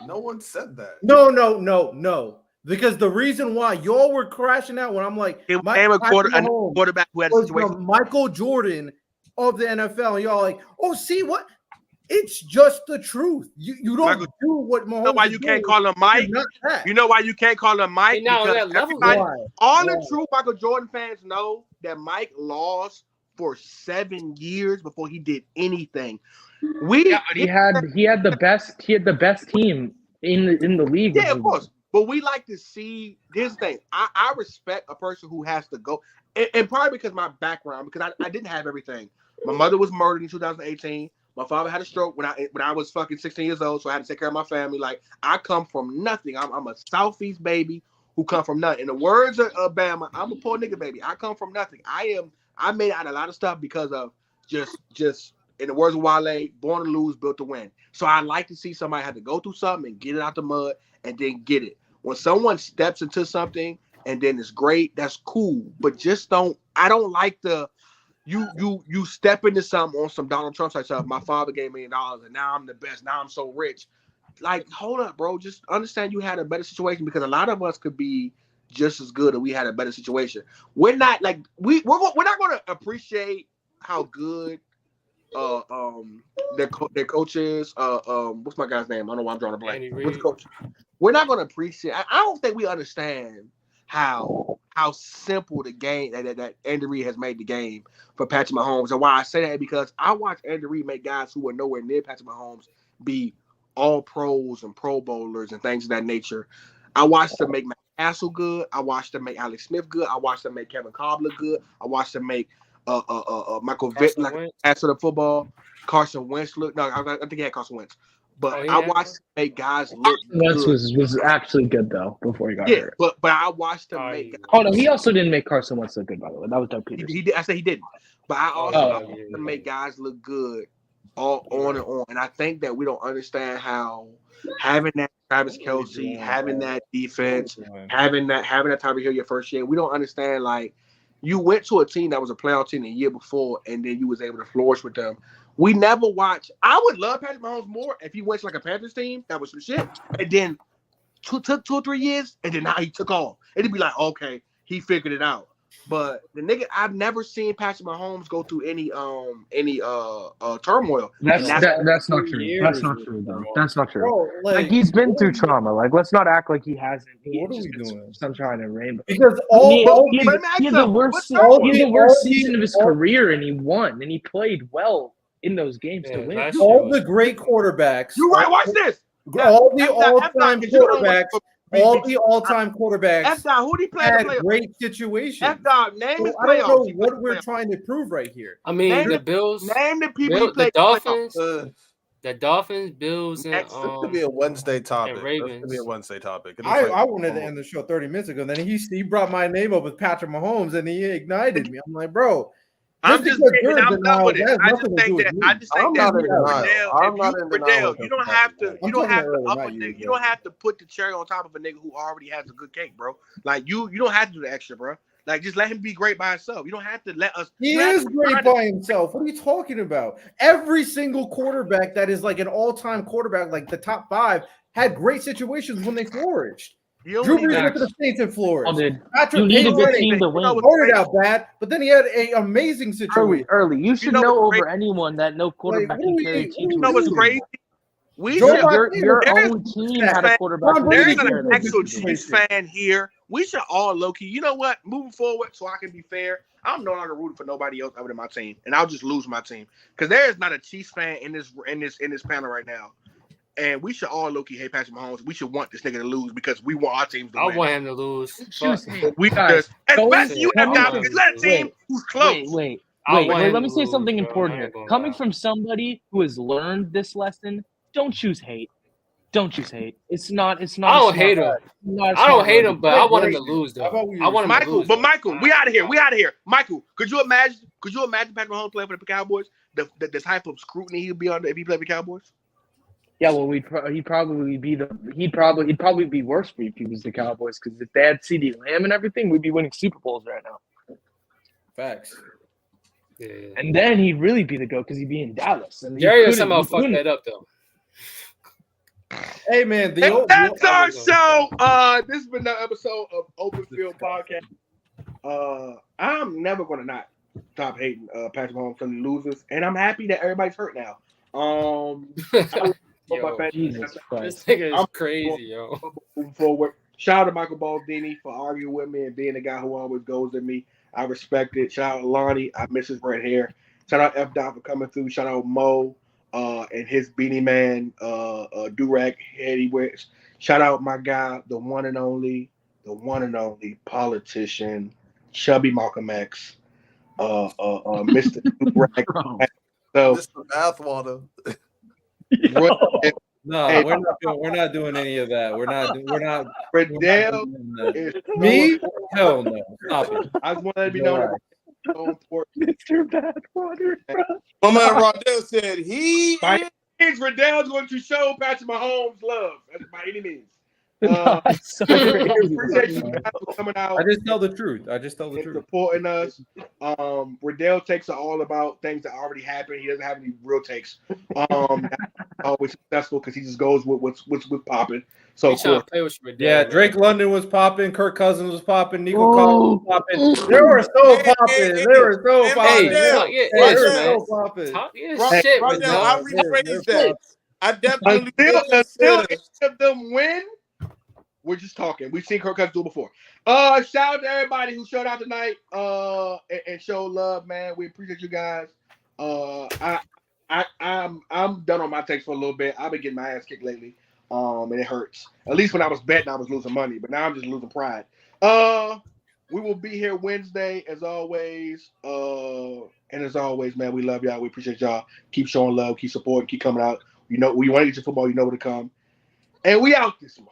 No one said that. No. Because the reason why y'all were crashing out when I'm like, Name a quarterback who had a was situation. the Michael Jordan of the NFL, and y'all like, oh, see what? It's just the truth. You don't do what Mahomes. You know why you can't call him Mike? You know why you can't call him Mike? Now on Because that level, the true Michael Jordan fans know that Mike lost for 7 years before he did anything. But he had the best team in the league. Yeah, of course. But we like to see. Here's the thing. I respect a person who has to go, and probably because my background, because I didn't have everything. My mother was murdered in 2018. My father had a stroke when I was fucking 16 years old, so I had to take care of my family. Like, I come from nothing. I'm a Southeast baby who come from nothing. In the words of Obama, I'm a poor nigga baby. I come from nothing. I made out a lot of stuff because of just in the words of Wale, born to lose, built to win. So I like to see somebody have to go through something and get it out the mud and then get it. When someone steps into something and then it's great, that's cool. But I don't like the you step into something on some Donald Trump type stuff. My father gave $1 million and now I'm the best. Now I'm so rich. Like, hold up, bro. Just understand you had a better situation, because a lot of us could be just as good if we had a better situation. We're not like we're not going to appreciate how good their coach is. What's my guy's name? I don't know why I'm drawing a blank. What's the coach? We're not going to appreciate. I don't think we understand how simple the game that Andy Reid has made the game for Patrick Mahomes. And why I say that, because I watched Andy Reid make guys who were nowhere near Patrick Mahomes be all pros and Pro Bowlers and things of that nature. I watched them make Matt Castle good. I watched them make Alex Smith good. I watched them make Kevin Cobbler good. I watched them make Michael Vick like after the football. Carson Wentz look. No, I think he had Carson Wentz. But I watched them make guys look Wentz good. was actually good though before he got hurt. But I watched them make guys. Oh no, he also didn't make Carson Wentz look good, by the way. That was Doug Peterson. He did. I said he didn't. But I also watched them make guys look good all on and on. And I think that we don't understand how having that Travis Kelce, having that defense, having that Tyreek Hill your first year, we don't understand, like, you went to a team that was a playoff team the year before, and then you was able to flourish with them. We never watched. I would love Patrick Mahomes more if he went to like a Panthers team that was some shit, and then took 2 or 3 years, and then now he took off. It'd be like, okay, he figured it out. But the nigga, I've never seen Patrick Mahomes go through any turmoil. That's not true. That's not true, though. That's not true. Bro, like he's been through trauma. Like, let's not act like he hasn't. What are we doing? I'm trying to rainbow. Because he had the worst season of his career, and he won, and he played well in those games to win. All the great quarterbacks. You're right. Watch this. All the all-time quarterbacks. All the all-time quarterbacks F-Dog, who he had great situations. F-Dog, name his I don't know playoffs. what we're trying to prove right here. I mean, Name the Bills. Name the people he played. The Dolphins. The Dolphins, Bills, and this could be a Wednesday topic. and Ravens. This could be a Wednesday topic. I wanted to end the show 30 minutes ago. Then he brought my name up with Patrick Mahomes, and he ignited me. I'm like, bro. I'm just saying, I'm done with it. I just think that Riddell, you don't have to you don't have to put the cherry on top of a nigga who already has a good cake, bro. Like you don't have to do the extra, bro. Like, just let him be great by himself. You don't have to let us. He is great by himself. What are you talking about? Every single quarterback that is like an all-time quarterback, like the top 5, had great situations when they flourished. You Drew don't Brees even went to the Saints in Florida. Oh, dude. Patrick You need a Payton good team to win. started out bad, but then he had an amazing situation. Early. You should know know what's over anyone that no quarterback what can are we- carry a what team are to we know a what's Super crazy? Bowl. We Joe should. Montana Your was- own team had a quarterback. Tom who Brady There's could an carry them to actual the Super Bowl. Chiefs fan here. We should all low key. You know what? Moving forward, so I can be fair, I'm no longer rooting for nobody else other than my team, and I'll just lose my team because there is not a Chiefs fan in this panel right now. And we should all low key hate Patrick Mahomes. We should want this nigga to lose because we want our team to I win. want him to lose. Choose Fuck. hate. We Guys, just, especially you, coming F. from- Because let a team who's close. Wait. I want him Let me to say lose, something bro. I important ain't here. gonna Coming lie. from somebody who has learned this lesson, don't choose hate. Don't choose hate. It's not. I don't hate him. I don't hate him, but I want him to lose though. I want him to Michael, lose. but though. Michael, we out of here. We out of here. Michael, could you imagine Patrick Mahomes playing for the Cowboys? The type of scrutiny he'd be under if he played for the Cowboys. Yeah, well, he'd probably be worse for you if he was the Cowboys because if they had CD Lamb and everything, we'd be winning Super Bowls right now. Facts. Yeah. And then he'd really be the GOAT because he'd be in Dallas. And Jerry somehow fucked that up though. Hey man, That's our show. This has been another episode of Open Field Podcast. I'm never gonna not stop hating Patrick Mahomes from the losers, and I'm happy that everybody's hurt now. Yo, Jesus this Christ. nigga is crazy, yo. Moving forward, shout out to Michael Baldini for arguing with me and being the guy who always goes at me. I respect it. Shout out Lonnie. I miss his red hair. Shout out F. Dot for coming through. Shout out Mo and his Beanie Man Durag head he wears. Shout out my guy, the one and only politician, Chubby Malcolm X, Mr. Durag. So, Mr. Bathwater. No, Hey, we're not doing any of that. We're not. Riddell doing that. is Me? Hell no. Stop it. I just want to let you know that so important. Mr. Badwater, bro. My man Rodell said he By any means, Riddell's going to show Patrick Mahomes love. That's by any means. No, it's so We crazy. appreciate you guys for coming out I just tell the truth. I just tell the and truth. supporting us. Riddell takes are all about things that already happened. He doesn't have any real takes. That's always successful because he just goes with what's popping. So He of trying course, to play with Riddell, Yeah, man. Drake London was popping, Kirk Cousins was popping, Nico Oh. Collins was popping. They were so Hey, popping. hey, They were so hey, popping. Rodell, Talk your They ish, were man. so popping. Talk your Rodell, shit, Rodell, Riddell. I rephrase that. I definitely until did consider. each of them win, we're just talking. We've seen Kirk Cousins do it before. Shout out to everybody who showed out tonight and showed love, man. We appreciate you guys. I'm done on my takes for a little bit. I've been getting my ass kicked lately. And it hurts. At least when I was betting, I was losing money, but now I'm just losing pride. We will be here Wednesday as always. And as always, man, we love y'all. We appreciate y'all. Keep showing love, keep supporting, keep coming out. You know, when you want to get your football, you know where to come. And we out this month.